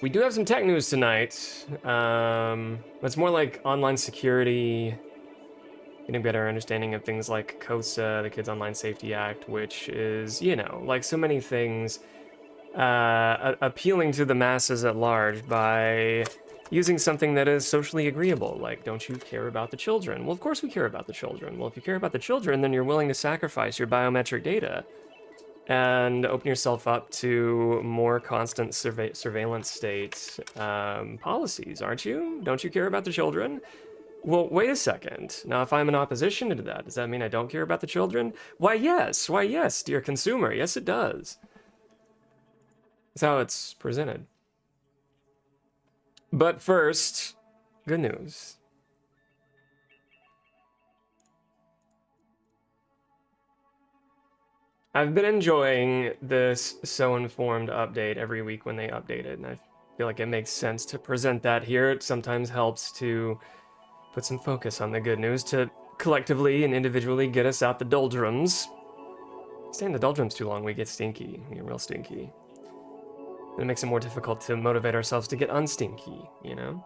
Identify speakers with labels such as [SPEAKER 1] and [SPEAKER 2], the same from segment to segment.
[SPEAKER 1] We do have some tech news tonight. It's more like online security, getting better understanding of things like COSA, the Kids Online Safety Act, which is, you know, like so many things, appealing to the masses at large by using something that is socially agreeable, like, don't you care about the children? Well, of course we care about the children. Well, if you care about the children, then you're willing to sacrifice your biometric data and open yourself up to more constant surveillance state policies, aren't you? Don't you care about the children? Well, wait a second. Now, if I'm in opposition to that, does that mean I don't care about the children? Why, yes. Why, yes, dear consumer. Yes, it does. That's how it's presented. But first, good news. I've been enjoying this So Informed update every week when they update it, and I feel like it makes sense to present that here. It sometimes helps to put some focus on the good news to collectively and individually get us out the doldrums. Stay in the doldrums too long, we get stinky. We get real stinky. And it makes it more difficult to motivate ourselves to get unstinky, you know?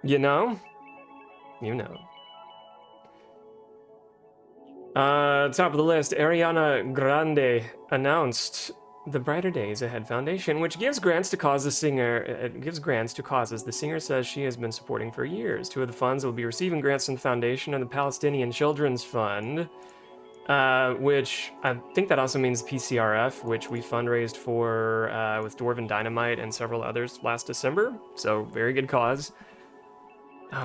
[SPEAKER 1] You know? You know. Top of the list, Ariana Grande announced the Brighter Days Ahead Foundation, which gives grants to causes the singer says she has been supporting for years. Two of the funds will be receiving grants from the foundation and the Palestinian Children's Fund, which I think that also means PCRF, which we fundraised for with Dwarven Dynamite and several others last December. So very good cause.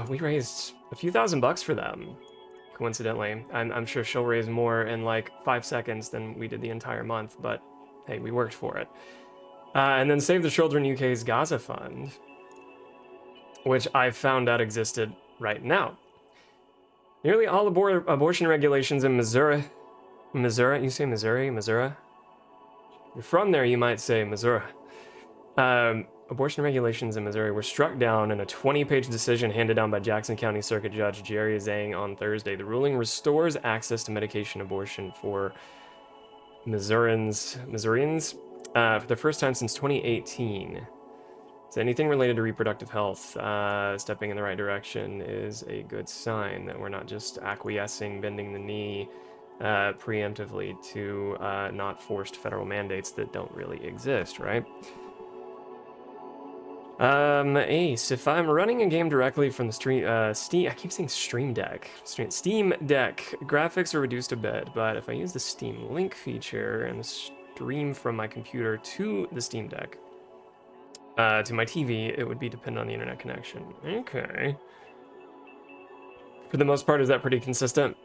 [SPEAKER 1] We raised a few $1,000 for them. Coincidentally, I'm sure she'll raise more in like 5 seconds than we did the entire month, but hey, we worked for it. And then Save the Children UK's Gaza Fund, which I found out existed right now. Nearly all abortion regulations in Missouri, you say Missouri? You're from there, you might say Missouri. Abortion regulations in Missouri were struck down in a 20-page decision handed down by Jackson County Circuit Judge Jerry Zhang on Thursday. The ruling restores access to medication abortion for Missourians for the first time since 2018. So anything related to reproductive health stepping in the right direction is a good sign that we're not just acquiescing, bending the knee preemptively to not forced federal mandates that don't really exist, right? Ace, if I'm running a game directly from the Steam, I keep saying Steam Deck, graphics are reduced a bit, but if I use the Steam Link feature and stream from my computer to the Steam Deck, to my TV, it would be dependent on the internet connection. Okay. For the most part, is that pretty consistent?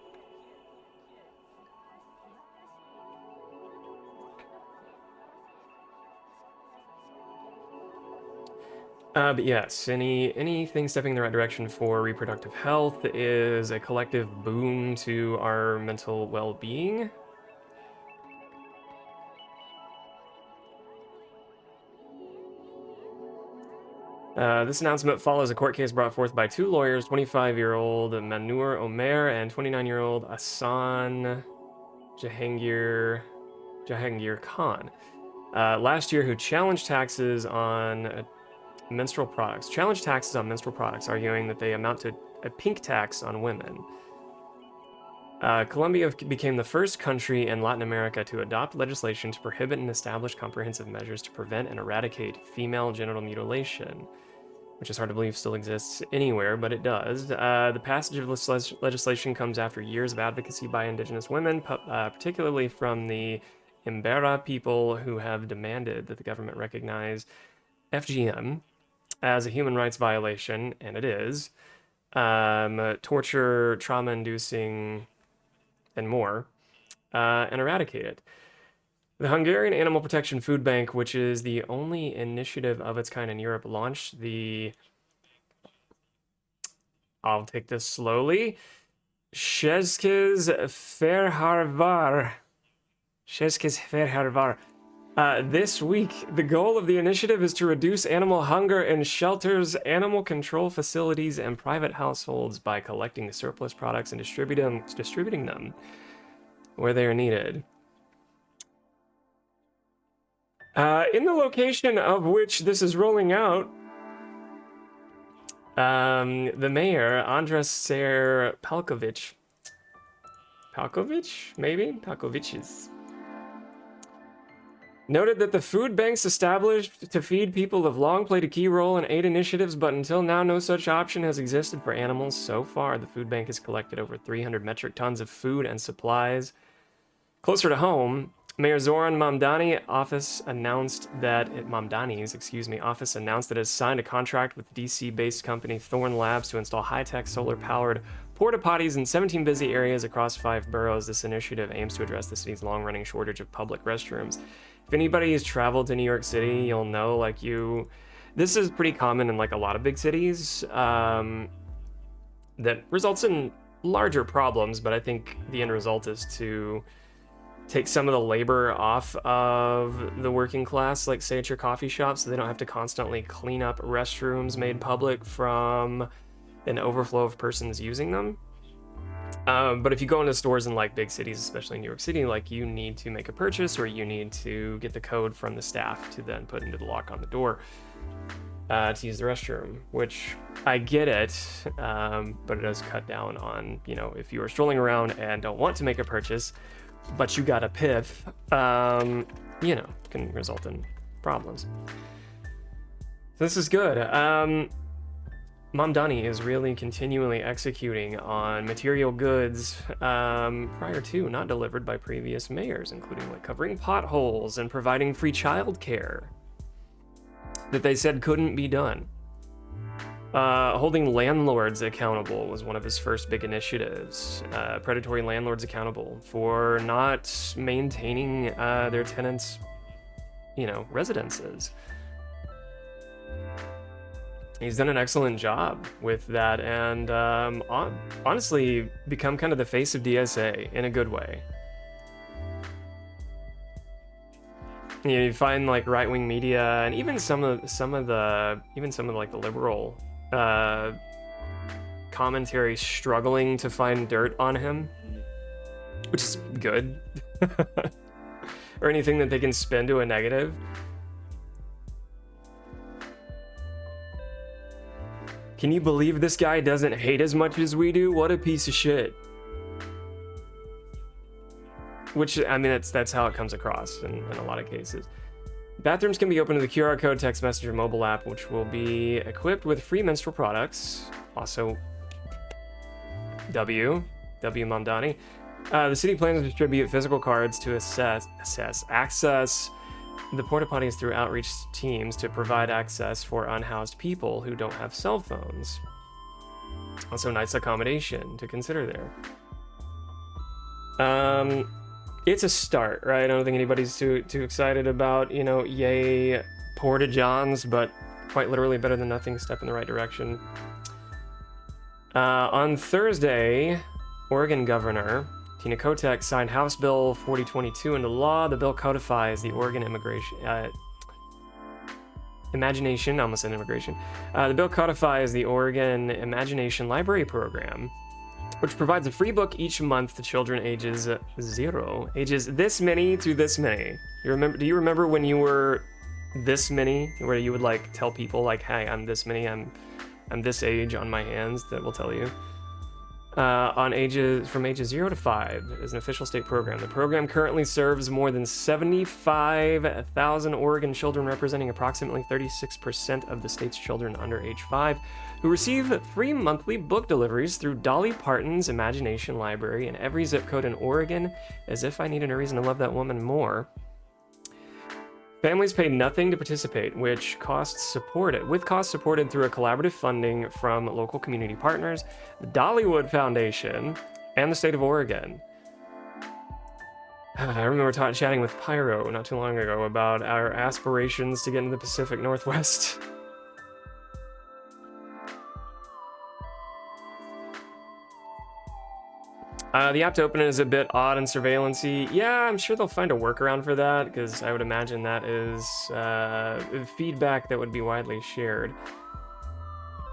[SPEAKER 1] But yes, anything stepping in the right direction for reproductive health is a collective boon to our mental well-being. This announcement follows a court case brought forth by two lawyers, 25-year-old Manur Omer and 29-year-old Hasan Jahangir Khan, last year, who challenged taxes on menstrual products, arguing that they amount to a pink tax on women. Colombia became the first country in Latin America to adopt legislation to prohibit and establish comprehensive measures to prevent and eradicate female genital mutilation, which is hard to believe still exists anywhere, but it does. The passage of this legislation comes after years of advocacy by indigenous women, particularly from the Imbera people, who have demanded that the government recognize FGM as a human rights violation, and it is, torture, trauma-inducing, and more, and eradicate it. The Hungarian Animal Protection Food Bank, which is the only initiative of its kind in Europe, launched the... I'll take this slowly. České Ferharvar. This week, the goal of the initiative is to reduce animal hunger in shelters, animal control facilities, and private households by collecting the surplus products and distributing them where they are needed. In the location of which this is rolling out, the mayor, Andres Ser Palkovic, maybe? Palkovic's, noted that the food banks established to feed people have long played a key role in aid initiatives, but until now, no such option has existed for animals. So far, the food bank has collected over 300 metric tons of food and supplies. Closer to home, Mayor Zoran Mamdani's office announced that it has signed a contract with DC-based company Thorn Labs to install high-tech solar-powered porta potties in 17 busy areas across 5 boroughs. This initiative aims to address the city's long-running shortage of public restrooms. If anybody has traveled to New York City, you'll know, like, this is pretty common in, like, a lot of big cities, that results in larger problems, but I think the end result is to take some of the labor off of the working class, like, say, at your coffee shop, so they don't have to constantly clean up restrooms made public from an overflow of persons using them. But if you go into stores in, like, big cities, especially New York City, like, you need to make a purchase or you need to get the code from the staff to then put into the lock on the door to use the restroom, which I get it, but it does cut down on, you know, if you are strolling around and don't want to make a purchase, but you got a piff, you know, can result in problems. So this is good. Mamdani is really continually executing on material goods prior to, not delivered by previous mayors, including, like, covering potholes and providing free childcare that they said couldn't be done. Holding landlords accountable was one of his first big initiatives. Predatory landlords accountable for not maintaining their tenants', you know, residences. He's done an excellent job with that, and honestly become kind of the face of DSA in a good way. You know, you find, like, right-wing media and even some of the like the liberal commentary struggling to find dirt on him, which is good, or anything that they can spin to a negative. Can you believe this guy doesn't hate as much as we do? What a piece of shit. Which, I mean, that's how it comes across in a lot of cases. Bathrooms can be opened to the QR code text messenger mobile app, which will be equipped with free menstrual products. Also, W Mamdani. The city plans to distribute physical cards to access the porta potties through outreach teams to provide access for unhoused people who don't have cell phones. Also, nice accommodation to consider there. It's a start, right? I don't think anybody's too excited about, you know, yay porta johns, but quite literally better than nothing, step in the right direction. On Thursday, Oregon Governor Tina Kotek signed House Bill 4022 into law. The bill codifies the Oregon The bill codifies the Oregon Imagination Library Program, which provides a free book each month to children ages this many to this many. Do you remember when you were this many, where you would, like, tell people, like, hey, I'm this many, I'm this age on my hands, that will tell you. From ages 0 to 5 is an official state program. The program currently serves more than 75,000 Oregon children, representing approximately 36% of the state's children under age 5, who receive free monthly book deliveries through Dolly Parton's Imagination Library in every zip code in Oregon, as if I needed a reason to love that woman more. Families pay nothing to participate, with costs supported through a collaborative funding from local community partners, the Dollywood Foundation, and the state of Oregon. I remember chatting with Pyro not too long ago about our aspirations to get into the Pacific Northwest. The app to open it is a bit odd and surveillance-y. Yeah, I'm sure they'll find a workaround for that, because I would imagine that is feedback that would be widely shared.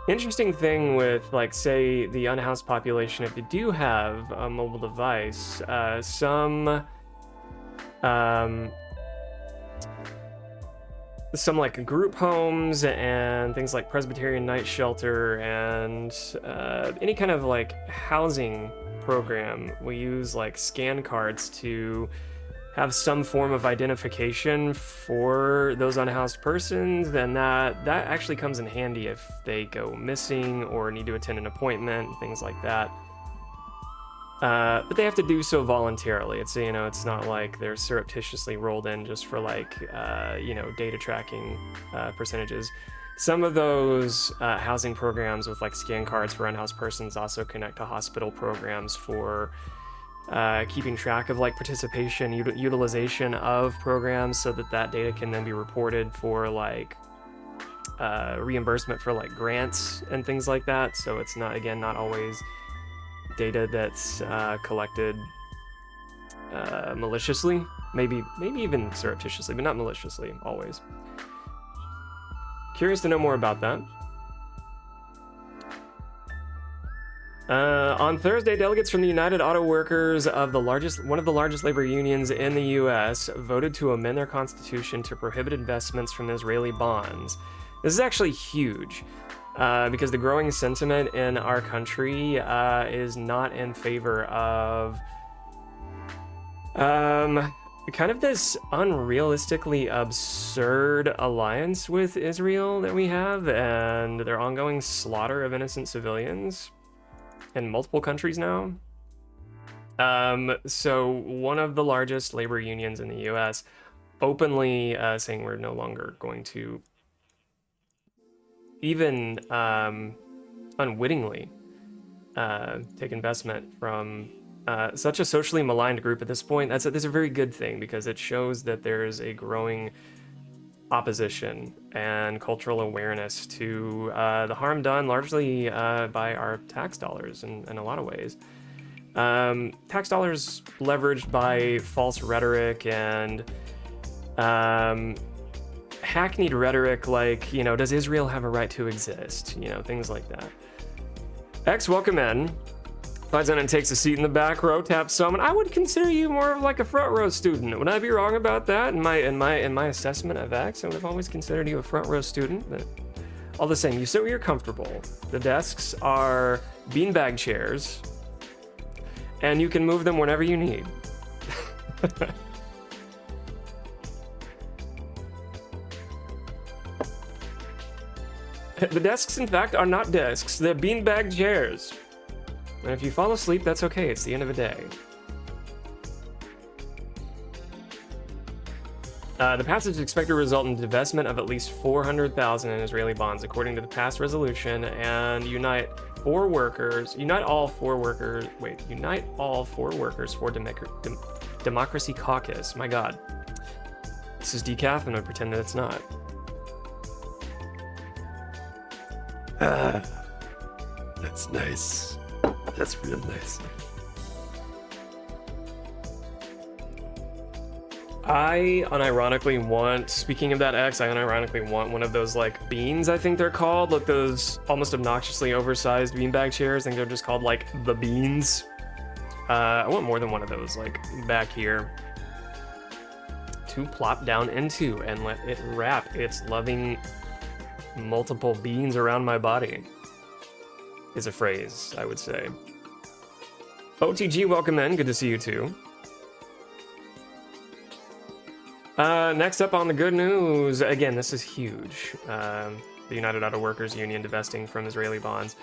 [SPEAKER 1] Interesting thing with, like, say, the unhoused population, if they do have a mobile device, some some like group homes and things like Presbyterian Night Shelter and any kind of like housing program will use like scan cards to have some form of identification for those unhoused persons, then that actually comes in handy if they go missing or need to attend an appointment, things like that. But they have to do so voluntarily. It's, you know, it's not like they're surreptitiously rolled in just for like, you know, data tracking percentages. Some of those housing programs with like scan cards for unhoused persons also connect to hospital programs for keeping track of like participation, utilization of programs, so that data can then be reported for like reimbursement for like grants and things like that. So it's not, again, not always data that's collected maliciously, maybe even surreptitiously, but not maliciously always. Curious to know more about that. On Thursday, delegates from the United Auto Workers of one of the largest labor unions in the U.S. voted to amend their constitution to prohibit investments from Israeli bonds. This is actually huge, because the growing sentiment in our country is not in favor of kind of this unrealistically absurd alliance with Israel that we have, and their ongoing slaughter of innocent civilians in multiple countries now. So one of the largest labor unions in the U.S. openly saying we're no longer going to even unwittingly take investment from such a socially maligned group at this point. That's a very good thing, because it shows that there's a growing opposition and cultural awareness to the harm done largely by our tax dollars in a lot of ways. Tax dollars leveraged by false rhetoric and hackneyed rhetoric like, you know, does Israel have a right to exist? You know, things like that. X, welcome in. Flies in and takes a seat in the back row, taps summon. I would consider you more of like a front row student. Would I be wrong about that? In my assessment of X, I would have always considered you a front row student, but all the same, you sit where you're comfortable. The desks are beanbag chairs, and you can move them whenever you need. The desks, in fact, are not desks. They're beanbag chairs. And if you fall asleep, that's okay. It's the end of the day. The passage is expected to result in divestment of at least 400,000 in Israeli bonds, according to the past resolution, and unite all four workers for Democracy Caucus. My God. This is decaf. I'm going to pretend that it's not. That's nice. That's real nice. Speaking of that X, I unironically want one of those like beans, I think they're called, like those almost obnoxiously oversized beanbag chairs. I think they're just called like the beans. I want more than one of those, like back here, to plop down into and let it wrap its loving multiple beans around my body, is a phrase, I would say. OTG, welcome in. Good to see you too. Next up on the good news, again, this is huge. The United Auto Workers Union divesting from Israeli bonds.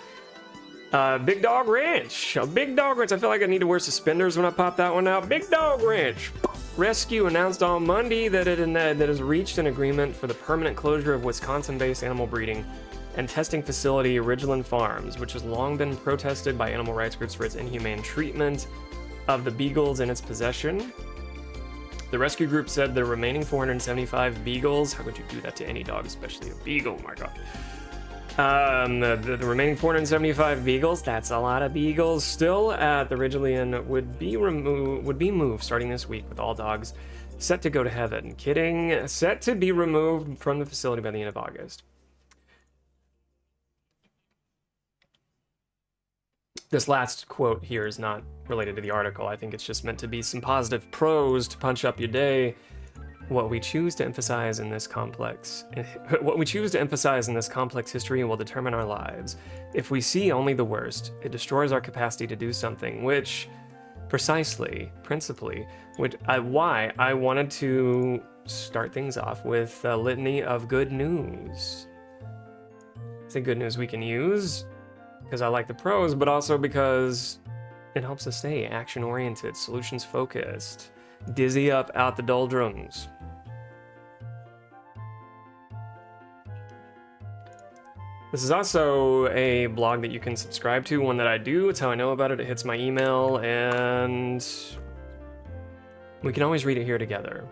[SPEAKER 1] Big Dog Ranch. Big Dog Ranch. I feel like I need to wear suspenders when I pop that one out. Big Dog Ranch. Rescue announced on Monday that it has reached an agreement for the permanent closure of Wisconsin-based animal breeding and testing facility Ridgeland Farms, which has long been protested by animal rights groups for its inhumane treatment of the beagles in its possession. The rescue group said the remaining 475 beagles, how would you do that to any dog, especially a beagle, my God. The remaining 475 beagles, that's a lot of beagles, still at the Ridgeland would be moved starting this week, with all dogs set to go to heaven. Kidding. Set to be removed from the facility by the end of August. This last quote here is not related to the article. I think it's just meant to be some positive prose to punch up your day. what we choose to emphasize in this complex history will determine our lives. If we see only the worst, it destroys our capacity to do something, which principally, why I wanted to start things off with a litany of good news. It's a good news we can use because I like the prose, but also because it helps us stay action-oriented, solutions-focused, dizzy up out the doldrums. This is also a blog that you can subscribe to, one that I do. It's how I know about it. It hits my email, and we can always read it here together.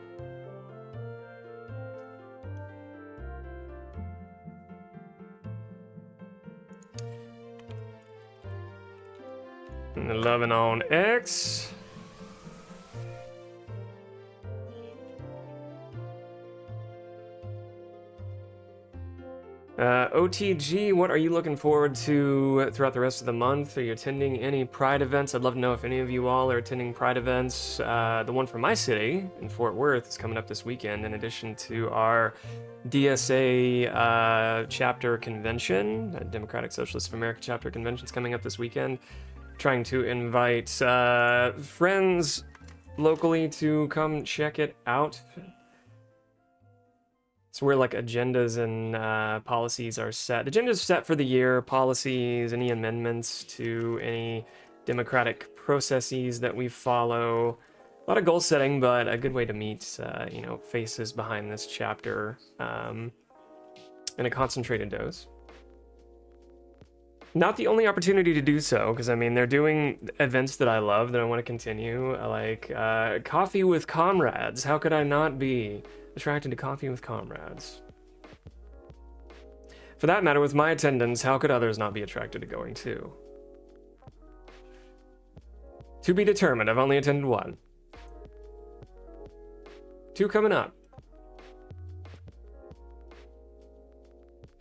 [SPEAKER 1] And 11 on X. OTG, what are you looking forward to throughout the rest of the month? Are you attending any Pride events? I'd love to know if any of you all are attending Pride events. The one from my city in Fort Worth is coming up this weekend, in addition to our DSA chapter convention. Democratic Socialists of America chapter convention is coming up this weekend. Trying to invite friends locally to come check it out. It's where like agendas and policies are set. Agendas set for the year, policies, any amendments to any democratic processes that we follow. A lot of goal setting, but a good way to meet, faces behind this chapter in a concentrated dose. Not the only opportunity to do so, because I mean, they're doing events that I love that I want to continue, like Coffee with Comrades. How could I not be attracted to Coffee with Comrades? For that matter, with my attendance, how could others not be attracted to going too? To be determined. I've only attended one. 2 coming up.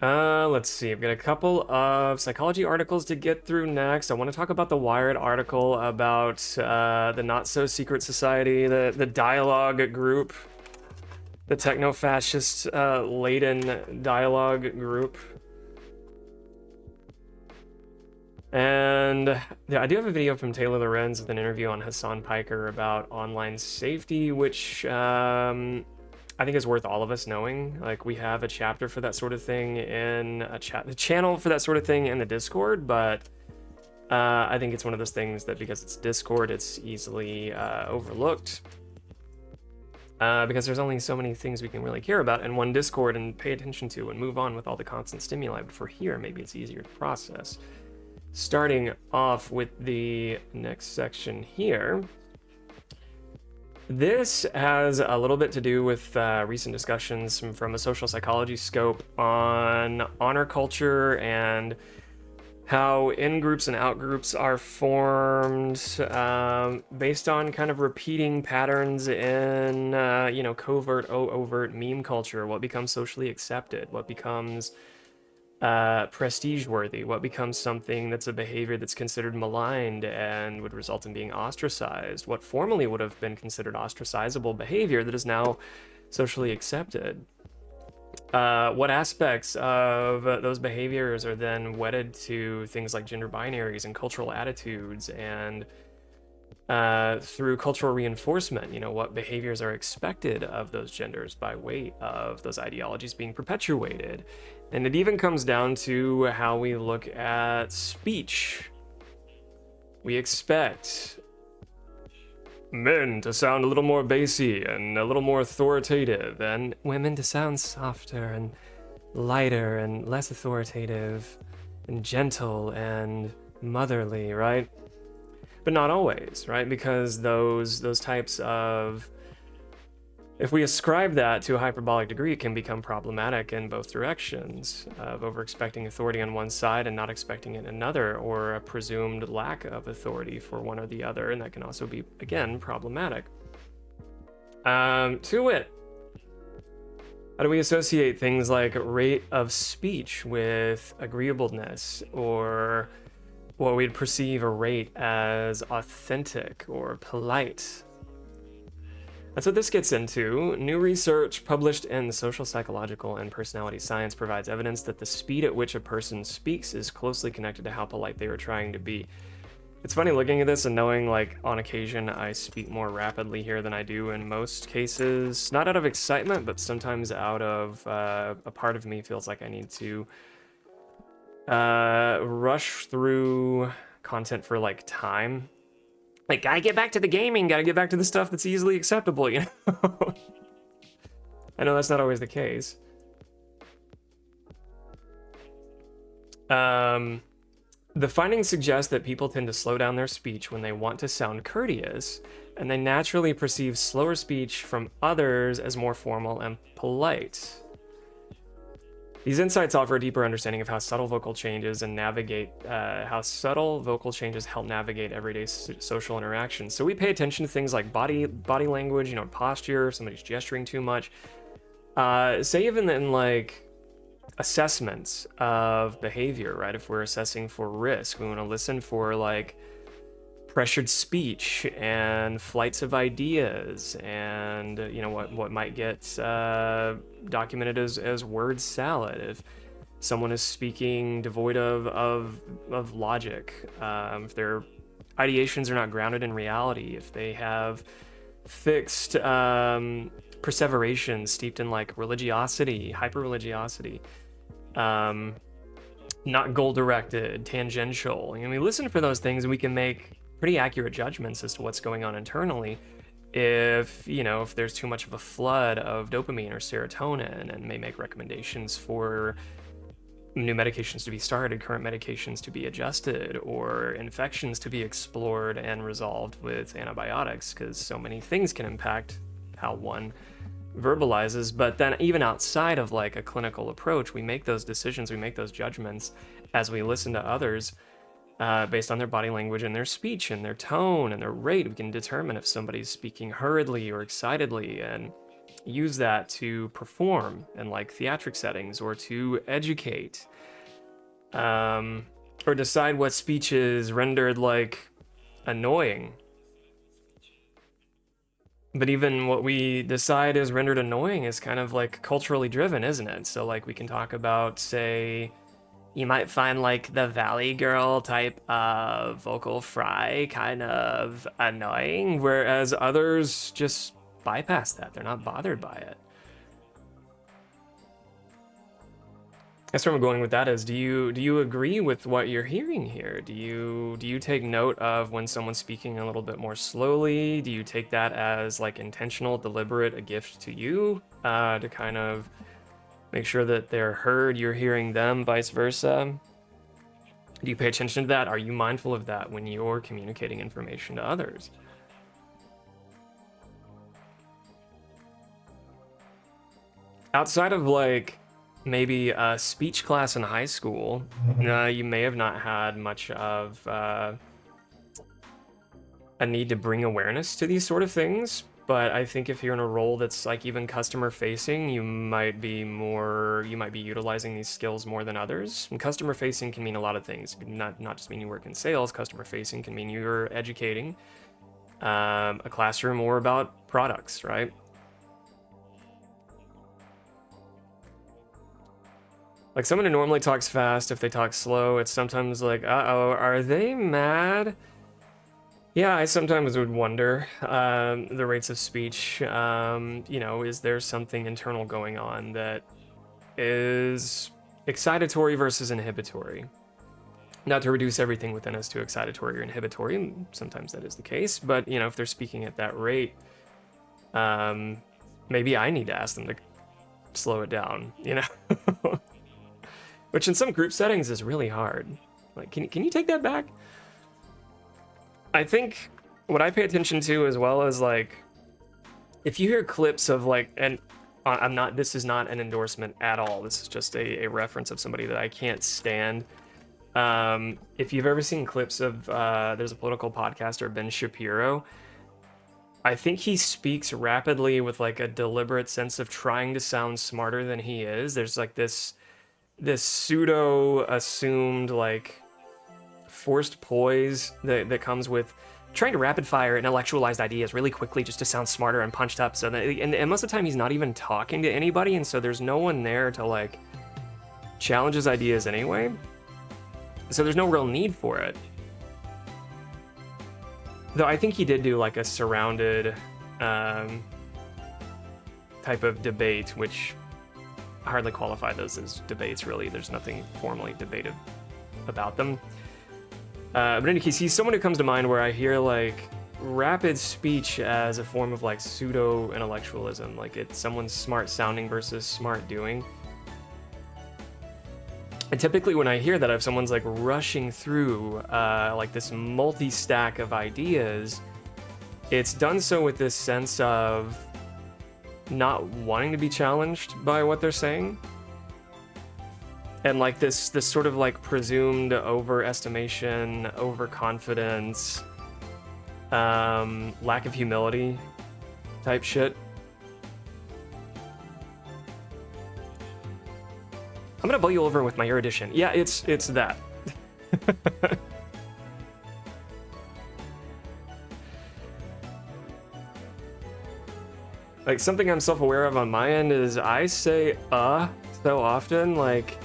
[SPEAKER 1] Let's see. I've got a couple of psychology articles to get through next. I want to talk about the Wired article about the not-so-secret society, the Dialog group, the techno-fascist laden Dialog group. And yeah, I do have a video from Taylor Lorenz with an interview on Hasan Piker about online safety, which I think is worth all of us knowing. Like, we have a chapter for that sort of thing in the channel for that sort of thing in the Discord, but I think it's one of those things that because it's Discord, it's easily overlooked. Because there's only so many things we can really care about in one Discord and pay attention to and move on with all the constant stimuli. But for here, maybe it's easier to process. Starting off with the next section here. This has a little bit to do with recent discussions from a social psychology scope on honor culture and how in-groups and out-groups are formed based on kind of repeating patterns in, covert, overt meme culture. What becomes socially accepted? What becomes prestige-worthy? What becomes something that's a behavior that's considered maligned and would result in being ostracized? What formerly would have been considered ostracizable behavior that is now socially accepted? What aspects of those behaviors are then wedded to things like gender binaries and cultural attitudes, and through cultural reinforcement, what behaviors are expected of those genders by way of those ideologies being perpetuated? And it even comes down to how we look at speech. We expect men to sound a little more bassy and a little more authoritative, and women to sound softer and lighter and less authoritative and gentle and motherly, right? But not always, right? Because those types of, if we ascribe that to a hyperbolic degree, it can become problematic in both directions, of over-expecting authority on one side and not expecting it in another, or a presumed lack of authority for one or the other, and that can also be, again, problematic. To it, how do we associate things like rate of speech with agreeableness, or what we'd perceive or rate as authentic or polite? That's what this gets into. New research published in Social Psychological and Personality Science provides evidence that the speed at which a person speaks is closely connected to how polite they are trying to be. It's funny looking at this and knowing, like, on occasion I speak more rapidly here than I do in most cases. Not out of excitement, but sometimes out of a part of me feels like I need to rush through content for, like, time. Like, gotta get back to the gaming, gotta get back to the stuff that's easily acceptable, you know? I know that's not always the case. The findings suggest that people tend to slow down their speech when they want to sound courteous, and they naturally perceive slower speech from others as more formal and polite. These insights offer a deeper understanding of how subtle vocal changes help navigate everyday social interactions. So we pay attention to things like body language, you know, posture, if somebody's gesturing too much. Say even in like assessments of behavior, right? If we're assessing for risk, we want to listen for like pressured speech and flights of ideas, and you know what might get documented as word salad if someone is speaking devoid of logic, if their ideations are not grounded in reality, if they have fixed perseveration steeped in like religiosity, hyper-religiosity, not goal-directed, tangential. And we listen for those things and we can make pretty accurate judgments as to what's going on internally if, you know, if there's too much of a flood of dopamine or serotonin, and may make recommendations for new medications to be started, current medications to be adjusted, or infections to be explored and resolved with antibiotics, because so many things can impact how one verbalizes. But then even outside of like a clinical approach, we make those decisions, we make those judgments as we listen to others based on their body language and their speech and their tone and their rate. We can determine if somebody's speaking hurriedly or excitedly and use that to perform in like theatric settings, or to educate, or decide what speech is rendered like annoying. But even what we decide is rendered annoying is kind of like culturally driven, isn't it? So like we can talk about, say, you might find like the Valley Girl type of vocal fry kind of annoying, whereas others just bypass that. They're not bothered by it. That's where I'm going with that is, do you agree with what you're hearing here? Do you take note of when someone's speaking a little bit more slowly? Do you take that as like intentional, deliberate, a gift to you to kind of make sure that they're heard, you're hearing them, vice versa? Do you pay attention to that? Are you mindful of that when you're communicating information to others? Outside of like maybe a speech class in high school, you may have not had much of a need to bring awareness to these sort of things. But I think if you're in a role that's like even customer facing, you might be utilizing these skills more than others. And customer facing can mean a lot of things. Not just mean you work in sales. Customer facing can mean you're educating a classroom more about products, right? Like someone who normally talks fast, if they talk slow, it's sometimes like, uh-oh, are they mad? Yeah, I sometimes would wonder the rates of speech. You know, is there something internal going on that is excitatory versus inhibitory? Not to reduce everything within us to excitatory or inhibitory, sometimes that is the case, but you know, if they're speaking at that rate, maybe I need to ask them to slow it down, you know? Which in some group settings is really hard. Like, can you take that back? I think what I pay attention to, as well as like, if you hear clips of like, and this is not an endorsement at all. This is just a reference of somebody that I can't stand. If you've ever seen clips of, there's a political podcaster, Ben Shapiro. I think he speaks rapidly with like a deliberate sense of trying to sound smarter than he is. There's like this pseudo assumed like forced poise that comes with trying to rapid fire intellectualized ideas really quickly just to sound smarter and punched up. So that, and most of the time he's not even talking to anybody, and so there's no one there to like challenge his ideas anyway. So there's no real need for it. Though I think he did do like a surrounded type of debate, which I hardly qualify those as debates, really. There's nothing formally debated about them. But in any case, he's someone who comes to mind where I hear like rapid speech as a form of like pseudo-intellectualism, like it's someone's smart sounding versus smart doing. And typically when I hear that, if someone's like rushing through like this multi-stack of ideas, it's done so with this sense of not wanting to be challenged by what they're saying. And like this sort of like presumed overestimation, overconfidence, lack of humility type shit. I'm gonna bowl you over with my erudition. Yeah, it's that. Like something I'm self-aware of on my end is I say so often, like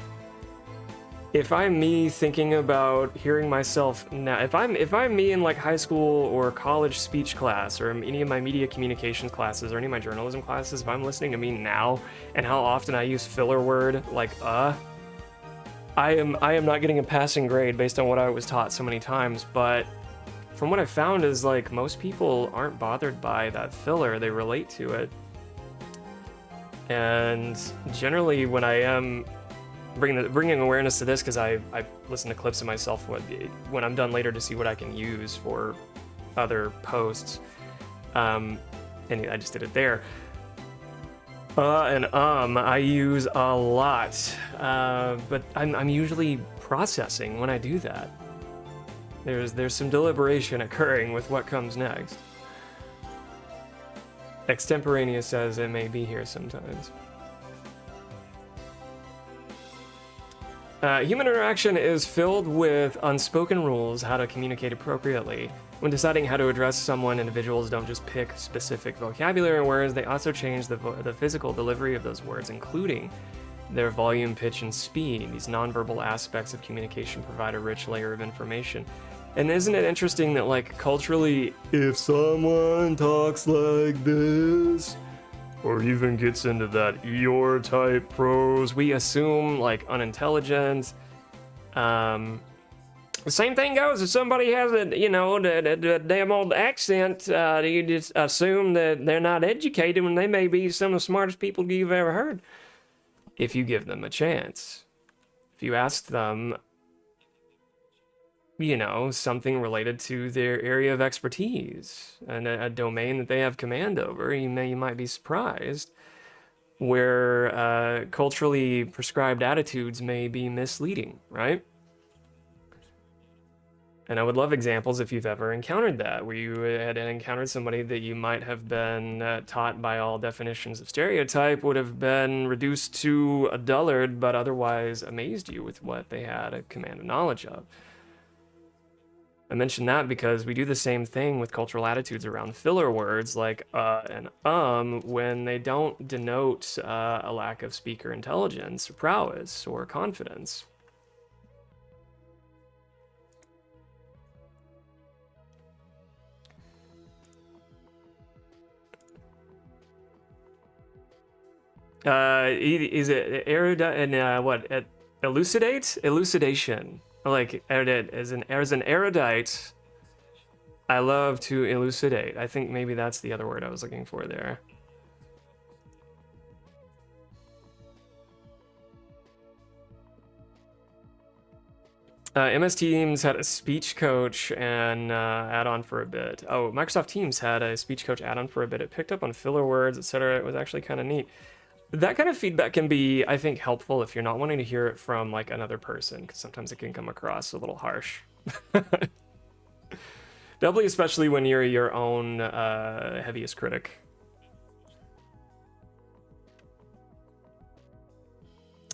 [SPEAKER 1] if I'm me thinking about hearing myself now, if I'm me in like high school or college speech class or any of my media communications classes or any of my journalism classes, if I'm listening to me now and how often I use filler word like I am not getting a passing grade based on what I was taught so many times, but from what I found is like most people aren't bothered by that filler, they relate to it. And generally when I am bringing awareness to this, because I listen to clips of myself when I'm done later to see what I can use for other posts, and I just did it there. I use a lot, but I'm usually processing when I do that. There's some deliberation occurring with what comes next. Extemporaneous as it may be here sometimes. Human interaction is filled with unspoken rules how to communicate appropriately. When deciding how to address someone, individuals don't just pick specific vocabulary words, they also change the physical delivery of those words, including their volume, pitch, and speed. These nonverbal aspects of communication provide a rich layer of information. And isn't it interesting that, like, culturally, if someone talks like this, or even gets into that Eeyore type prose, we assume like unintelligent. The same thing goes if somebody has a damn old accent. You just assume that they're not educated when they may be some of the smartest people you've ever heard. If you give them a chance, if you ask them, something related to their area of expertise and a domain that they have command over, you might be surprised where culturally prescribed attitudes may be misleading, right? And I would love examples if you've ever encountered that, where you had encountered somebody that you might have been taught by all definitions of stereotype would have been reduced to a dullard, but otherwise amazed you with what they had a command of knowledge of. I mention that because we do the same thing with cultural attitudes around filler words like and when they don't denote a lack of speaker intelligence or prowess or confidence. Is it erudite and what? Elucidate? Elucidation. Like, as an erudite, I love to elucidate. I think maybe that's the other word I was looking for there. MS Teams had a speech coach and add-on for a bit. Oh, Microsoft Teams had a speech coach add-on for a bit. It picked up on filler words, etc. It was actually kind of neat. That kind of feedback can be, I think, helpful if you're not wanting to hear it from like another person, because sometimes it can come across a little harsh. Doubly, especially when you're your own heaviest critic.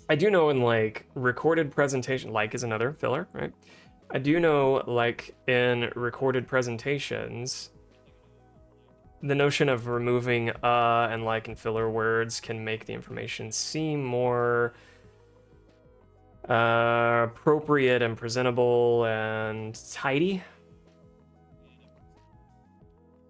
[SPEAKER 1] I do know in like recorded presentation, like is another filler, right? I do know, like, in recorded presentations, the notion of removing and like and filler words can make the information seem more appropriate and presentable and tidy.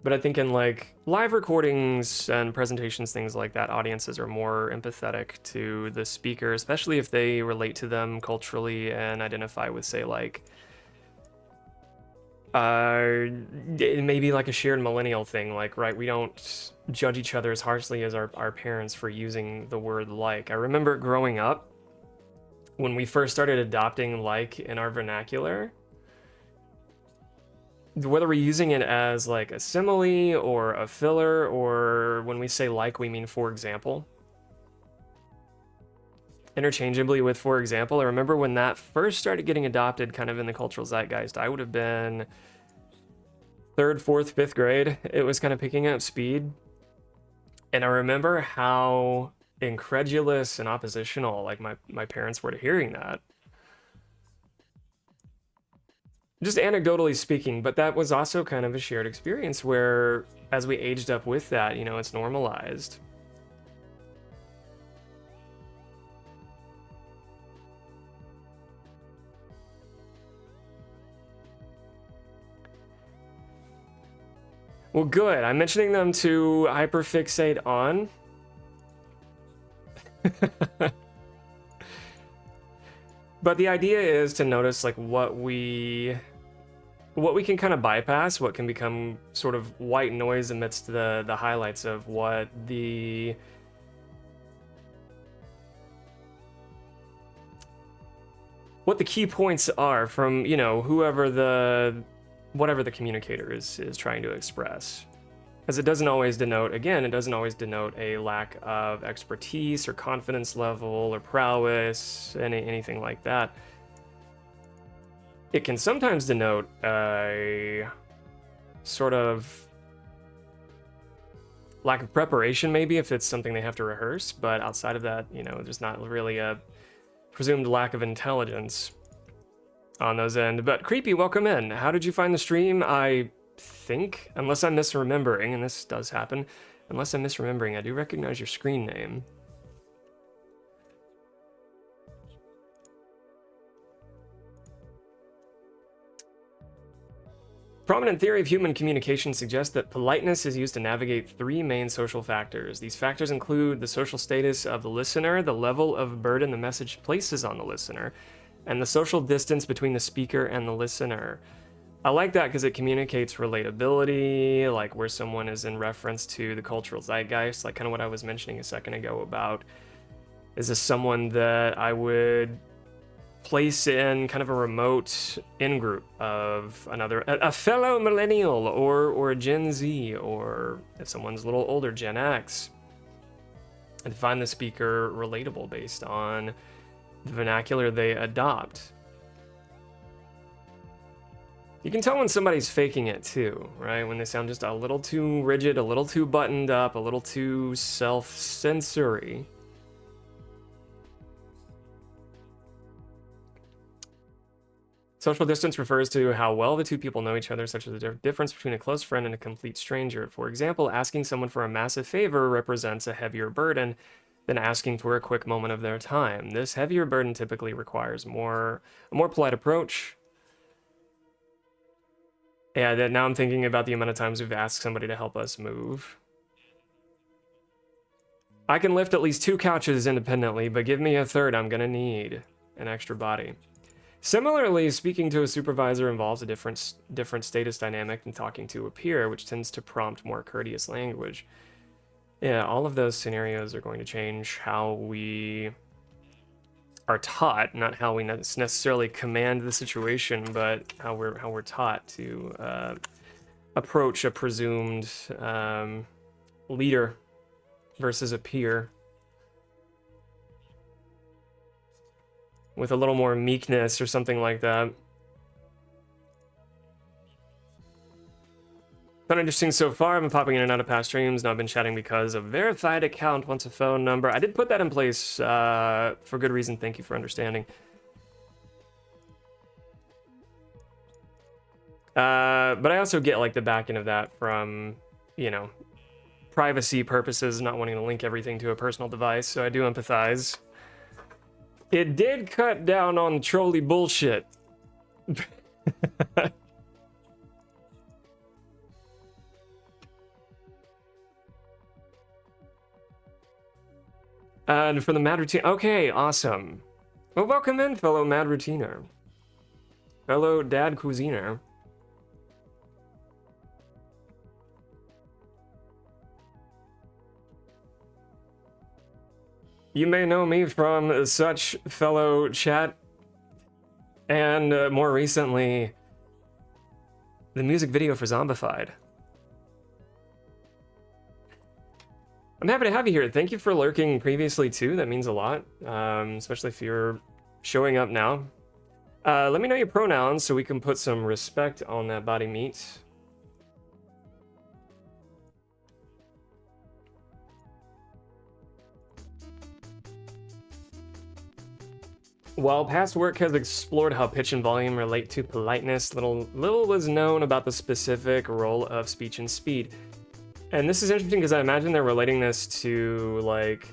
[SPEAKER 1] But I think in like live recordings and presentations, things like that, audiences are more empathetic to the speaker, especially if they relate to them culturally and identify with, say, like maybe like a shared millennial thing, like, right, we don't judge each other as harshly as our parents for using the word like. I remember growing up when we first started adopting like in our vernacular, whether we're using it as like a simile or a filler, or when we say like, we mean for example, interchangeably with for example. I remember when that first started getting adopted kind of in the cultural zeitgeist, I would have been 3rd, 4th, 5th grade. It was kind of picking up speed. And I remember how incredulous and oppositional like my parents were to hearing that. Just anecdotally speaking, but that was also kind of a shared experience where as we aged up with that, you know, it's normalized. Well, good. I'm mentioning them to hyperfixate on. But the idea is to notice like what we can kind of bypass, what can become sort of white noise amidst the highlights of what the key points are from, you know, whatever the communicator is trying to express. Because it doesn't always denote, again, it doesn't always denote a lack of expertise or confidence level or prowess, anything like that. It can sometimes denote a sort of lack of preparation, maybe, if it's something they have to rehearse, but outside of that, you know, there's not really a presumed lack of intelligence on those end. But Creepy, welcome in. How did you find the stream? I think, unless I'm misremembering, and this does happen, unless I'm misremembering, I do recognize your screen name. Prominent theory of human communication suggests that politeness is used to navigate 3 main social factors. These factors include the social status of the listener, the level of burden the message places on the listener, and the social distance between the speaker and the listener. I like that because it communicates relatability, like where someone is in reference to the cultural zeitgeist, like kind of what I was mentioning a second ago about, is this someone that I would place in kind of a remote in-group of a fellow millennial or a Gen Z, or if someone's a little older, Gen X, and find the speaker relatable based on the vernacular they adopt. You can tell when somebody's faking it too, right? When they sound just a little too rigid, a little too buttoned up, a little too self-censory. Social distance refers to how well the two people know each other, such as the difference between a close friend and a complete stranger. For example, asking someone for a massive favor represents a heavier burden than asking for a quick moment of their time. This heavier burden typically requires a more polite approach. Yeah, now I'm thinking about the amount of times we've asked somebody to help us move. I can lift at least 2 couches independently, but give me a third, I'm gonna need an extra body. Similarly, speaking to a supervisor involves a different status dynamic than talking to a peer, which tends to prompt more courteous language. Yeah, all of those scenarios are going to change how we are taught, not how we necessarily command the situation, but how we're taught to approach a presumed leader versus a peer with a little more meekness or something like that. Been interesting so far. I've been popping in and out of past streams. Now I've been chatting because a verified account wants a phone number. I did put that in place for good reason. Thank you for understanding. But I also get like the back end of that from, you know, privacy purposes, not wanting to link everything to a personal device, so I do empathize. It did cut down on trolley bullshit. And for the Mad Routine, okay, awesome. Well, welcome in, fellow Mad Routiner. Fellow Dad Cuisiner. You may know me from such fellow chat and more recently, the music video for Zombified. I'm happy to have you here. Thank you for lurking previously too. That means a lot, especially if you're showing up now. Let me know your pronouns so we can put some respect on that body meat. While past work has explored how pitch and volume relate to politeness, little was known about the specific role of speech and speed. And this is interesting because I imagine they're relating this to like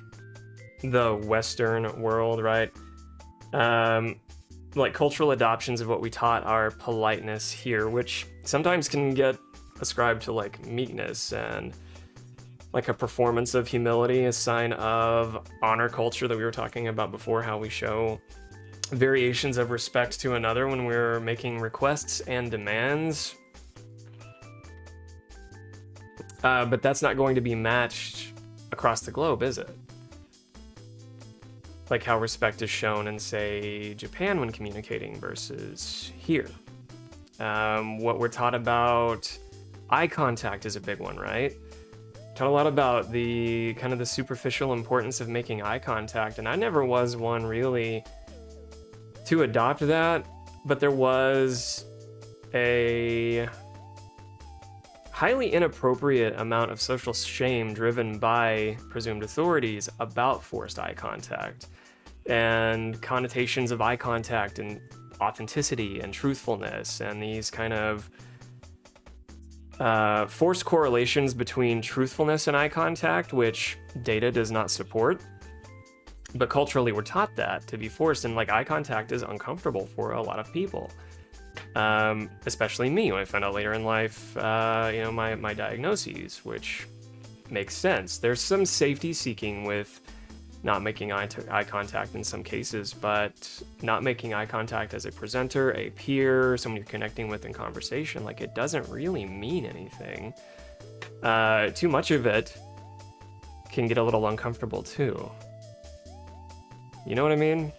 [SPEAKER 1] the Western world, right? Like cultural adoptions of what we taught are politeness here, which sometimes can get ascribed to like meekness and like a performance of humility, a sign of honor culture that we were talking about before, how we show variations of respect to another when we're making requests and demands. But that's not going to be matched across the globe, is it? Like how respect is shown in, say, Japan when communicating versus here. What we're taught about eye contact is a big one, right? Taught a lot about the kind of the superficial importance of making eye contact, and I never was one really to adopt that, but there was a highly inappropriate amount of social shame driven by presumed authorities about forced eye contact and connotations of eye contact and authenticity and truthfulness and these kind of forced correlations between truthfulness and eye contact, which data does not support. But culturally, we're taught that to be forced, and like eye contact is uncomfortable for a lot of people, especially me when I found out later in life, you know, my diagnoses, which makes sense. There's some safety seeking with not making eye contact in some cases, but not making eye contact as a presenter, a peer, someone you're connecting with in conversation, like it doesn't really mean anything. Too much of it can get a little uncomfortable too. You know what I mean?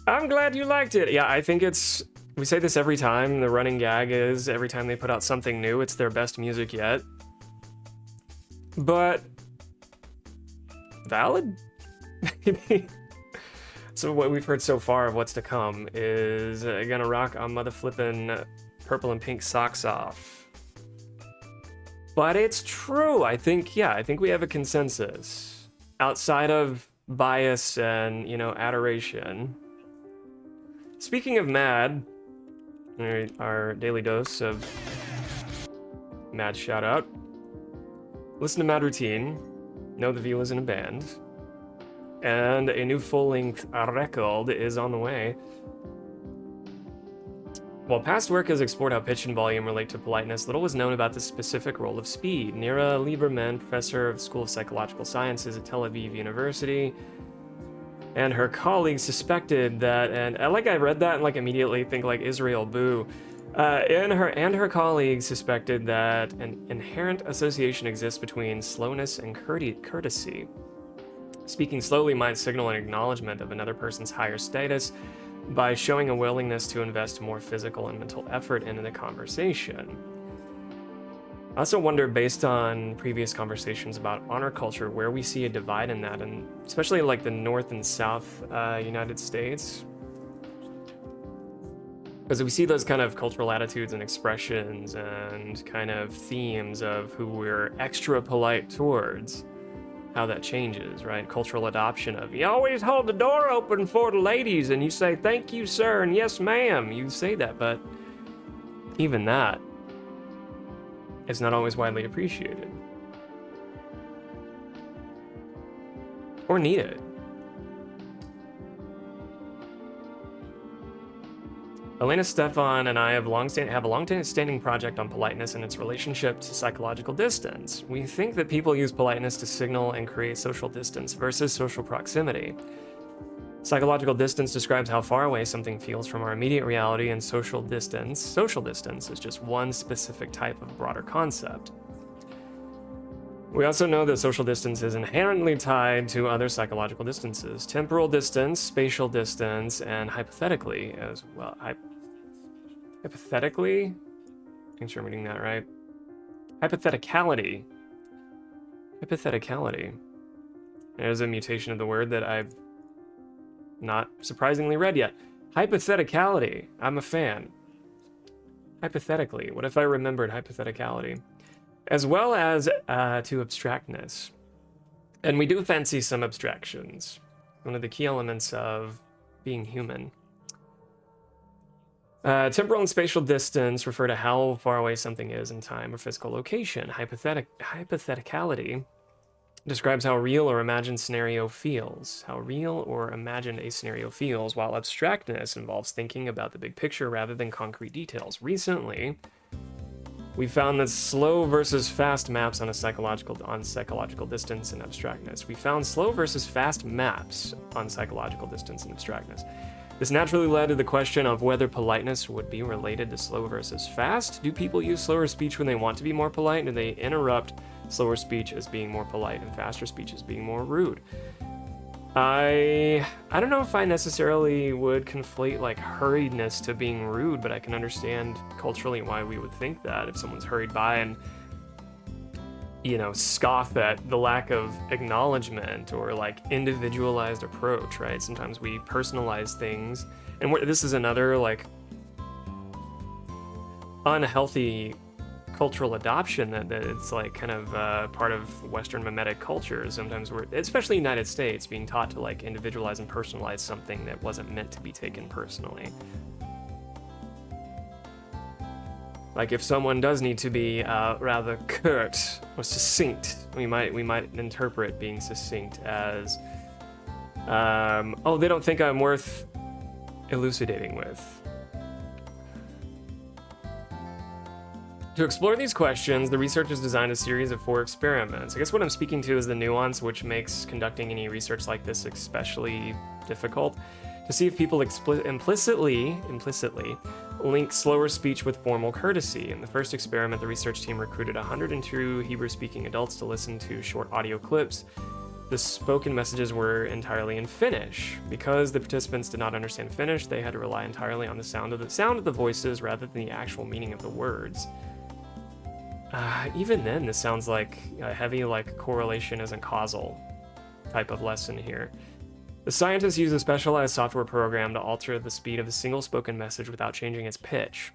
[SPEAKER 1] I'm glad you liked it. Yeah, I think we say this every time. The running gag is every time they put out something new, it's their best music yet. But valid? Maybe. So what we've heard so far of what's to come is gonna rock a mother flippin' purple and pink socks off. But it's true. I think we have a consensus outside of bias and, you know, adoration. Speaking of mad, our daily dose of mad shout out. Listen to Mad Routine. Know the View isn't a band. And a new full-length record is on the way. While past work has explored how pitch and volume relate to politeness, little was known about the specific role of speed. Nira Lieberman, professor of School of Psychological Sciences at Tel Aviv University, and her colleagues suspected that, and like I read that and like immediately think like Israel boo, and her colleagues suspected that an inherent association exists between slowness and courtesy. Speaking slowly might signal an acknowledgement of another person's higher status by showing a willingness to invest more physical and mental effort into the conversation. I also wonder, based on previous conversations about honor culture, where we see a divide in that, and especially like the North and South United States. Because we see those kind of cultural attitudes and expressions and kind of themes of who we're extra polite towards. how that changes, right? Cultural adoption of, you always hold the door open for the ladies and you say, thank you, sir, and yes, ma'am. You say that, but even that is not always widely appreciated. Or needed. Elena Stefan and I have a long-standing project on politeness and its relationship to psychological distance. We think that people use politeness to signal and create social distance versus social proximity. Psychological distance describes how far away something feels from our immediate reality, and social distance is just one specific type of broader concept. We also know that social distance is inherently tied to other psychological distances: temporal distance, spatial distance, and hypothetically as well. Hypothetically? Make sure I'm reading that right. Hypotheticality. Hypotheticality. There's a mutation of the word that I've not surprisingly read yet. Hypotheticality. I'm a fan. Hypothetically. What if I remembered hypotheticality? As well as to abstractness. And we do fancy some abstractions. One of the key elements of being human. Temporal and spatial distance refer to how far away something is in time or physical location. Hypotheticality describes how real or imagined scenario feels. How real or imagined a scenario feels, while abstractness involves thinking about the big picture rather than concrete details. Recently, we found that slow versus fast maps on psychological distance and abstractness. We found slow versus fast maps on psychological distance and abstractness. This naturally led to the question of whether politeness would be related to slow versus fast. Do people use slower speech when they want to be more polite? Do they interrupt slower speech as being more polite and faster speech as being more rude? I don't know if I necessarily would conflate like hurriedness to being rude, but I can understand culturally why we would think that if someone's hurried by and, you know, scoff at the lack of acknowledgement or like individualized approach, right? Sometimes we personalize things, and this is another like unhealthy cultural adoption that it's like kind of part of Western mimetic culture. Sometimes we're, especially United States, being taught to like individualize and personalize something that wasn't meant to be taken personally. Like if someone does need to be rather curt or succinct, we might interpret being succinct as, oh, they don't think I'm worth elucidating with. To explore these questions, the researchers designed a series of 4 experiments. I guess what I'm speaking to is the nuance which makes conducting any research like this especially difficult, to see if people implicitly link slower speech with formal courtesy. In the first experiment, the research team recruited 102 Hebrew-speaking adults to listen to short audio clips. The spoken messages were entirely in Finnish. Because the participants did not understand Finnish, they had to rely entirely on the sound of the voices rather than the actual meaning of the words. Even then, this sounds like a heavy like correlation isn't causal type of lesson here. The scientists use a specialized software program to alter the speed of a single spoken message without changing its pitch.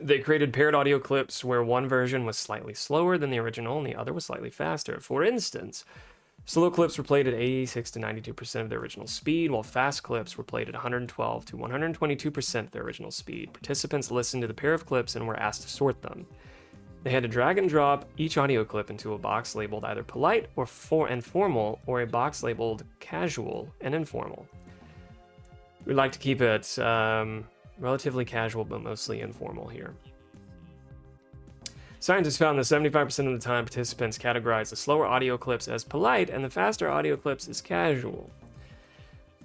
[SPEAKER 1] They created paired audio clips where one version was slightly slower than the original and the other was slightly faster. For instance, slow clips were played at 86 to 92% of their original speed, while fast clips were played at 112 to 122% of their original speed. Participants listened to the pair of clips and were asked to sort them. They had to drag and drop each audio clip into a box labeled either polite or formal, or a box labeled casual and informal. We'd like to keep it relatively casual, but mostly informal here. Scientists found that 75% of the time participants categorized the slower audio clips as polite and the faster audio clips as casual.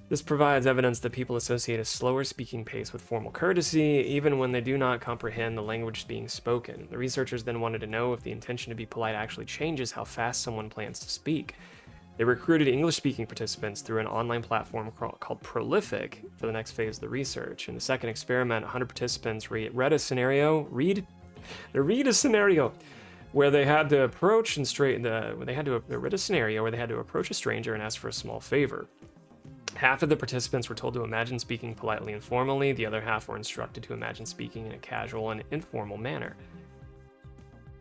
[SPEAKER 1] This provides evidence that people associate a slower speaking pace with formal courtesy, even when they do not comprehend the language being spoken. The researchers then wanted to know if the intention to be polite actually changes how fast someone plans to speak. They recruited English-speaking participants through an online platform called Prolific for the next phase of the research. In the second experiment, 100 participants read a scenario where they had to approach a stranger and ask for a small favor. Half of the participants were told to imagine speaking politely and formally. The other half were instructed to imagine speaking in a casual and informal manner.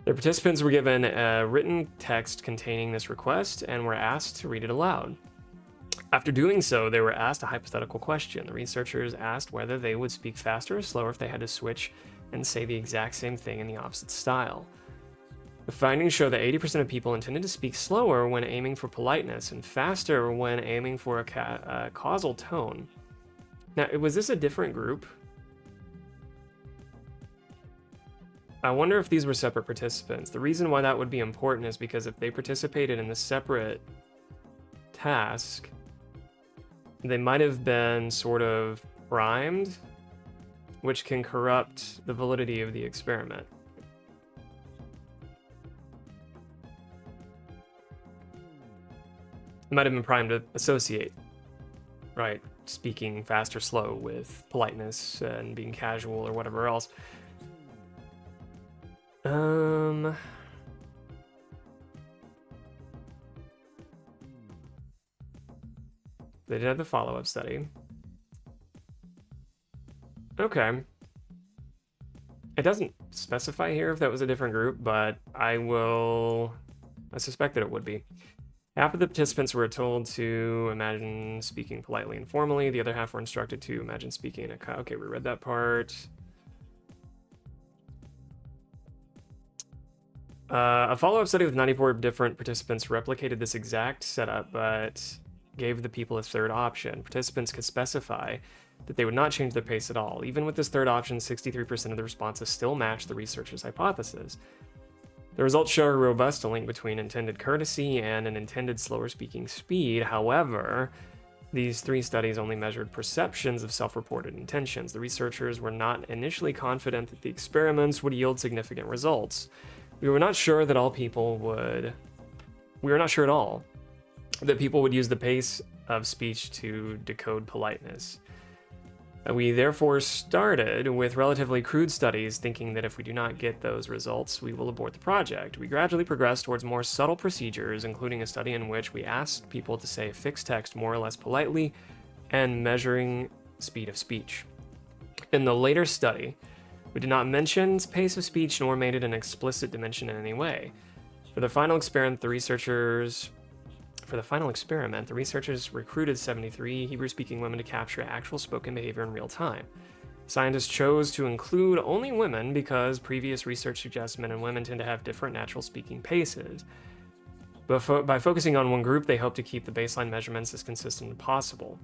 [SPEAKER 1] The participants were given a written text containing this request and were asked to read it aloud. After doing so, they were asked a hypothetical question. The researchers asked whether they would speak faster or slower if they had to switch and say the exact same thing in the opposite style. The findings show that 80% of people intended to speak slower when aiming for politeness and faster when aiming for a causal tone. Now, was this a different group? I wonder if these were separate participants. The reason why that would be important is because if they participated in the separate task, they might have been sort of primed, which can corrupt the validity of the experiment. It might have been primed to associate, right? Speaking fast or slow with politeness and being casual or whatever else. They did have the follow-up study. Okay. It doesn't specify here if that was a different group, but I suspect that it would be. Half of the participants were told to imagine speaking politely and formally. The other half were instructed to imagine speaking in a... Okay, we read that part. A follow-up study with 94 different participants replicated this exact setup, but gave the people a third option. Participants could specify that they would not change their pace at all. Even with this third option, 63% of the responses still matched the researchers' hypothesis. The results show a robust link between intended courtesy and an intended slower speaking speed. However, these three studies only measured perceptions of self-reported intentions. The researchers were not initially confident that the experiments would yield significant results. We were not sure at all that people would use the pace of speech to decode politeness. We therefore started with relatively crude studies, thinking that if we do not get those results, we will abort the project. We gradually progressed towards more subtle procedures, including a study in which we asked people to say a fixed text more or less politely and measuring speed of speech. In the later study, we did not mention pace of speech nor made it an explicit dimension in any way. For the final experiment, the researchers recruited 73 Hebrew-speaking women to capture actual spoken behavior in real time. Scientists chose to include only women because previous research suggests men and women tend to have different natural speaking paces. But by focusing on one group, they hope to keep the baseline measurements as consistent as possible.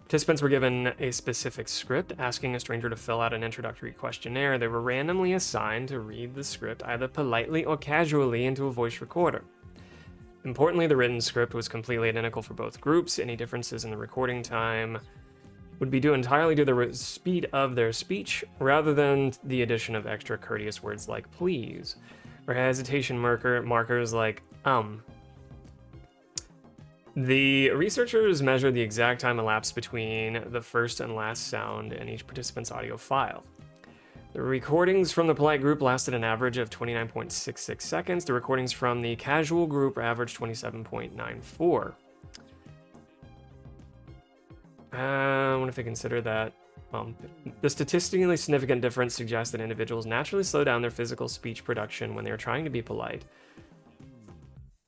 [SPEAKER 1] Participants were given a specific script, asking a stranger to fill out an introductory questionnaire. They were randomly assigned to read the script either politely or casually into a voice recorder. Importantly, the written script was completely identical for both groups. Any differences in the recording time would be due entirely to the speed of their speech, rather than the addition of extra courteous words like please, or hesitation markers like The researchers measured the exact time elapsed between the first and last sound in each participant's audio file. The recordings from the polite group lasted an average of 29.66 seconds. The recordings from the casual group averaged 27.94. I wonder if they consider that. The statistically significant difference suggests that individuals naturally slow down their physical speech production when they are trying to be polite.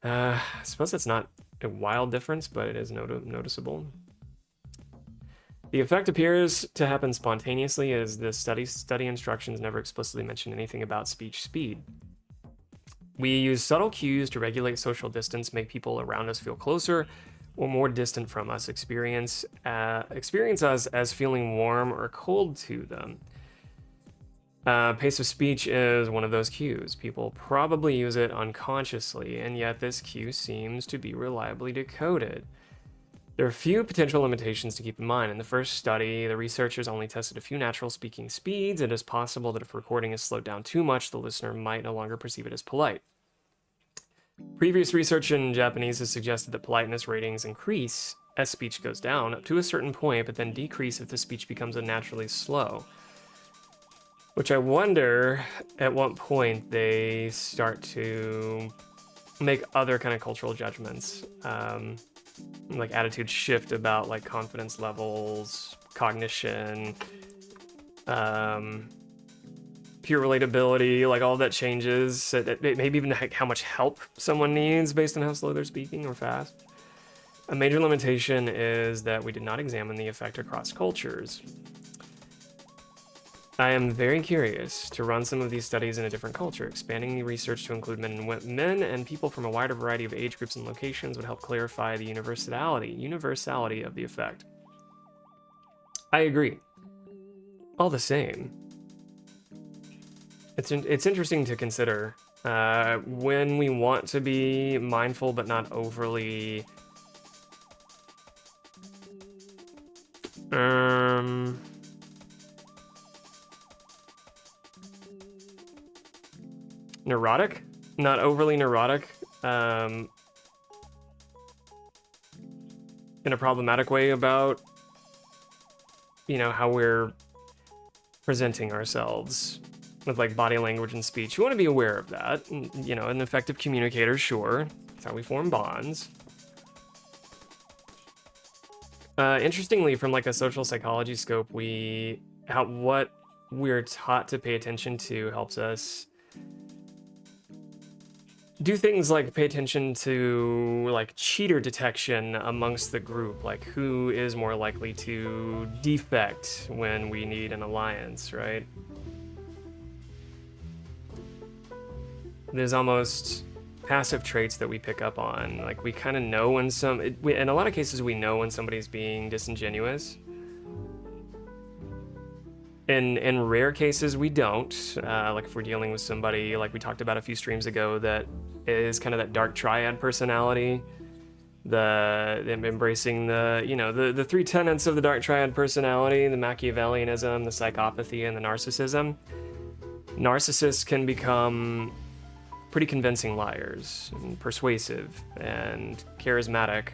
[SPEAKER 1] I suppose that's not a wild difference, but it is noticeable. The effect appears to happen spontaneously, as the study instructions never explicitly mention anything about speech speed. We use subtle cues to regulate social distance, make people around us feel closer or more distant from us, experience us as feeling warm or cold to them. Pace of speech is one of those cues. People probably use it unconsciously, and yet this cue seems to be reliably decoded. There are a few potential limitations to keep in mind. In the first study, the researchers only tested a few natural speaking speeds. It is possible that if recording is slowed down too much, the listener might no longer perceive it as polite. Previous research in Japanese has suggested that politeness ratings increase as speech goes down up to a certain point, but then decrease if the speech becomes unnaturally slow. Which I wonder at what point they start to make other kind of cultural judgments. Like attitudes shift about like confidence levels, cognition, peer relatability, like all that changes. Maybe even how much help someone needs based on how slow they're speaking or fast. A major limitation is that we did not examine the effect across cultures. I am very curious to run some of these studies in a different culture. Expanding the research to include men and people from a wider variety of age groups and locations would help clarify the universality of the effect. I agree. All the same, it's interesting to consider when we want to be mindful but not overly neurotic, not overly neurotic, in a problematic way about, you know, how we're presenting ourselves with like body language and speech. You want to be aware of that. You know, an effective communicator, sure. That's how we form bonds. Interestingly, from like a social psychology scope, what we're taught to pay attention to helps us do things like pay attention to like cheater detection amongst the group, like who is more likely to defect when we need an alliance, right? There's almost passive traits that we pick up on. Like we kind of know when in a lot of cases we know when somebody's being disingenuous. In rare cases, we don't. Like if we're dealing with somebody, like we talked about a few streams ago, that is kind of that dark triad personality, them embracing the three tenets of the dark triad personality: the Machiavellianism, the psychopathy, and the narcissism. Narcissists can become pretty convincing liars, and persuasive, and charismatic.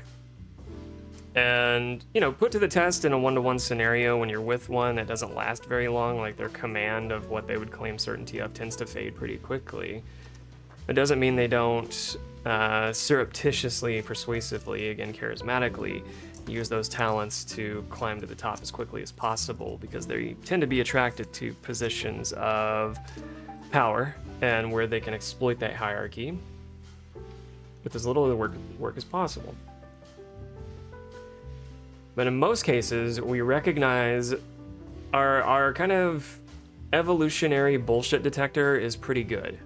[SPEAKER 1] And, you know, put to the test in a one-to-one scenario when you're with one that doesn't last very long, like their command of what they would claim certainty of tends to fade pretty quickly. It doesn't mean they don't surreptitiously, persuasively, again, charismatically, use those talents to climb to the top as quickly as possible, because they tend to be attracted to positions of power and where they can exploit that hierarchy with as little of the work as possible. But in most cases, we recognize our kind of evolutionary bullshit detector is pretty good.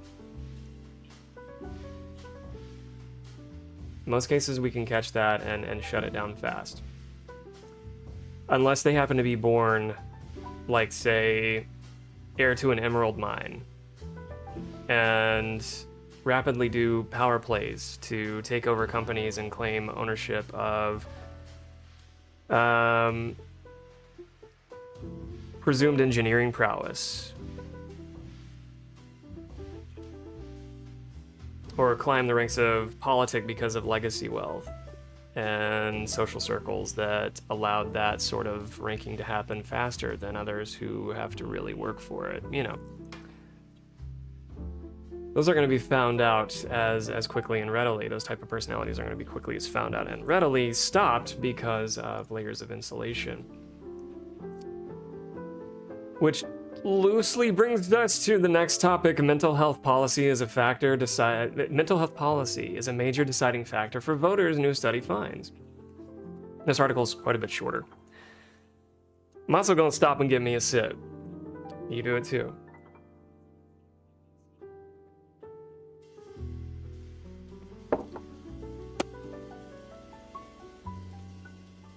[SPEAKER 1] In most cases, we can catch that and shut it down fast. Unless they happen to be born, like, say, heir to an emerald mine, and rapidly do power plays to take over companies and claim ownership of presumed engineering prowess, or climb the ranks of politic because of legacy wealth and social circles that allowed that sort of ranking to happen faster than others who have to really work for it, you know. Those are going to be found out as quickly and readily. Those type of personalities are going to be quickly as found out and readily stopped because of layers of insulation. Which loosely brings us to the next topic: mental health policy is a factor. Mental health policy is a major deciding factor for voters, new study finds. This article is quite a bit shorter. I'm also going to stop and give me a sip. You do it too.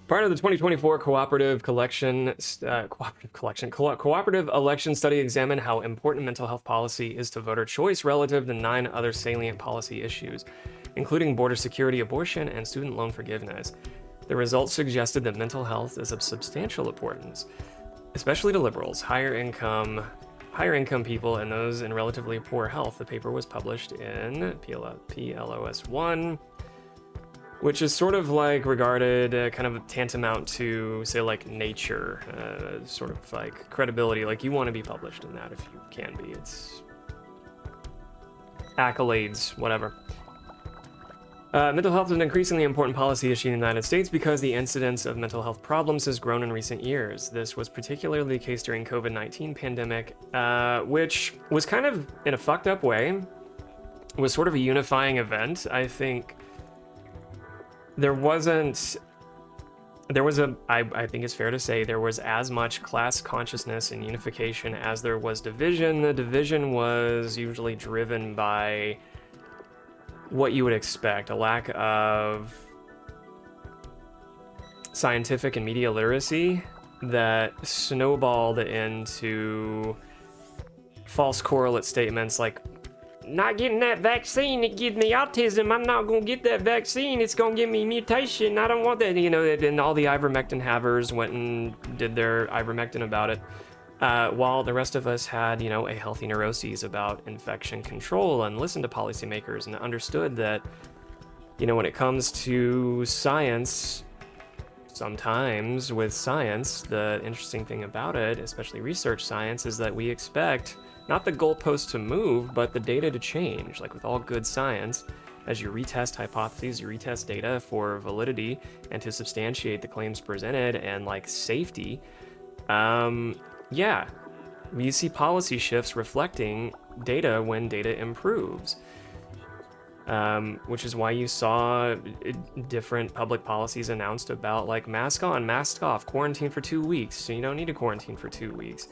[SPEAKER 1] Part of the 2024 cooperative election study examined how important mental health policy is to voter choice relative to 9 other salient policy issues, including border security, abortion, and student loan forgiveness. The results suggested that mental health is of substantial importance, especially to liberals, higher income people, and those in relatively poor health. The paper was published in PLOS 1. Which is sort of like regarded kind of tantamount to, say, like Nature, sort of like credibility. Like, you want to be published in that if you can be. It's accolades, whatever. Mental health is an increasingly important policy issue in the United States because the incidence of mental health problems has grown in recent years. This was particularly the case during COVID-19 pandemic, which was kind of, in a fucked up way, was sort of a unifying event. I think I think it's fair to say there was as much class consciousness and unification as there was division. The division was usually driven by what you would expect, a lack of scientific and media literacy that snowballed into false correlate statements like, not getting that vaccine, it gives me autism, I'm not gonna get that vaccine, it's gonna give me mutation, I don't want that, and all the ivermectin havers went and did their ivermectin about it, while the rest of us had, a healthy neuroses about infection control and listened to policymakers and understood that, when it comes to science, sometimes with science, the interesting thing about it, especially research science, is that we expect not the goalposts to move, but the data to change. Like with all good science, as you retest hypotheses, you retest data for validity and to substantiate the claims presented and like safety. You see policy shifts reflecting data when data improves. Which is why you saw different public policies announced about like mask on, mask off, quarantine for 2 weeks, so you don't need to quarantine for 2 weeks.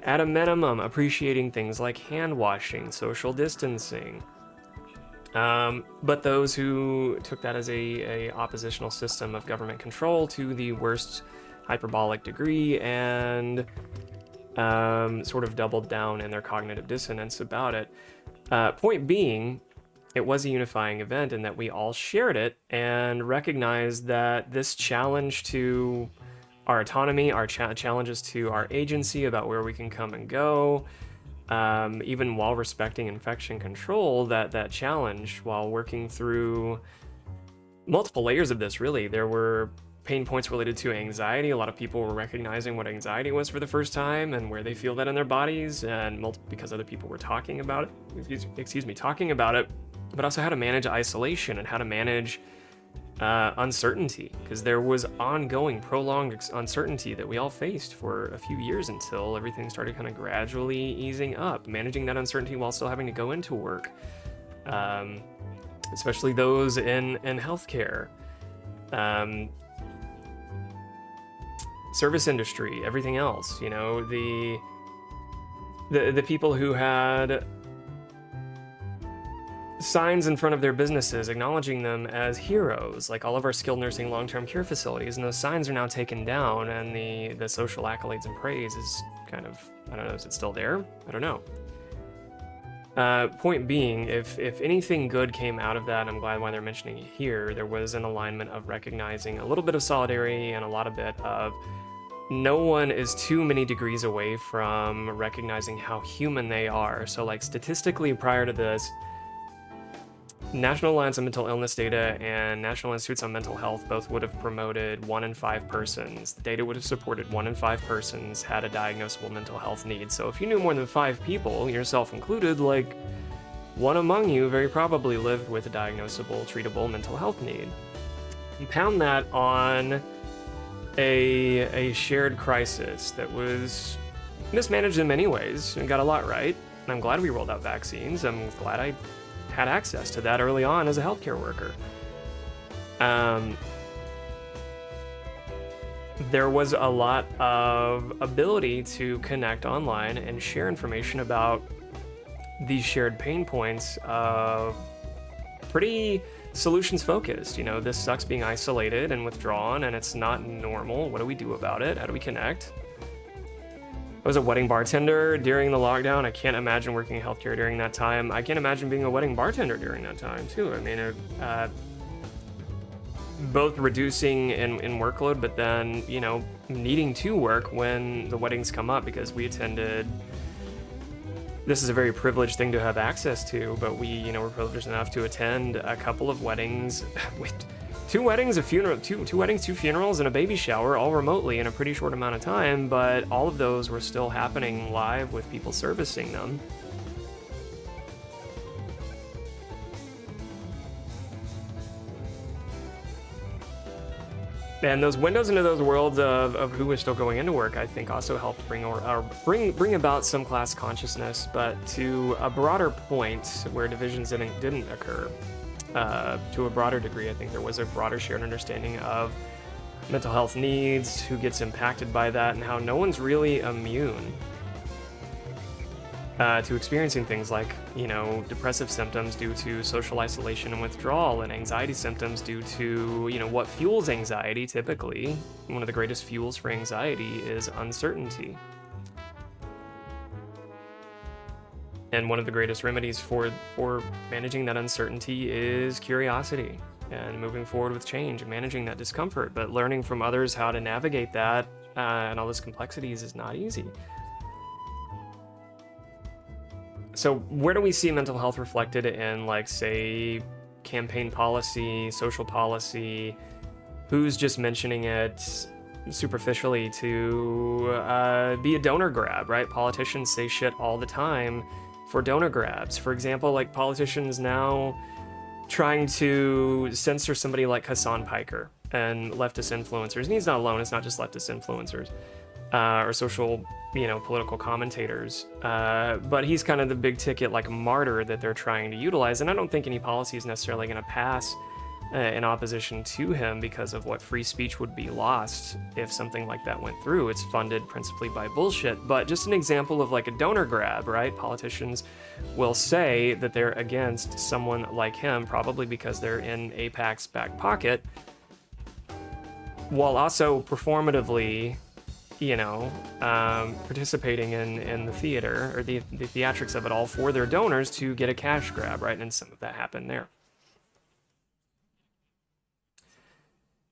[SPEAKER 1] At a minimum, appreciating things like hand washing, social distancing. But those who took that as a oppositional system of government control to the worst hyperbolic degree and sort of doubled down in their cognitive dissonance about it. Point being, it was a unifying event in that we all shared it and recognized that this challenge to our autonomy, our challenges to our agency about where we can come and go, even while respecting infection control, that challenge while working through multiple layers of this, really. There were pain points related to anxiety. A lot of people were recognizing what anxiety was for the first time and where they feel that in their bodies, and because other people were talking about it, but also how to manage isolation and how to manage uncertainty, because there was ongoing prolonged uncertainty that we all faced for a few years until everything started kind of gradually easing up, managing that uncertainty while still having to go into work, especially those in healthcare, service industry, everything else, the people who had signs in front of their businesses acknowledging them as heroes, like all of our skilled nursing long-term care facilities, and those signs are now taken down, and the social accolades and praise is kind of, I don't know, is it still there? I don't know. Point being, if anything good came out of that, I'm glad why they're mentioning it here, there was an alignment of recognizing a little bit of solidarity and a lot of bit of no one is too many degrees away from recognizing how human they are. So like statistically prior to this, National Alliance on Mental Illness data and National Institutes on Mental Health both would have promoted 1 in 5 persons. The data would have supported 1 in 5 persons had a diagnosable mental health need. So if you knew more than 5 people, yourself included, like one among you very probably lived with a diagnosable, treatable mental health need. Compound that on a shared crisis that was mismanaged in many ways and got a lot right. And I'm glad we rolled out vaccines. I'm glad I had access to that early on as a healthcare worker. There was a lot of ability to connect online and share information about these shared pain points, pretty solutions focused. This sucks being isolated and withdrawn and it's not normal. What do we do about it? How do we connect? I was a wedding bartender during the lockdown. I can't imagine working in healthcare during that time. I can't imagine being a wedding bartender during that time, too. I mean, both reducing in workload, but then, needing to work when the weddings come up, because we attended... This is a very privileged thing to have access to, but we, were privileged enough to attend a couple of weddings with... Two weddings, two weddings, 2 funerals, and a baby shower, all remotely in a pretty short amount of time, but all of those were still happening live with people servicing them. And those windows into those worlds of who was still going into work, I think, also helped bring about some class consciousness, but to a broader point where divisions didn't occur. To a broader degree, I think there was a broader shared understanding of mental health needs, who gets impacted by that, and how no one's really immune to experiencing things like, depressive symptoms due to social isolation and withdrawal, and anxiety symptoms due to, what fuels anxiety typically. One of the greatest fuels for anxiety is uncertainty. And one of the greatest remedies for managing that uncertainty is curiosity and moving forward with change and managing that discomfort. But learning from others how to navigate that and all those complexities is not easy. So where do we see mental health reflected in, like, say, campaign policy, social policy? Who's just mentioning it superficially to be a donor grab, right? Politicians say shit all the time for donor grabs. For example, like politicians now trying to censor somebody like Hasan Piker and leftist influencers. And he's not alone, it's not just leftist influencers or social, political commentators. But he's kind of the big ticket, like, martyr that they're trying to utilize. And I don't think any policy is necessarily going to pass in opposition to him because of what free speech would be lost if something like that went through. It's funded principally by bullshit. But just an example of, like, a donor grab, right? Politicians will say that they're against someone like him, probably because they're in AIPAC's back pocket, while also performatively, participating in the theater or the theatrics of it all for their donors to get a cash grab, right? And some of that happened there.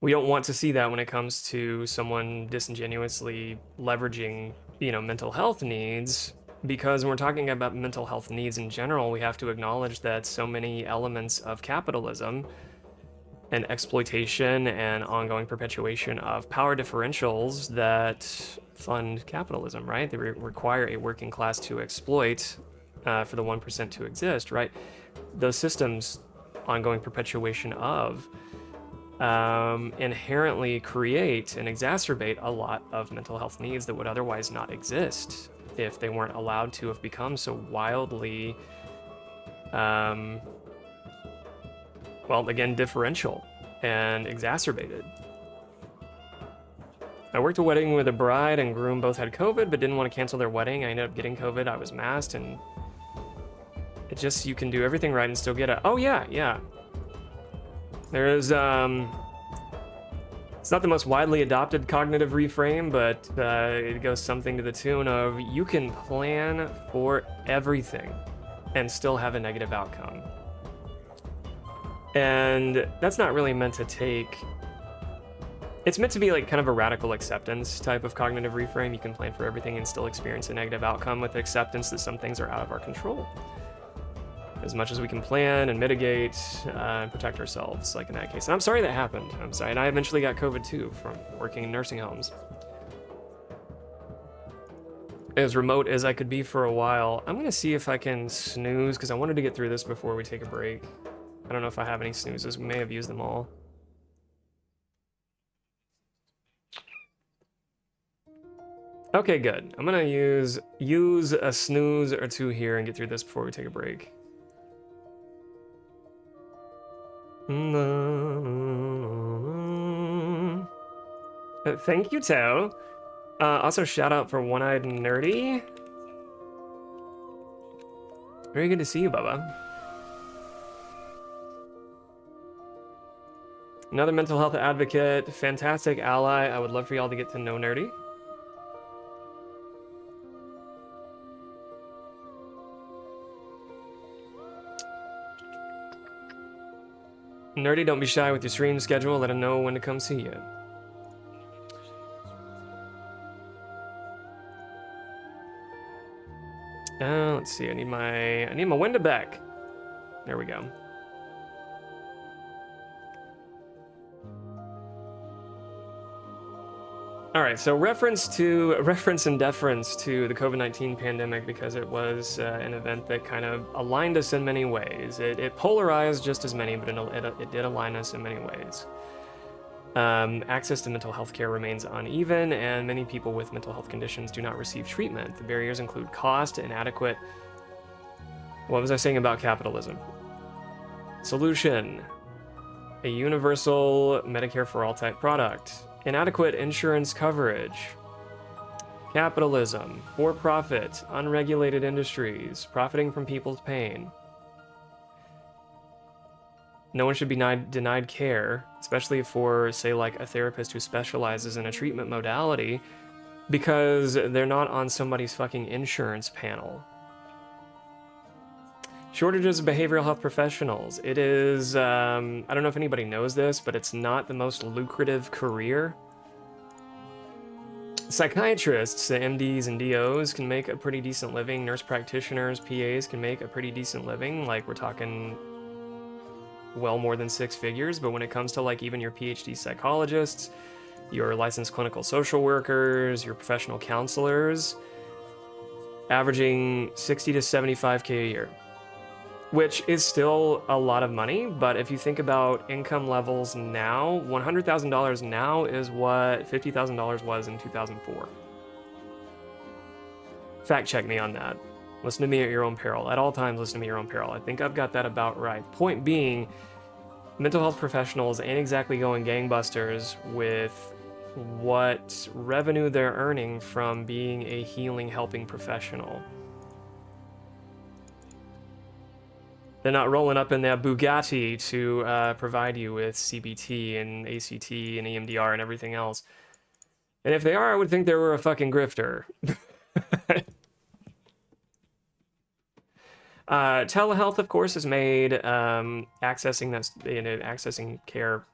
[SPEAKER 1] We don't want to see that when it comes to someone disingenuously leveraging, mental health needs, because when we're talking about mental health needs in general, we have to acknowledge that so many elements of capitalism and exploitation and ongoing perpetuation of power differentials that fund capitalism, right? They require a working class to exploit for the 1% to exist, right? Those systems, ongoing perpetuation of, inherently create and exacerbate a lot of mental health needs that would otherwise not exist if they weren't allowed to have become so wildly, differential and exacerbated. I worked a wedding with a bride and groom both had COVID but didn't want to cancel their wedding. I ended up getting COVID. I was masked, and it just, you can do everything right and still get it. Oh yeah. There is, it's not the most widely adopted cognitive reframe, but it goes something to the tune of, you can plan for everything and still have a negative outcome. And that's not really meant to take, it's meant to be like kind of a radical acceptance type of cognitive reframe. You can plan for everything and still experience a negative outcome with acceptance that some things are out of our control. As much as we can plan and mitigate and protect ourselves, like in that case. And I'm sorry that happened. I'm sorry. And I eventually got COVID too from working in nursing homes. As remote as I could be for a while. I'm gonna see if I can snooze, because I wanted to get through this before we take a break. I don't know if I have any snoozes. We may have used them all. Okay, good. I'm gonna use a snooze or two here and get through this before we take a break. Thank you, Tao. Also, shout out for One-Eyed Nerdy. Very good to see you, Bubba. Another mental health advocate, fantastic ally. I would love for y'all to get to know Nerdy. Nerdy, don't be shy with your stream schedule. Let him know when to come see you. Let's see. I need my window back. There we go. All right, so reference and deference to the COVID-19 pandemic, because it was an event that kind of aligned us in many ways. It polarized just as many, but it did align us in many ways. Access to mental health care remains uneven, and many people with mental health conditions do not receive treatment. The barriers include cost, inadequate... What was I saying about capitalism? Solution: a universal Medicare for all type product. Inadequate insurance coverage. Capitalism, for-profit, unregulated industries, profiting from people's pain. No one should be denied care, especially for, say, like a therapist who specializes in a treatment modality, because they're not on somebody's fucking insurance panel. Shortages of behavioral health professionals. It is, I don't know if anybody knows this, but it's not the most lucrative career. Psychiatrists, MDs and DOs can make a pretty decent living. Nurse practitioners, PAs can make a pretty decent living. Like, we're talking well more than 6 figures, but when it comes to like even your PhD psychologists, your licensed clinical social workers, your professional counselors, averaging 60 to 75K a year, which is still a lot of money. But if you think about income levels now, $100,000 now is what $50,000 was in 2004. Fact check me on that. Listen to me at your own peril. At all times, listen to me at your own peril. I think I've got that about right. Point being, mental health professionals ain't exactly going gangbusters with what revenue they're earning from being a healing, helping professional. They're not rolling up in that Bugatti to provide you with CBT and ACT and EMDR and everything else. And if they are, I would think they were a fucking grifter. Telehealth, of course, has made accessing care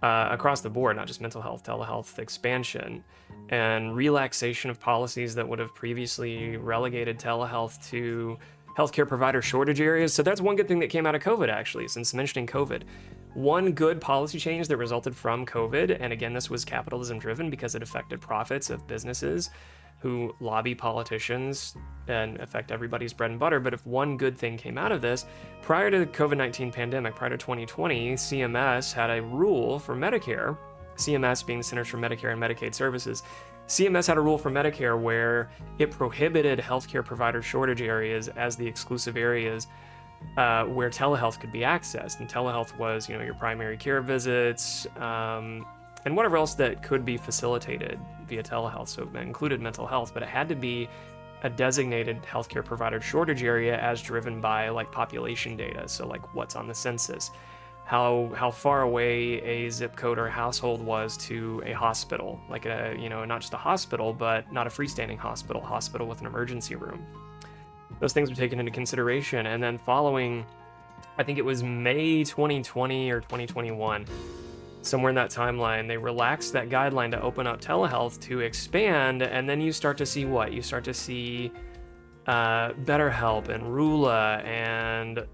[SPEAKER 1] across the board, not just mental health, telehealth expansion and relaxation of policies that would have previously relegated telehealth to healthcare provider shortage areas. So that's one good thing that came out of COVID, actually, since mentioning COVID. One good policy change that resulted from COVID, and again, this was capitalism driven because it affected profits of businesses who lobby politicians and affect everybody's bread and butter. But if one good thing came out of this, prior to the COVID-19 pandemic, prior to 2020, CMS had a rule for Medicare, CMS being the Centers for Medicare and Medicaid Services. CMS had a rule for Medicare where it prohibited healthcare provider shortage areas as the exclusive areas where telehealth could be accessed. And telehealth was, you know, your primary care visits, and whatever else that could be facilitated via telehealth. So it included mental health, but it had to be a designated healthcare provider shortage area as driven by like population data. So like what's on the census, how far away a zip code or a household was to a hospital, like a, you know, not just a hospital, but not a freestanding hospital with an emergency room. Those things were taken into consideration. And then following, I think it was May 2020 or 2021, somewhere in that timeline, they relaxed that guideline to open up telehealth to expand, and then you start to see what? You start to see BetterHelp and Rula and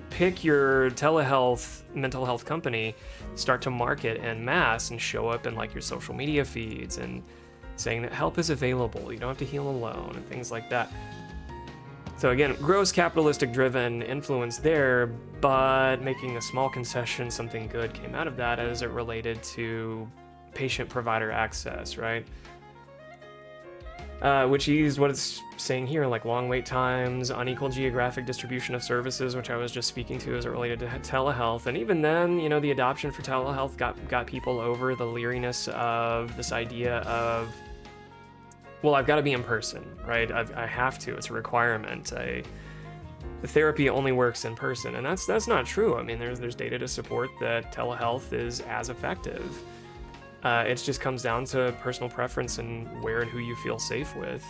[SPEAKER 1] pick your telehealth mental health company start to market en masse and show up in like your social media feeds and saying that help is available, you don't have to heal alone, and things like that. So again, gross capitalistic driven influence there, but making a small concession, something good came out of that as it related to patient provider access, right? Which is what it's saying here, like long wait times, unequal geographic distribution of services, which I was just speaking to as it related to telehealth. And even then, you know, the adoption for telehealth got people over the leeriness of this idea of, well, I've got to be in person, right? I have to. It's a requirement. The therapy only works in person, and that's not true. I mean, there's data to support that telehealth is as effective. It just comes down to personal preference and where and who you feel safe with.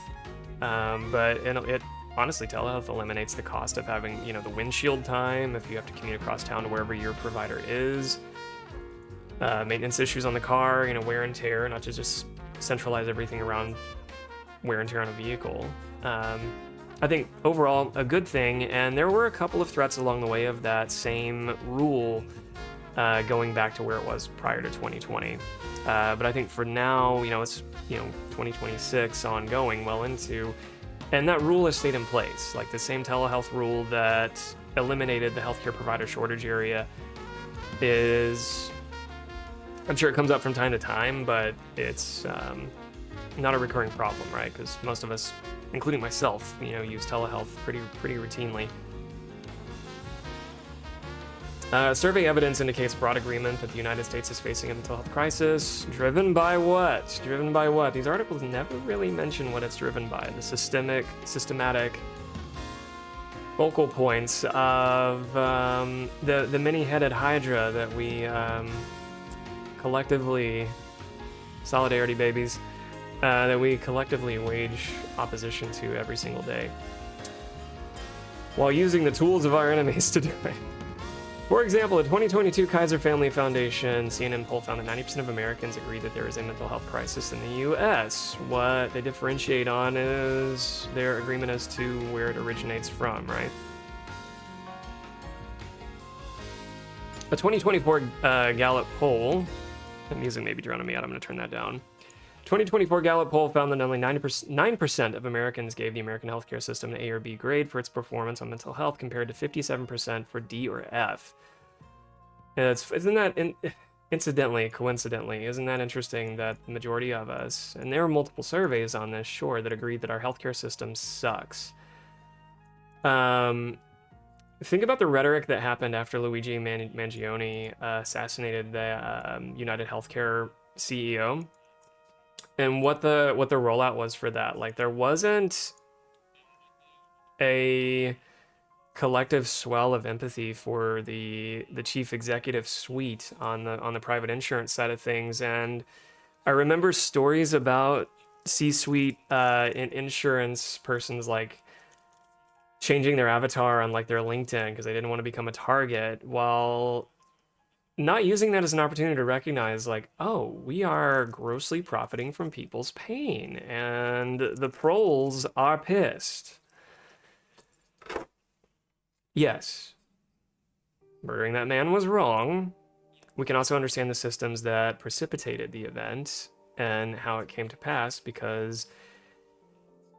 [SPEAKER 1] But it honestly, telehealth eliminates the cost of having, you know, the windshield time if you have to commute across town to wherever your provider is. Maintenance issues on the car, you know, wear and tear, not to just centralize everything around wear and tear on a vehicle. I think overall a good thing, and there were a couple of threats along the way of that same rule going back to where it was prior to 2020. But I think for now, you know, it's, you know, 2026 ongoing well into, and that rule has stayed in place. Like the same telehealth rule that eliminated the healthcare provider shortage area is I'm sure it comes up from time to time, but it's not a recurring problem, right? Because most of us, including myself, use telehealth pretty routinely. Survey evidence indicates broad agreement that the United States is facing a mental health crisis. Driven by what? Driven by what? These articles never really mention what it's driven by. The systematic focal points of the many-headed hydra that we collectively, solidarity babies, that we collectively wage opposition to every single day, while using the tools of our enemies to do it. For example, a 2022 Kaiser Family Foundation CNN poll found that 90% of Americans agree that there is a mental health crisis in the U.S. What they differentiate on is their agreement as to where it originates from, right? A 2024 Gallup poll, the music may be drowning me out, I'm going to turn that down. 2024 Gallup poll found that only 9% of Americans gave the American healthcare system an A or B grade for its performance on mental health, compared to 57% for D or F. Isn't that, coincidentally, isn't that interesting that the majority of us, and there are multiple surveys on this, sure, that agreed that our healthcare system sucks. Think about the rhetoric that happened after Luigi Mangione assassinated the United Healthcare CEO. And what the rollout was for that. Like, there wasn't a collective swell of empathy for the chief executive suite on the private insurance side of things. And I remember stories about C-suite insurance persons like changing their avatar on like their LinkedIn because they didn't want to become a target, while not using that as an opportunity to recognize, like, oh, we are grossly profiting from people's pain, and the proles are pissed. Yes, murdering that man was wrong. We can also understand the systems that precipitated the event and how it came to pass, because,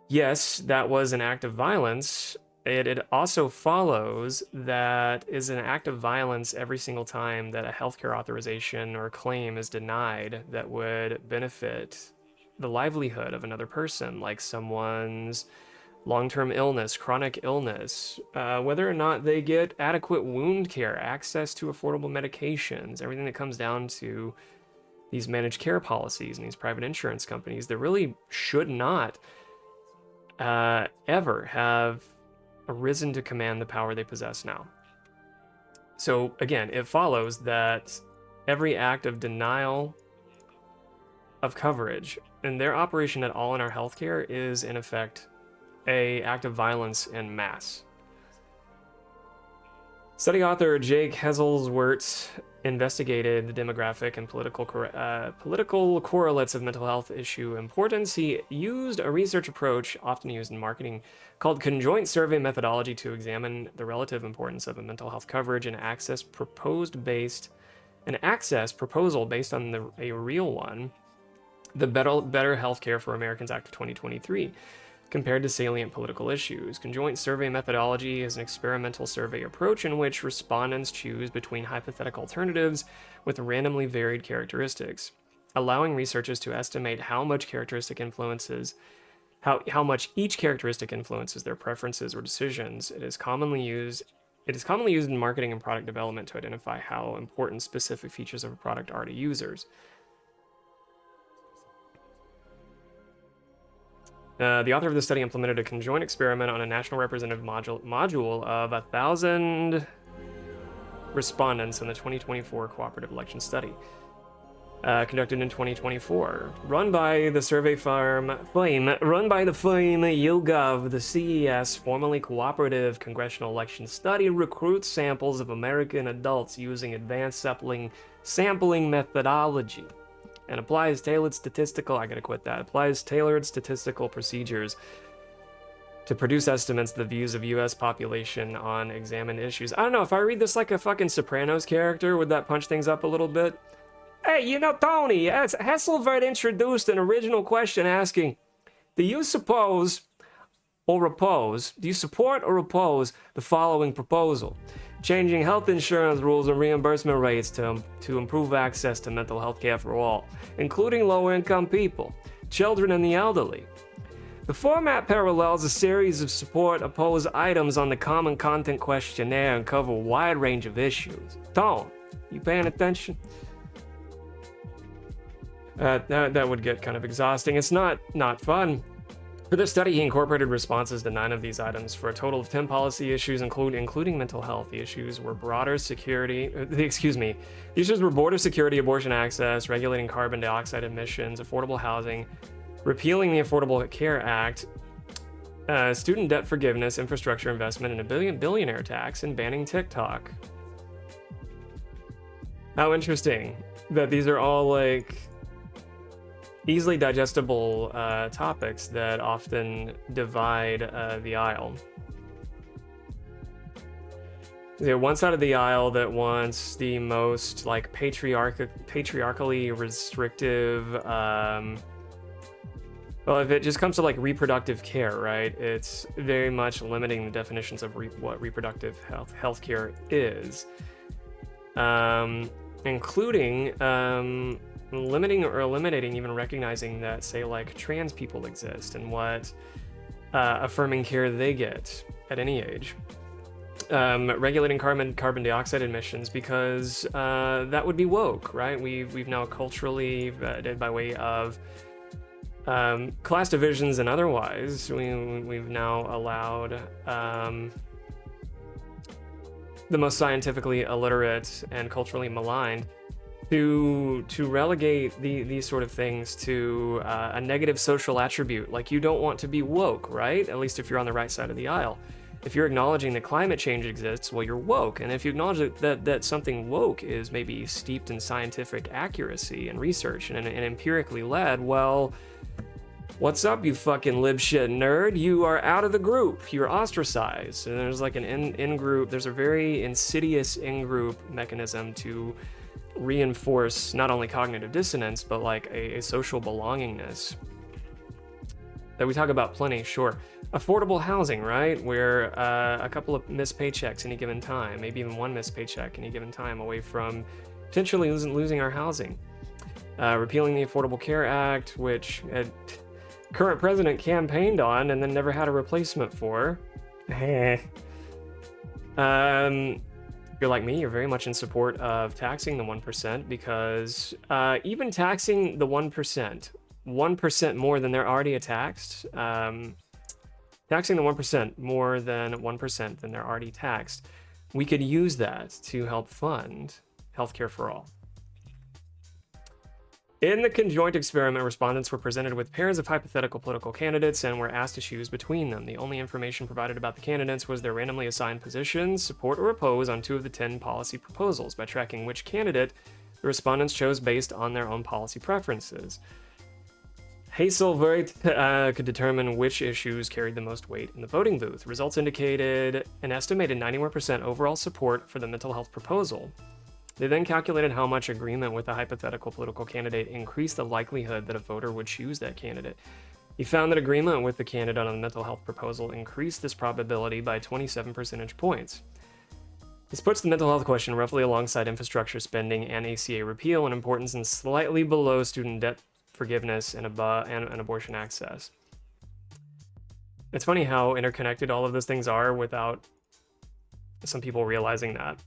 [SPEAKER 1] yes, that was an act of violence. It also follows that is an act of violence every single time that a healthcare authorization or claim is denied that would benefit the livelihood of another person, like someone's long-term illness, chronic illness, whether or not they get adequate wound care, access to affordable medications, everything that comes down to these managed care policies and these private insurance companies that really should not ever have arisen to command the power they possess now. So again, it follows that every act of denial of coverage and their operation at all in our healthcare is in effect an act of violence en masse. Study author Jake Hesselwert investigated the demographic and political correlates of mental health issue importance. He used a research approach often used in marketing called conjoint survey methodology to examine the relative importance of a mental health coverage and access proposal based on a real one, the Better Healthcare for Americans Act of 2023. Compared to salient political issues. Conjoint survey methodology is an experimental survey approach in which respondents choose between hypothetical alternatives with randomly varied characteristics, allowing researchers to estimate how much each characteristic influences their preferences or decisions. It is commonly used in marketing and product development to identify how important specific features of a product are to users. The author of the study implemented a conjoint experiment on a national representative module of 1,000 respondents in the 2024 cooperative election study, conducted in 2024, run by the firm YouGov. The CES, formerly Cooperative Congressional Election Study, recruits samples of American adults using advanced sampling methodology and applies tailored statistical procedures to produce estimates of the views of U.S. population on examined issues. I don't know, if I read this like a fucking Sopranos character, would that punch things up a little bit? Hey, Tony, Hesselwert introduced an original question asking, do you support or oppose the following proposal? changing health insurance rules and reimbursement rates to improve access to mental health care for all, including low-income people, children, and the elderly. The format parallels a series of support-opposed items on the Common Content Questionnaire and cover a wide range of issues. Tone, you paying attention? That would get kind of exhausting. It's not fun. For this study, he incorporated responses to 9 of these items for a total of 10 policy issues, including mental health. The issues were border security, abortion access, regulating carbon dioxide emissions, affordable housing, repealing the Affordable Care Act, student debt forgiveness, infrastructure investment, and a billionaire tax, and banning TikTok. How interesting that these are all like easily digestible topics that often divide the aisle. There's one side of the aisle that wants the most like patriarchally restrictive. Well, if it just comes to like reproductive care, right? It's very much limiting the definitions of what reproductive healthcare is, including limiting or eliminating even recognizing that, say, like trans people exist and what affirming care they get at any age. Regulating carbon dioxide emissions because that would be woke, right? We've now culturally vetted by way of class divisions and otherwise. We've now allowed the most scientifically illiterate and culturally maligned to relegate these sort of things to a negative social attribute. Like, you don't want to be woke, right? At least if you're on the right side of the aisle. If you're acknowledging that climate change exists, well, you're woke. And if you acknowledge that something woke is maybe steeped in scientific accuracy and research and empirically led, well, what's up, you fucking lib shit nerd? You are out of the group. You're ostracized. And there's like an in-group, there's a very insidious in-group mechanism to reinforce not only cognitive dissonance, but like a social belongingness that we talk about plenty. Sure. Affordable housing, right? Where a couple of missed paychecks any given time, maybe even one missed paycheck any given time away from potentially losing our housing. Repealing the Affordable Care Act, which current president campaigned on and then never had a replacement for. If you're like me, you're very much in support of taxing the 1% because even taxing the 1% more than they're already taxed, taxing the 1% more than 1% than they're already taxed, we could use that to help fund healthcare for all. In the conjoint experiment, respondents were presented with pairs of hypothetical political candidates and were asked to choose between them. The only information provided about the candidates was their randomly assigned positions, support or oppose on 2 of the 10 policy proposals. By tracking which candidate, the respondents chose based on their own policy preferences. Hazel could determine which issues carried the most weight in the voting booth. Results indicated an estimated 91% overall support for the mental health proposal. They then calculated how much agreement with a hypothetical political candidate increased the likelihood that a voter would choose that candidate. He found that agreement with the candidate on the mental health proposal increased this probability by 27 percentage points. This puts the mental health question roughly alongside infrastructure spending and ACA repeal in importance and slightly below student debt forgiveness and abortion access. It's funny how interconnected all of those things are without some people realizing that.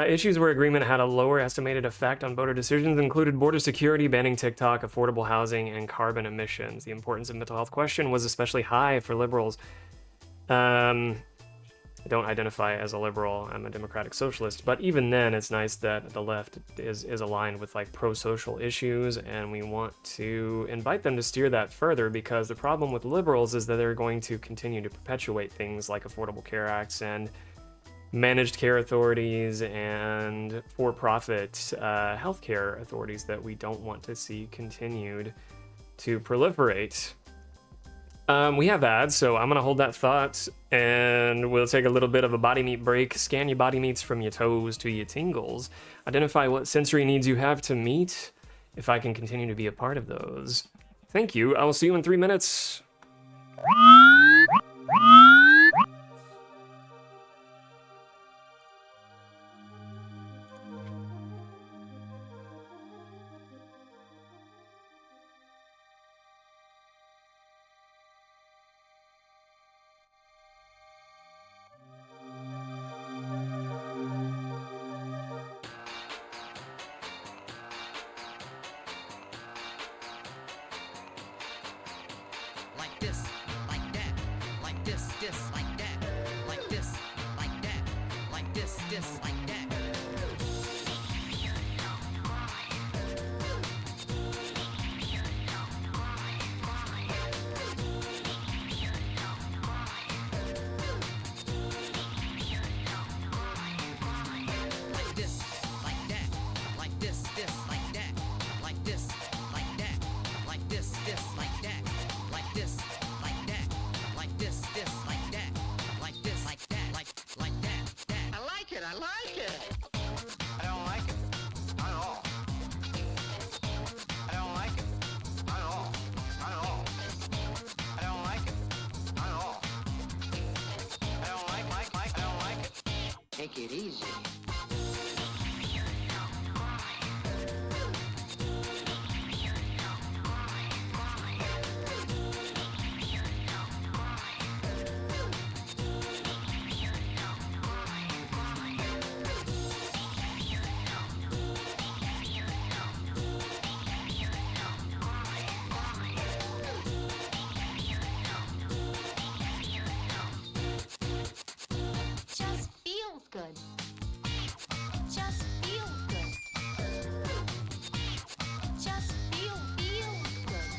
[SPEAKER 1] Issues where agreement had a lower estimated effect on voter decisions included border security, banning TikTok, affordable housing, and carbon emissions. The importance of mental health question was especially high for liberals. I don't identify as a liberal. I'm a democratic socialist, but even then, it's nice that the left is aligned with like pro-social issues, and we want to invite them to steer that further, because the problem with liberals is that they're going to continue to perpetuate things like Affordable Care Acts and managed care authorities and for-profit healthcare authorities that we don't want to see continued to proliferate. We have ads, so I'm gonna hold that thought and we'll take a little bit of a body meat break. Scan your body meats from your toes to your tingles. Identify what sensory needs you have to meet if I can continue to be a part of those. Thank you. I will see you in 3 minutes.
[SPEAKER 2] Take it easy.
[SPEAKER 3] Just feels good. Just feels good. Just feels good.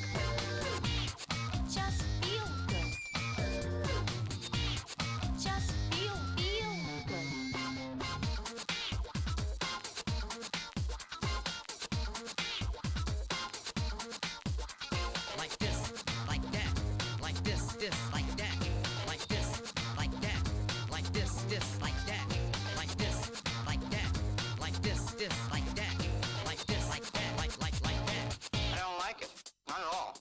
[SPEAKER 3] Just feels good. Just feels good.
[SPEAKER 2] Like this, like that, like this, like that, like this, like that, like this, like that, like this, like that, like this, like that, like this, like that, like that. I don't like it, not at all.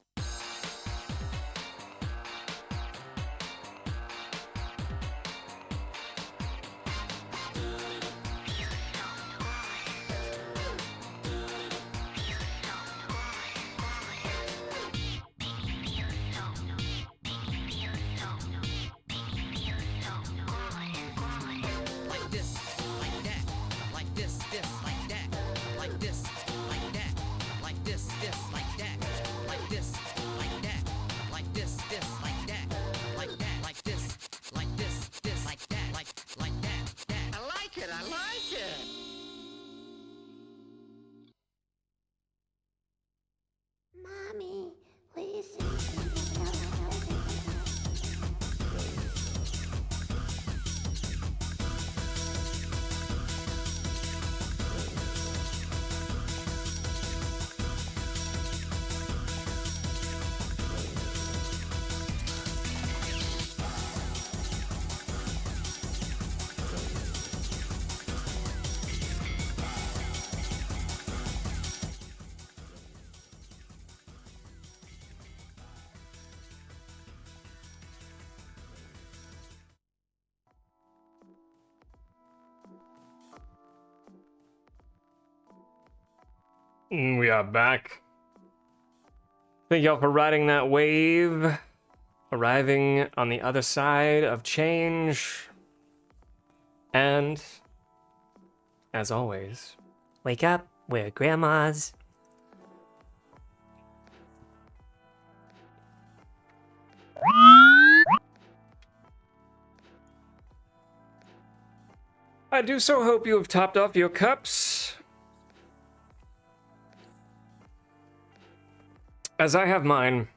[SPEAKER 2] Like this, like that, like this, like that, like this, like that, like this, like that, like this, like that, like this, like that, like that, like this, like this, like that, like that, that. I like it, I like it.
[SPEAKER 3] Mommy, please.
[SPEAKER 1] We are back. Thank y'all for riding that wave. Arriving on the other side of change. And, as always, wake up, we're grandmas. I do so hope you have topped off your cups, as I have mine.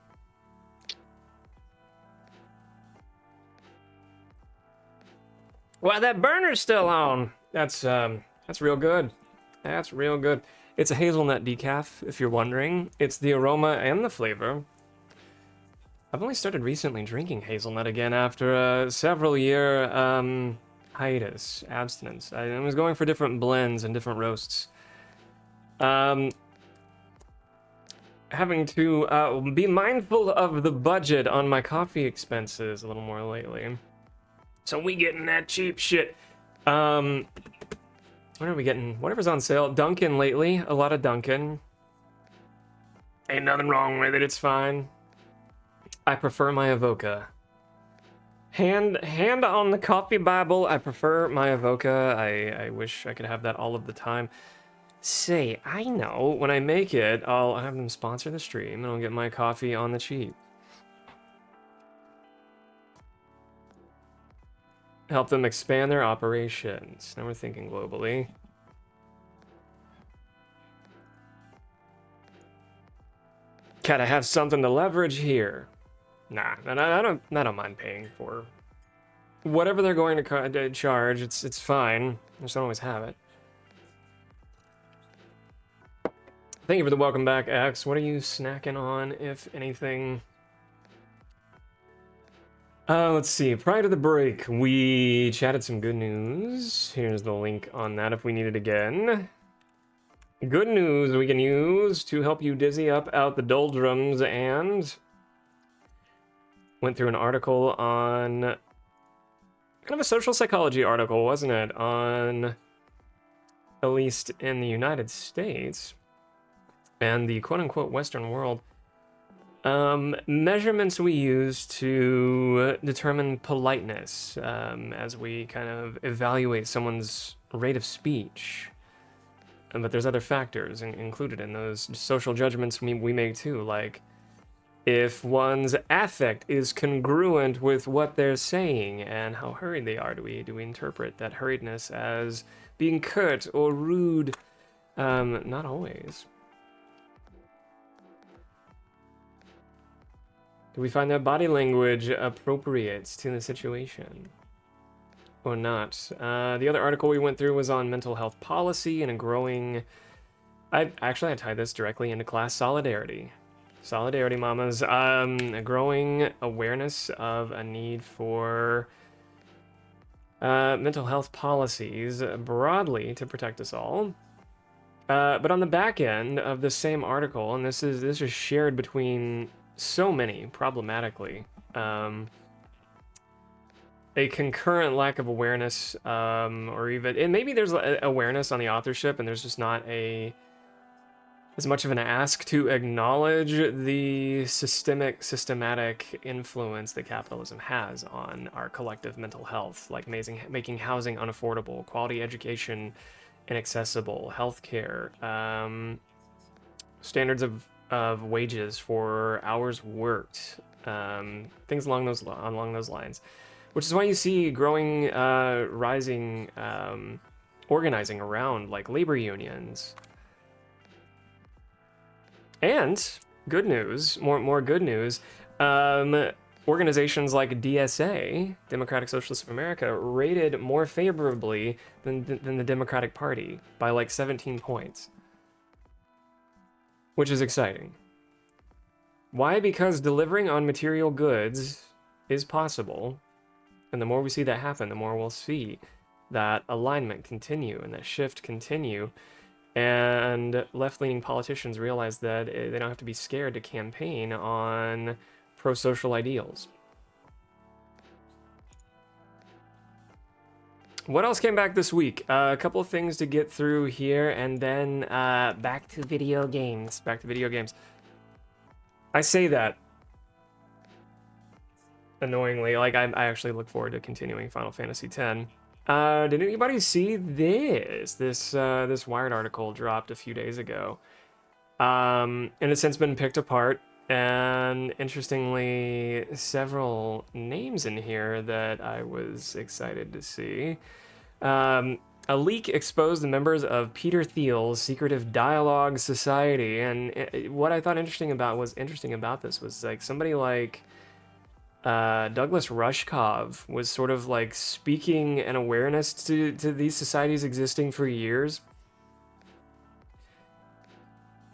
[SPEAKER 1] Why, that burner's still on. That's real good. That's real good. It's a hazelnut decaf, if you're wondering. It's the aroma and the flavor. I've only started recently drinking hazelnut again after a several-year hiatus, abstinence. I was going for different blends and different roasts. Having to be mindful of the budget on my coffee expenses a little more lately. So we getting that cheap shit. What are we getting? Whatever's on sale. Dunkin' lately. A lot of Dunkin'. Ain't nothing wrong with it. It's fine. I prefer my Avoca. Hand on the coffee Bible. I prefer my Avoca. I wish I could have that all of the time. Say, I know. When I make it, I'll have them sponsor the stream and I'll get my coffee on the cheap. help them expand their operations. Now we're thinking globally. Gotta have something to leverage here. Nah, and I don't mind paying for whatever they're going to charge. It's fine. I just don't always have it. Thank you for the welcome back, X. What are you snacking on, if anything? Let's see. Prior to the break, we chatted some good news. Here's the link on that if we need it again. Good news we can use to help you dizzy up out the doldrums, and went through an article on kind of a social psychology article, wasn't it? On, at least in the United States and the quote-unquote Western world, measurements we use to determine politeness as we kind of evaluate someone's rate of speech. But there's other factors included in those social judgments we make too, like if one's affect is congruent with what they're saying and how hurried they are. Do we interpret that hurriedness as being curt or rude? Not always. Do we find that body language appropriate to the situation or not? The other article we went through was on mental health policy and a growing... I tied this directly into class solidarity. Solidarity, mamas. A growing awareness of a need for mental health policies broadly to protect us all. But on the back end of the same article, and this is shared between so many problematically, a concurrent lack of awareness, or even, and maybe there's awareness on the authorship, and there's just not as much of an ask to acknowledge the systematic influence that capitalism has on our collective mental health, like making housing unaffordable, quality education inaccessible, healthcare, standards of wages for hours worked, things along those lines, which is why you see growing, rising organizing around like labor unions. And good news, more good news, organizations like DSA, Democratic Socialists of America, rated more favorably than the Democratic Party by like 17 points. Which is exciting. Why? Because delivering on material goods is possible. And the more we see that happen, the more we'll see that alignment continue and that shift continue. And left-leaning politicians realize that they don't have to be scared to campaign on pro-social ideals. What else came back this week? A couple of things to get through here, and then back to video games. Back to video games. I say that annoyingly. Like, I actually look forward to continuing Final Fantasy X. Did anybody see this? This Wired article dropped a few days ago. And it's since been picked apart. And interestingly, several names in here that I was excited to see. A leak exposed the members of Peter Theil's secretive Dialog society. And what I thought interesting about this was like somebody like Douglas Rushkoff was sort of like speaking an awareness to these societies existing for years.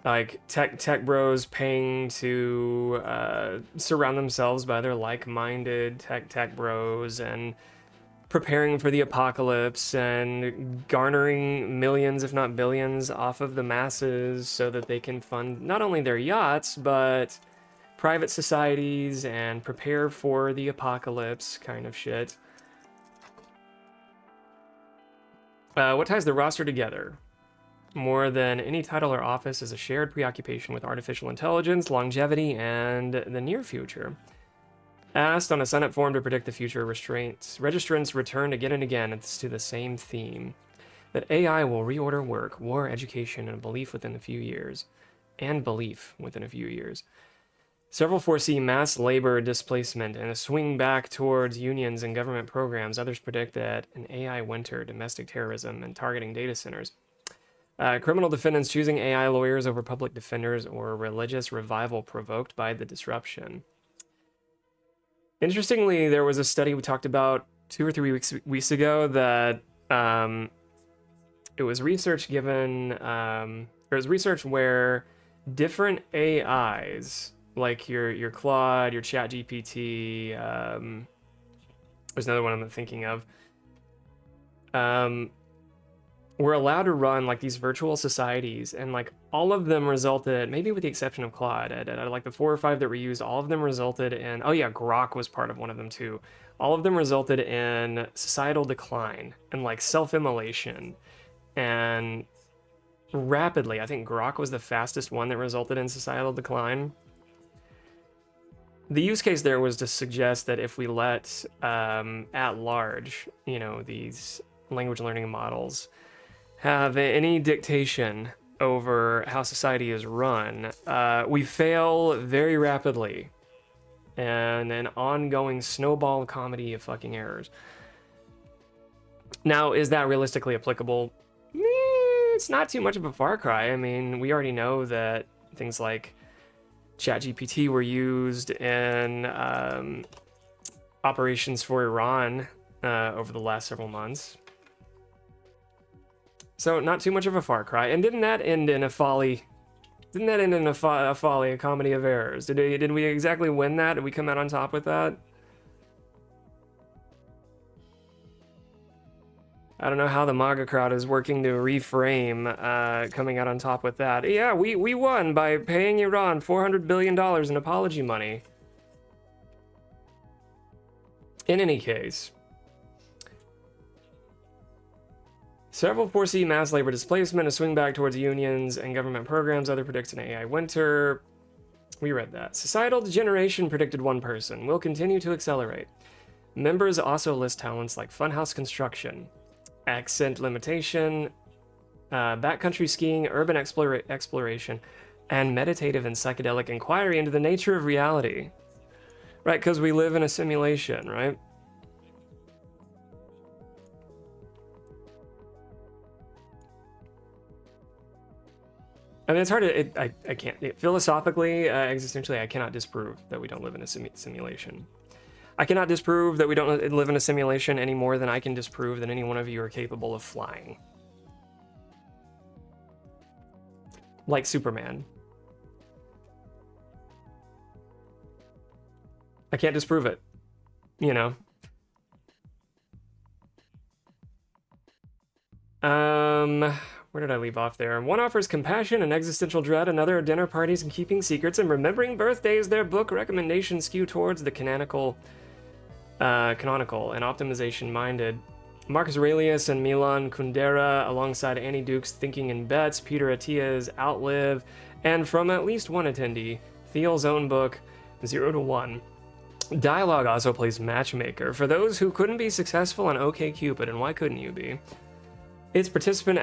[SPEAKER 1] Like tech bros paying to surround themselves by their like-minded tech bros and preparing for the apocalypse and garnering millions, if not billions, off of the masses so that they can fund not only their yachts, but private societies and prepare for the apocalypse kind of shit. What ties the roster together? More than any title or office is a shared preoccupation with artificial intelligence, longevity, and the near future. Asked on a Senate forum to predict the future, registrants returned again and again to the same theme, that AI will reorder work, war, education, and belief within a few years. Several foresee mass labor displacement and a swing back towards unions and government programs. Others predict that an AI winter, domestic terrorism, and targeting data centers. Criminal defendants choosing AI lawyers over public defenders, or religious revival provoked by the disruption. Interestingly, there was a study we talked about 2 or 3 weeks ago that it was research given. It was research where different AIs, like your Claude, your Chat GPT, there's another one I'm thinking of, were allowed to run like these virtual societies, and like all of them resulted, maybe with the exception of Claude, like the 4 or 5 that were used, all of them resulted in, oh yeah, Grok was part of one of them too. All of them resulted in societal decline and like self-immolation, and rapidly, I think Grok was the fastest one that resulted in societal decline. The use case there was to suggest that if we let at large, these language learning models have any dictation over how society is run, we fail very rapidly, and an ongoing snowball comedy of fucking errors. Now, is that realistically applicable? It's not too much of a far cry. I mean, we already know that things like ChatGPT were used in operations for Iran over the last several months. So not too much of a far cry. And didn't that end in a folly? Didn't that end in a folly, a comedy of errors? Did we exactly win that? Did we come out on top with that? I don't know how the MAGA crowd is working to reframe coming out on top with that. Yeah, we won by paying Iran $400 billion in apology money. In any case, several foresee mass labor displacement, a swing back towards unions and government programs. Other predicts an AI winter. We read that. Societal degeneration, predicted one person, will continue to accelerate. Members also list talents like funhouse construction, accent limitation, backcountry skiing, urban exploration, and meditative and psychedelic inquiry into the nature of reality. Right, because we live in a simulation, right? I mean, it's hard to, I can't, philosophically, existentially, I cannot disprove that we don't live in a simulation. I cannot disprove that we don't live in a simulation any more than I can disprove that any one of you are capable of flying. Like Superman. I can't disprove it, Where did I leave off there? One offers compassion and existential dread, another dinner parties and keeping secrets and remembering birthdays. Their book recommendations skew towards the canonical and optimization-minded. Marcus Aurelius and Milan Kundera, alongside Annie Duke's Thinking in Bets, Peter Attia's Outlive, and from at least one attendee, Theil's own book, 0 to 1. Dialog also plays matchmaker for those who couldn't be successful on OkCupid, and why couldn't you be? Its participant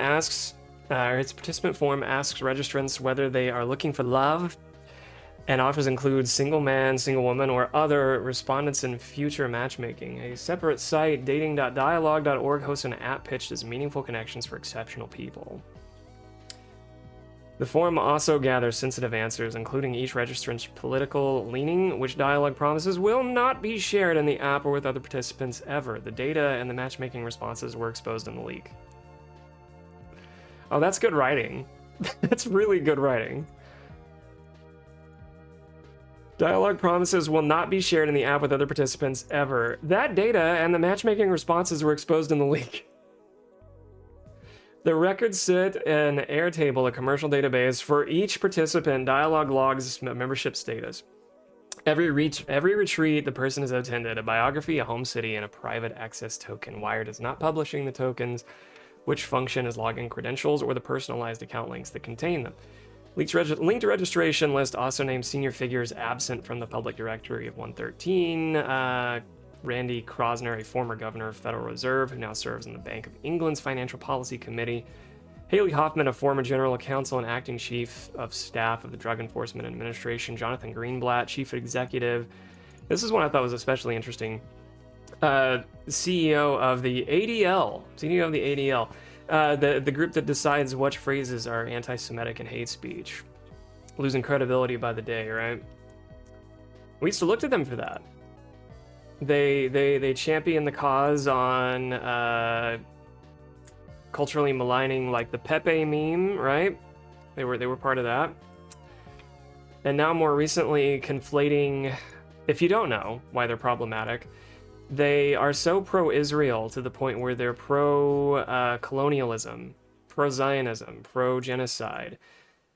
[SPEAKER 1] form asks registrants whether they are looking for love, and offers include single man, single woman, or other respondents in future matchmaking. A separate site, dating.dialog.org, hosts an app pitched as meaningful connections for exceptional people. The forum also gathers sensitive answers, including each registrant's political leaning, which Dialog promises will not be shared in the app or with other participants ever. The data and the matchmaking responses were exposed in the leak. Oh, that's good writing. That's really good writing. Dialog promises will not be shared in the app with other participants ever. That data and the matchmaking responses were exposed in the leak. The records sit in Airtable, a commercial database. For each participant, Dialog logs membership status. Every retreat the person has attended, a biography, a home city, and a private access token. Wired is not publishing the tokens, which function as login credentials or the personalized account links that contain them. Linked registration list also names senior figures absent from the public directory of 113. Randy Krosner, a former governor of Federal Reserve who now serves on the Bank of England's Financial Policy Committee, Haley Hoffman, a former general counsel and acting chief of staff of the Drug Enforcement Administration. Jonathan Greenblatt, chief executive. This is one I thought was especially interesting. CEO of the ADL. CEO of the ADL. The group that decides which phrases are anti-Semitic and hate speech. Losing credibility by the day, right? We used to look to them for that. They champion the cause on culturally maligning, like the Pepe meme, right? They were part of that. And now more recently conflating, if you don't know why they're problematic, they are so pro-Israel to the point where they're pro-colonialism, pro-Zionism, pro-genocide,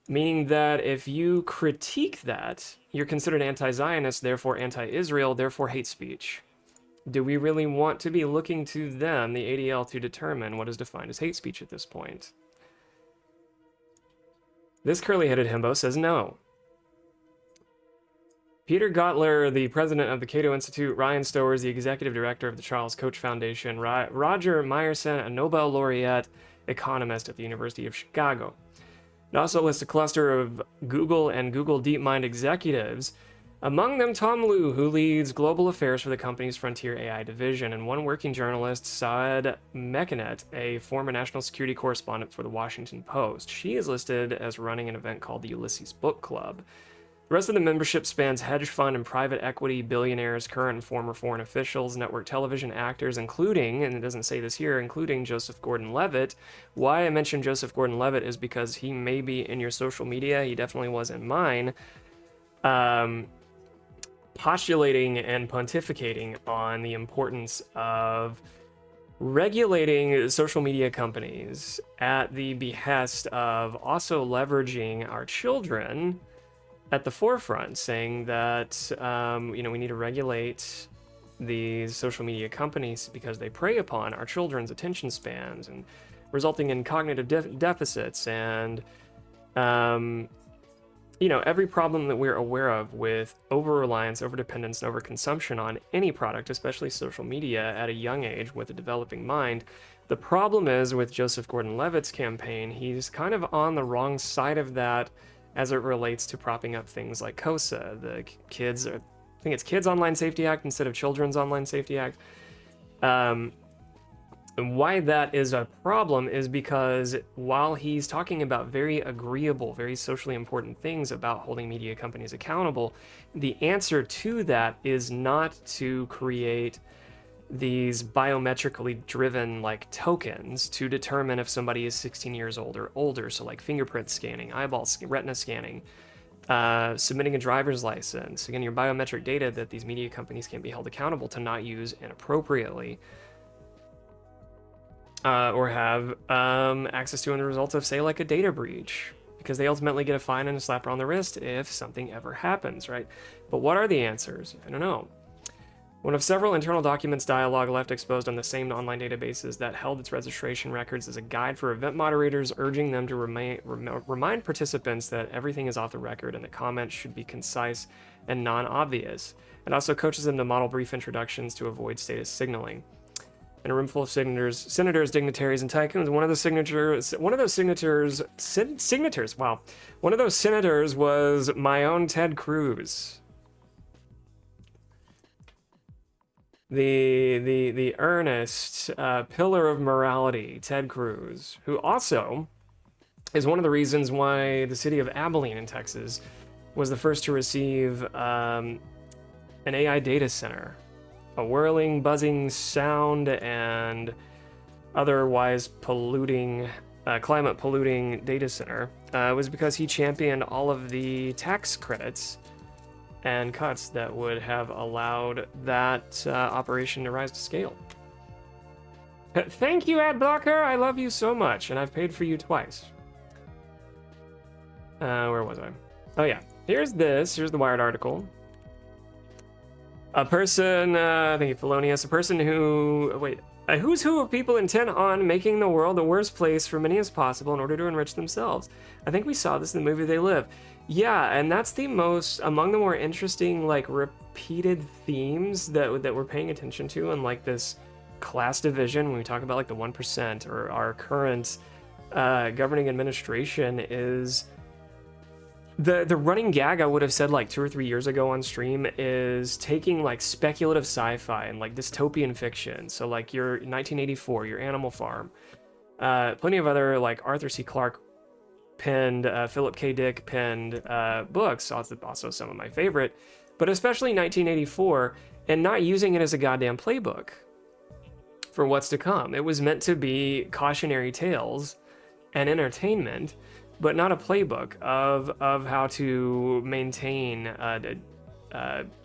[SPEAKER 1] meaning that if you critique that, you're considered anti-Zionist, therefore anti-Israel, therefore hate speech. Do we really want to be looking to them, the ADL, to determine what is defined as hate speech at this point? This curly-headed himbo says no. Peter Gottler, the president of the Cato Institute, Ryan Stowers, the executive director of the Charles Koch Foundation, Roger Myerson, a Nobel laureate economist at the University of Chicago. It also lists a cluster of Google and Google DeepMind executives, among them Tom Liu, who leads global affairs for the company's Frontier AI division, and one working journalist, Saad Mekanet, a former national security correspondent for the Washington Post. She is listed as running an event called the Ulysses Book Club. The rest of the membership spans hedge fund and private equity billionaires, current and former foreign officials, network television actors, including, and it doesn't say this here, including Joseph Gordon-Levitt. Why I mentioned Joseph Gordon-Levitt is because he may be in your social media. He definitely was in mine. Postulating and pontificating on the importance of regulating social media companies at the behest of also leveraging our children at the forefront, saying that we need to regulate these social media companies because they prey upon our children's attention spans and resulting in cognitive deficits and every problem that we're aware of with over-reliance, over-dependence, and over-consumption on any product, especially social media, at a young age with a developing mind. The problem is with Joseph Gordon-Levitt's campaign, he's kind of on the wrong side of that as it relates to propping up things like COSA, the kids, I think it's Kids Online Safety Act instead of Children's Online Safety Act. And why that is a problem is because while he's talking about very agreeable, very socially important things about holding media companies accountable, the answer to that is not to create these biometrically driven like tokens to determine if somebody is 16 years old or older. So like fingerprint scanning, retina scanning, submitting a driver's license. Again, your biometric data that these media companies can be held accountable to not use inappropriately. Or have access to in the results of, say, like a data breach, because they ultimately get a fine and a slap on the wrist if something ever happens, right? But what are the answers? I don't know. One of several internal documents Dialog left exposed on the same online databases that held its registration records is a guide for event moderators, urging them to remind participants that everything is off the record and that comments should be concise and non-obvious. It also coaches them to model brief introductions to avoid status signaling. In a room full of senators, dignitaries, and tycoons, one of those senators was my own Ted Cruz. The earnest pillar of morality, Ted Cruz, who also is one of the reasons why the city of Abilene in Texas was the first to receive an AI data center. A whirling, buzzing sound and otherwise polluting, climate polluting data center was because he championed all of the tax credits and cuts that would have allowed that operation to rise to scale. Thank you, ad blocker. I love you so much, and I've paid for you twice. Where was I? Oh yeah, here's the Wired article. A person, thank you, Polonius, a person who, a who's who of people intent on making the world the worst place for many as possible in order to enrich themselves. I think we saw this in the movie They Live. Yeah, and that's among the more interesting, like, repeated themes that we're paying attention to in, like, this class division when we talk about, like, the 1% or our current governing administration is the running gag I would have said like 2 or 3 years ago on stream is taking like speculative sci-fi and like dystopian fiction. So like your 1984, your Animal Farm, plenty of other like Arthur C. Clarke penned, Philip K. Dick penned books, also some of my favorite, but especially 1984, and not using it as a goddamn playbook for what's to come. It was meant to be cautionary tales and entertainment, but not a playbook of how to maintain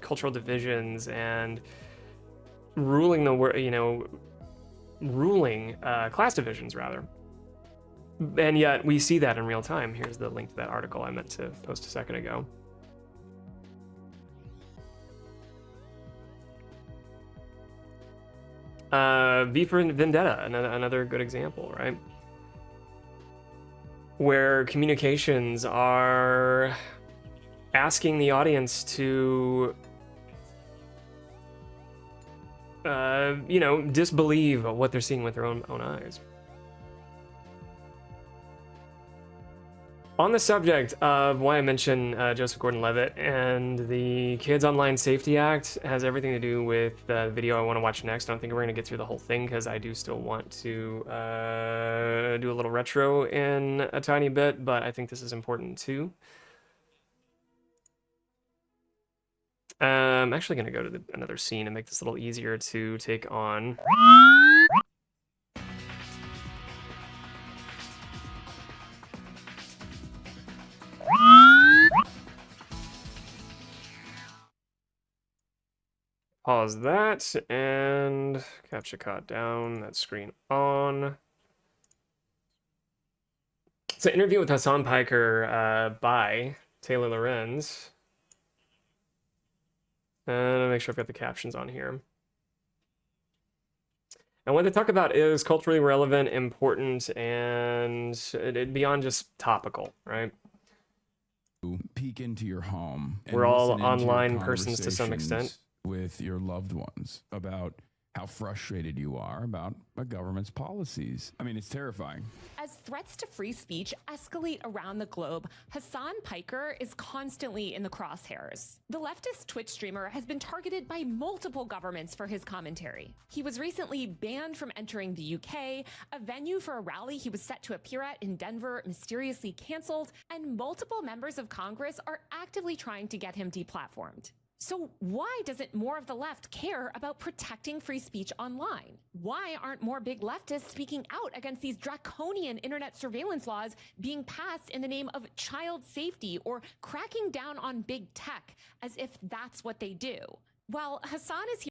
[SPEAKER 1] cultural divisions and ruling the world, ruling class divisions rather. And yet we see that in real time. Here's the link to that article I meant to post a second ago. V for Vendetta, another good example, right? Where communications are asking the audience to, disbelieve what they're seeing with their own eyes. On the subject of why I mentioned Joseph Gordon-Levitt and the Kids Online Safety Act has everything to do with the video I want to watch next. I don't think we're going to get through the whole thing because I do still want to do a little retro in a tiny bit, but I think this is important too. I'm actually going to go to another scene and make this a little easier to take on. Pause that and capture caught down, that screen on. It's an interview with Hasan Piker by Taylor Lorenz. And I'll make sure I've got the captions on here. And what they talk about is culturally relevant, important, and beyond just topical, right?
[SPEAKER 4] Peek into your home.
[SPEAKER 1] We're all online persons to some extent.
[SPEAKER 4] With your loved ones about how frustrated you are about a government's policies. I mean, it's terrifying.
[SPEAKER 5] As threats to free speech escalate around the globe, Hasan Piker is constantly in the crosshairs. The leftist Twitch streamer has been targeted by multiple governments for his commentary. He was recently banned from entering the UK, a venue for a rally he was set to appear at in Denver mysteriously canceled, and multiple members of Congress are actively trying to get him deplatformed. So why doesn't more of the left care about protecting free speech online? Why aren't more big leftists speaking out against these draconian internet surveillance laws being passed in the name of child safety or cracking down on big tech as if that's what they do? Well, Hasan is here.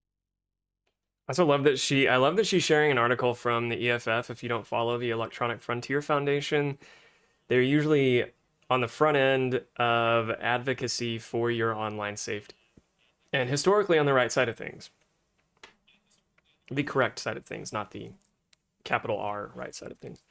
[SPEAKER 1] I also love that I love that she's sharing an article from the EFF. If you don't follow the Electronic Frontier Foundation, they're usually on the front end of advocacy for your online safety. And historically on the right side of things. The correct side of things, not the capital R right side of things.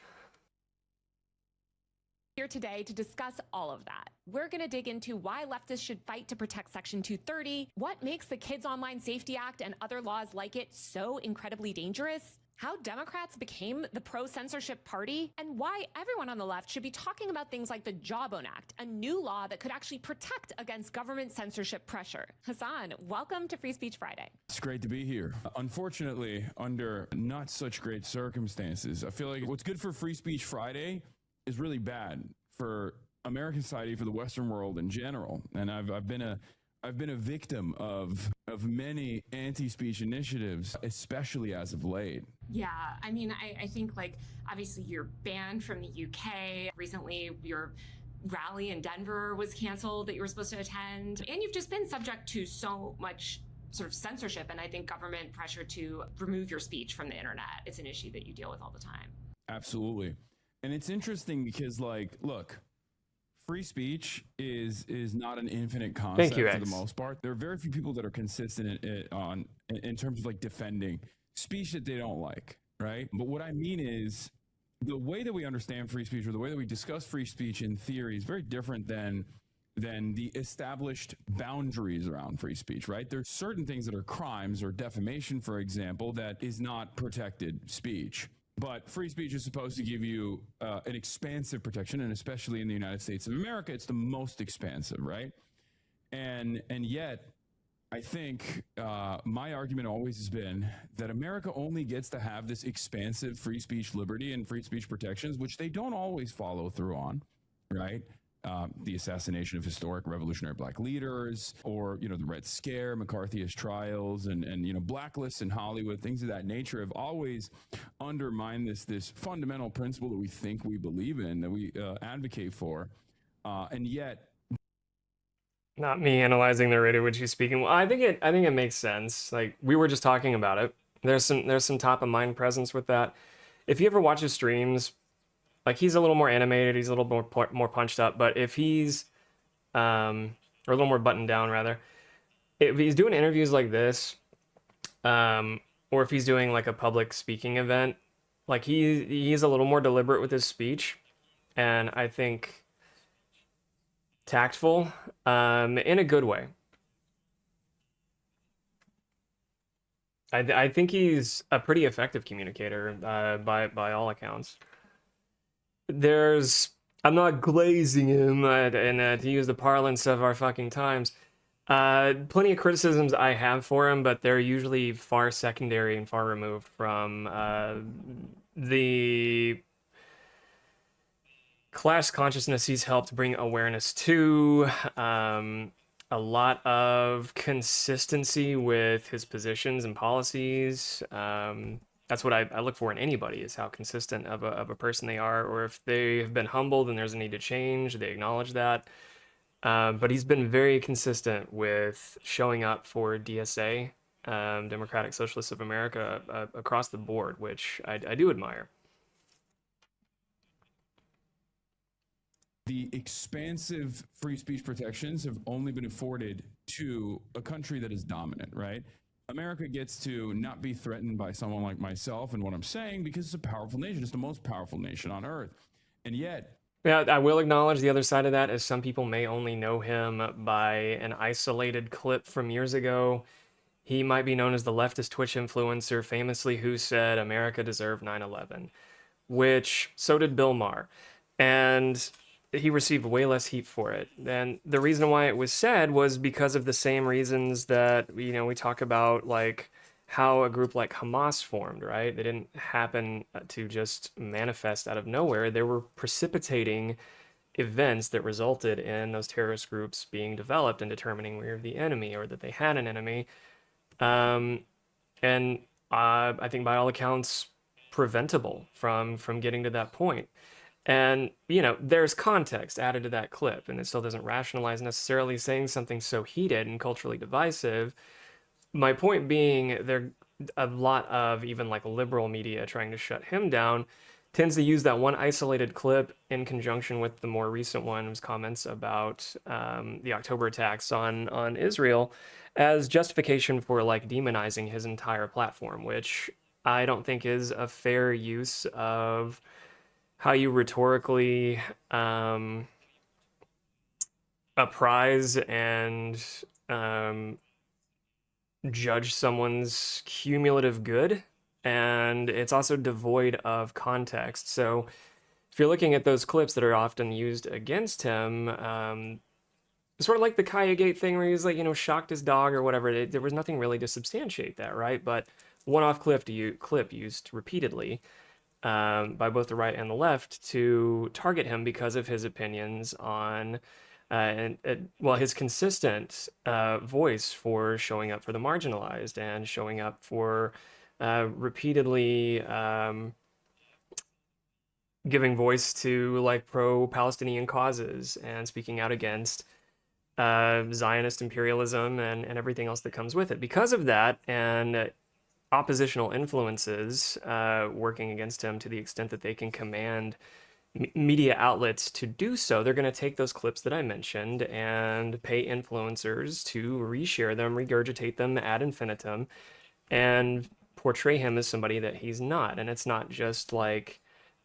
[SPEAKER 5] Here today to discuss all of that. We're going to dig into why leftists should fight to protect Section 230, what makes the Kids Online Safety Act and other laws like it so incredibly dangerous, how Democrats became the pro-censorship party, and why everyone on the left should be talking about things like the Jawbone Act, a new law that could actually protect against government censorship pressure. Hasan, welcome to Free Speech Friday.
[SPEAKER 4] It's great to be here. Unfortunately, under not such great circumstances, I feel like what's good for Free Speech Friday is really bad for American society, for the Western world in general. And I've been a victim of many anti-speech initiatives, especially as of late.
[SPEAKER 5] Yeah, I mean, I think, like, obviously you're banned from the UK. Recently, your rally in Denver was canceled that you were supposed to attend. And you've just been subject to so much sort of censorship and I think government pressure to remove your speech from the internet. It's an issue that you deal with all the time.
[SPEAKER 4] Absolutely. And it's interesting because, like, look, free speech is not an infinite concept for the most part. There are very few people that are consistent in terms of like defending speech that they don't like, right? But what I mean is the way that we understand free speech or the way that we discuss free speech in theory is very different than the established boundaries around free speech, right? There's certain things that are crimes or defamation, for example, that is not protected speech. But free speech is supposed to give you an expansive protection, and especially in the United States of America, it's the most expansive, right? And yet, I think my argument always has been that America only gets to have this expansive free speech liberty and free speech protections, which they don't always follow through on, right? The assassination of historic revolutionary black leaders, or, the Red Scare, McCarthyist trials, and blacklists in Hollywood, things of that nature have always undermined this fundamental principle that we think we believe in, that we advocate for. And yet,
[SPEAKER 1] not me analyzing the rate at which he's speaking. Well, I think it makes sense. Like, we were just talking about it. There's some top of mind presence with that. If you ever watch his streams, like, he's a little more animated, he's a little more punched up, but if he's or a little more buttoned down rather, if he's doing interviews like this, or if he's doing like a public speaking event, like he's a little more deliberate with his speech, and I think tactful, in a good way. I think he's a pretty effective communicator, by all accounts. I'm not glazing him, and to use the parlance of our fucking times, plenty of criticisms I have for him, but they're usually far secondary and far removed from the class consciousness he's helped bring awareness to, a lot of consistency with his positions and policies. That's what I look for in anybody, is how consistent of a person they are, or if they have been humbled and there's a need to change, they acknowledge that. But he's been very consistent with showing up for DSA, Democratic Socialists of America, across the board, which I do admire.
[SPEAKER 4] The expansive free speech protections have only been afforded to a country that is dominant, right? America gets to not be threatened by someone like myself and what I'm saying, because it's a powerful nation. It's the most powerful nation on earth. And yet...
[SPEAKER 1] Yeah, I will acknowledge the other side of that, as some people may only know him by an isolated clip from years ago. He might be known as the leftist Twitch influencer, famously who said America deserved 9/11, which so did Bill Maher. And he received way less heat for it. And the reason why it was said was because of the same reasons that, we talk about, like how a group like Hamas formed, right? They didn't happen to just manifest out of nowhere. There were precipitating events that resulted in those terrorist groups being developed and determining we were the enemy, or that they had an enemy. And I think by all accounts, preventable from getting to that point. And, there's context added to that clip, and it still doesn't rationalize necessarily saying something so heated and culturally divisive. My point being, there a lot of even like liberal media trying to shut him down tends to use that one isolated clip in conjunction with the more recent one's comments about the October attacks on Israel as justification for like demonizing his entire platform, which I don't think is a fair use of how you rhetorically apprise and judge someone's cumulative good. And it's also devoid of context. So if you're looking at those clips that are often used against him, sort of like the Kayagate thing where he's like, shocked his dog or whatever, there was nothing really to substantiate that, right? But one-off clip used repeatedly by both the right and the left to target him because of his opinions on, his consistent voice for showing up for the marginalized and showing up for repeatedly giving voice to like pro-Palestinian causes and speaking out against Zionist imperialism and everything else that comes with it. Because of that, and oppositional influences working against him to the extent that they can command media outlets to do so, they're going to take those clips that I mentioned and pay influencers to reshare them, regurgitate them ad infinitum, and portray him as somebody that he's not. And it's not just like,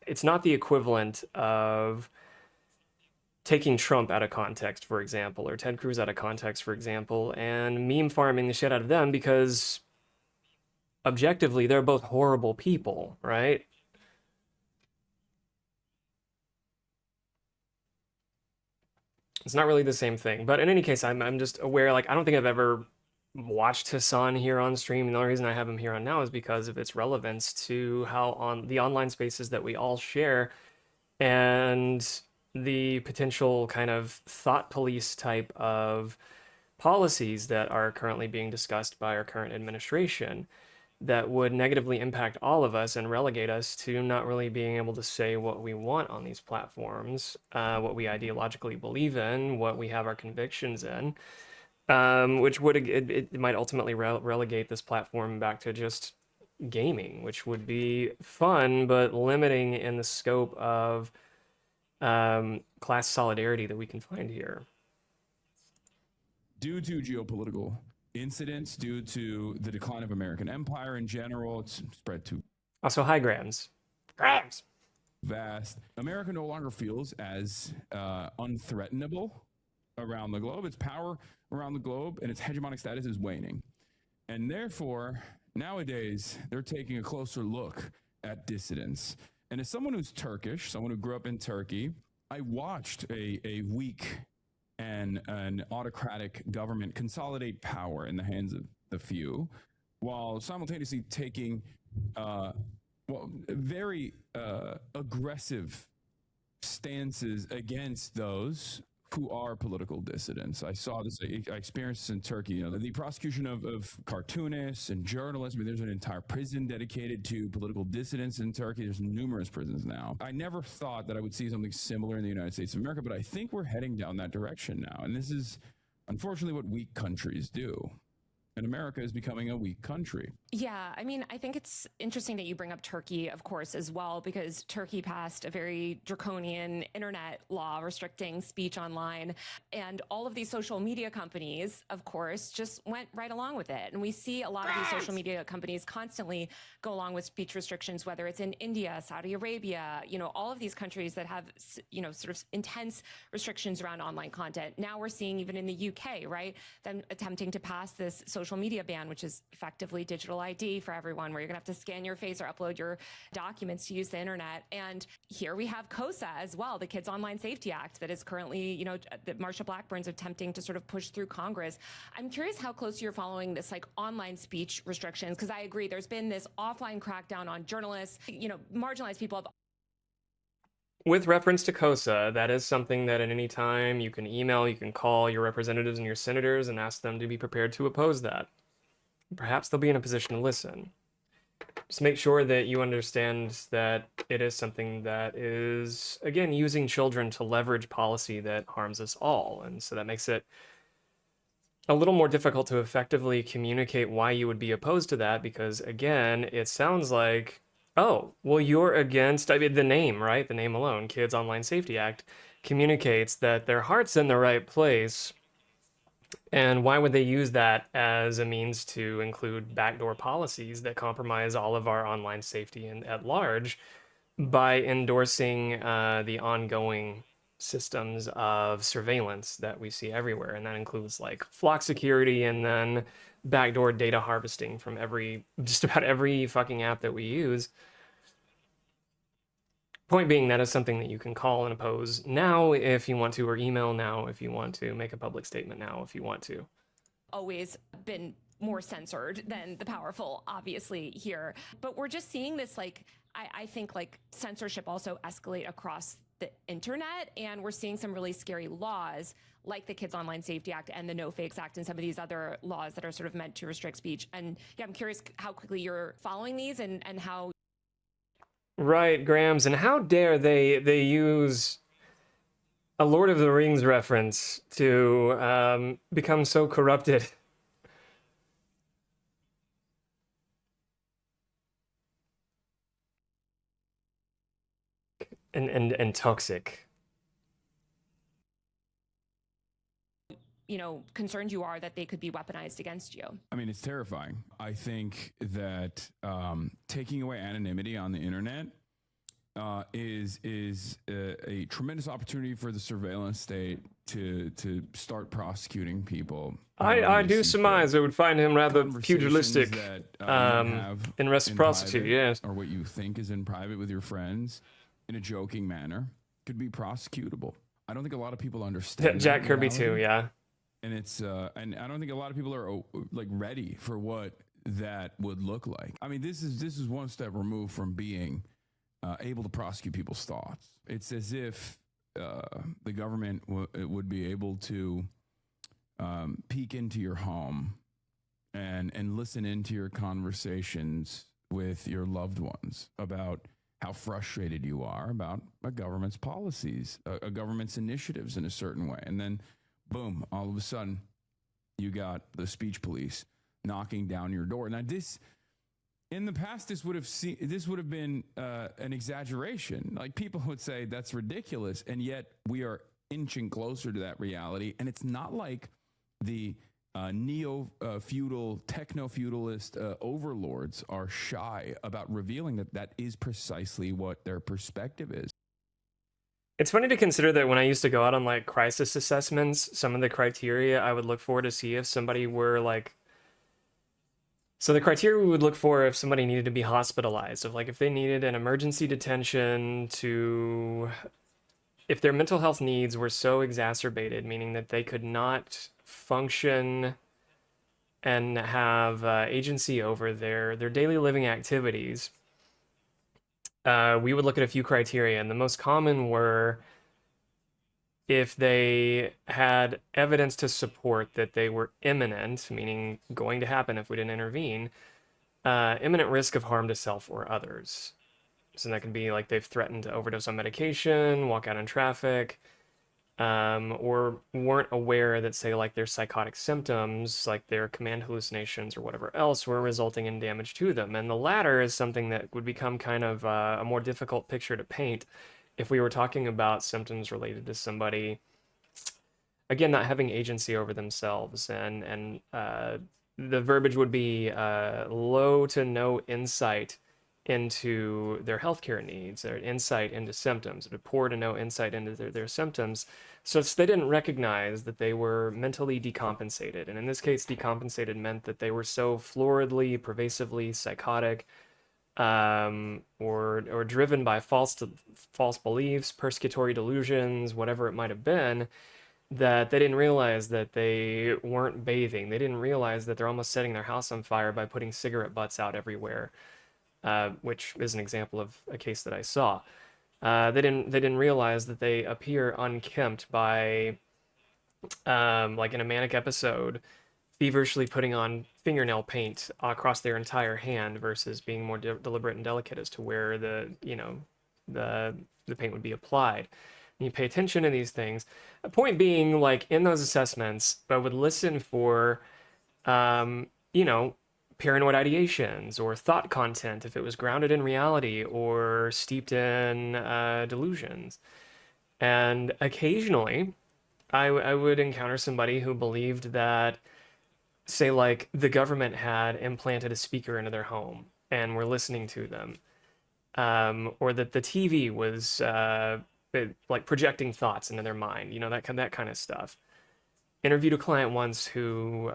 [SPEAKER 1] it's not the equivalent of taking Trump out of context, for example, or Ted Cruz out of context, for example, and meme farming the shit out of them, because objectively they're both horrible people, right? It's not really the same thing. But in any case, I'm just aware, like, I don't think I've ever watched Hasan here on stream. And the only reason I have him here on now is because of its relevance to how on the online spaces that we all share and the potential kind of thought police type of policies that are currently being discussed by our current administration that would negatively impact all of us and relegate us to not really being able to say what we want on these platforms, what we ideologically believe in, what we have our convictions in, which would it might ultimately relegate this platform back to just gaming, which would be fun but limiting in the scope of class solidarity that we can find here.
[SPEAKER 4] Due to geopolitical incidents, due to the decline of American empire in general, it's spread to
[SPEAKER 1] also high grams.
[SPEAKER 4] Vast. America no longer feels as unthreatenable around the globe. Its power around the globe and its hegemonic status is waning. And therefore, nowadays, they're taking a closer look at dissidents. And as someone who's Turkish, someone who grew up in Turkey, I watched a weak and an autocratic government consolidate power in the hands of the few, while simultaneously taking very aggressive stances against those who are political dissidents. I saw this, I experienced this in Turkey, you know, the prosecution of cartoonists and journalists. I mean, there's an entire prison dedicated to political dissidents in Turkey. There's numerous prisons now. I never thought that I would see something similar in the United States of America, but I think we're heading down that direction now. And this is unfortunately what weak countries do. And America is becoming a weak country.
[SPEAKER 5] Yeah, I mean, I think it's interesting that you bring up Turkey, of course, as well, because Turkey passed a very draconian internet law restricting speech online. And all of these social media companies, of course, just went right along with it. And we see a lot of these social media companies constantly go along with speech restrictions, whether it's in India, Saudi Arabia, you know, all of these countries that have, you know, sort of intense restrictions around online content. Now we're seeing even in the UK, right, them attempting to pass this social media ban, which is effectively digital ID for everyone, where you're gonna have to scan your face or upload your documents to use the internet. And here we have KOSA as well, the Kids Online Safety Act, that is currently, you know, that Marsha Blackburn's attempting to sort of push through Congress. I'm curious how close you're following this, like, online speech restrictions, because I agree, there's been this offline crackdown on journalists, you know, marginalized people have.
[SPEAKER 1] With reference to KOSA, that is something that at any time you can email, you can call your representatives and your senators and ask them to be prepared to oppose that. Perhaps they'll be in a position to listen. Just make sure that you understand that it is something that is, again, using children to leverage policy that harms us all. And so that makes it a little more difficult to effectively communicate why you would be opposed to that, because, again, it sounds like, oh, well, you're against, I mean, the name, right? The name alone, Kids Online Safety Act, communicates that their heart's in the right place. And why would they use that as a means to include backdoor policies that compromise all of our online safety and at large by endorsing the ongoing systems of surveillance that we see everywhere? And that includes like flock security and then backdoor data harvesting from just about every fucking app that we use. Point being, that is something that you can call and oppose now if you want to, or email now if you want to, make a public statement now if you want to.
[SPEAKER 5] Always been more censored than the powerful, obviously, here. But we're just seeing this, like, I think, like, censorship also escalate across the internet, and we're seeing some really scary laws like the Kids Online Safety Act and the No Fakes Act and some of these other laws that are sort of meant to restrict speech. And yeah, I'm curious how quickly you're following these and how.
[SPEAKER 1] Right, Grams, and how dare they use a Lord of the Rings reference to become so corrupted. And toxic.
[SPEAKER 5] You know, concerned you are that they could be weaponized against you.
[SPEAKER 4] I mean, it's terrifying. I think that taking away anonymity on the internet is a tremendous opportunity for the surveillance state to start prosecuting people.
[SPEAKER 1] I do surmise it would find him rather pugilistic in reciprocity, yes.
[SPEAKER 4] Or what you think is in private with your friends in a joking manner could be prosecutable. I don't think a lot of people understand
[SPEAKER 1] Jack
[SPEAKER 4] that
[SPEAKER 1] Kirby too,
[SPEAKER 4] reality.
[SPEAKER 1] yeah.
[SPEAKER 4] And it's and I don't think a lot of people are like ready for what that would look like. I mean, this is one step removed from being able to prosecute people's thoughts. It's as if the government would be able to peek into your home and listen into your conversations with your loved ones about how frustrated you are about a government's policies, a government's initiatives in a certain way. And then, boom, all of a sudden, you got the speech police knocking down your door. Now, this, in the past, this would have been an exaggeration. Like, people would say that's ridiculous, and yet we are inching closer to that reality. And it's not like the neo-feudal, techno-feudalist overlords are shy about revealing that is precisely what their perspective is.
[SPEAKER 1] It's funny to consider that when I used to go out on like crisis assessments, some of the criteria I would look for to see if somebody were like, so the criteria we would look for if somebody needed to be hospitalized, of like if they needed an emergency detention to, if their mental health needs were so exacerbated, meaning that they could not function and have agency over their daily living activities, we would look at a few criteria, and the most common were if they had evidence to support that they were imminent, meaning going to happen if we didn't intervene, imminent risk of harm to self or others. So that can be like they've threatened to overdose on medication, walk out in traffic, or weren't aware that, say, like their psychotic symptoms, like their command hallucinations or whatever else, were resulting in damage to them. And the latter is something that would become kind of a more difficult picture to paint if we were talking about symptoms related to somebody, again, not having agency over themselves. And the verbiage would be low to no insight into their healthcare needs, or insight into symptoms, or poor to no insight into their symptoms. So they didn't recognize that they were mentally decompensated. And in this case, decompensated meant that they were so floridly, pervasively psychotic, or driven by false beliefs, persecutory delusions, whatever it might have been, that they didn't realize that they weren't bathing. They didn't realize that they're almost setting their house on fire by putting cigarette butts out everywhere. Which is an example of a case that I saw. They didn't realize that they appear unkempt by, like in a manic episode, feverishly putting on fingernail paint across their entire hand versus being more deliberate and delicate as to where the paint would be applied. And you pay attention to these things. The point being, like in those assessments, I would listen for, paranoid ideations or thought content if it was grounded in reality or steeped in delusions. And occasionally I would encounter somebody who believed that, say, like the government had implanted a speaker into their home and were listening to them, or that the TV was like projecting thoughts into their mind, that kind of stuff. Interviewed a client once who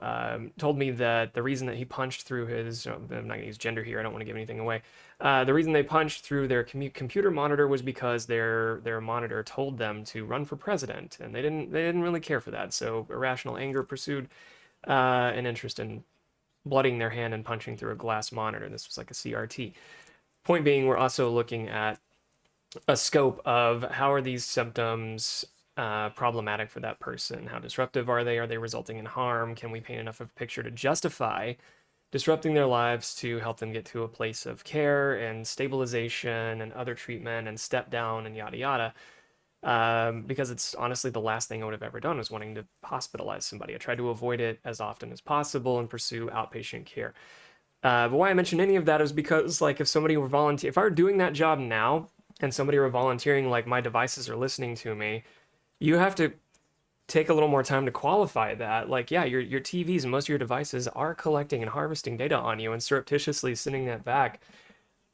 [SPEAKER 1] told me that the reason that he punched through his, I'm not going to use gender here, I don't want to give anything away. The reason they punched through their computer monitor was because their monitor told them to run for president, and they didn't really care for that. So irrational anger pursued an interest in bloodying their hand and punching through a glass monitor. This was like a CRT. Point being, we're also looking at a scope of how are these symptoms problematic for that person? How disruptive are they? Are they resulting in harm? Can we paint enough of a picture to justify disrupting their lives to help them get to a place of care and stabilization and other treatment and step down and yada yada? Because it's honestly the last thing I would have ever done was wanting to hospitalize somebody. I tried to avoid it as often as possible and pursue outpatient care. But why I mention any of that is because, like, if somebody were if I were doing that job now and somebody were volunteering, like, my devices are listening to me, you have to take a little more time to qualify that. Like, yeah, your TVs and most of your devices are collecting and harvesting data on you and surreptitiously sending that back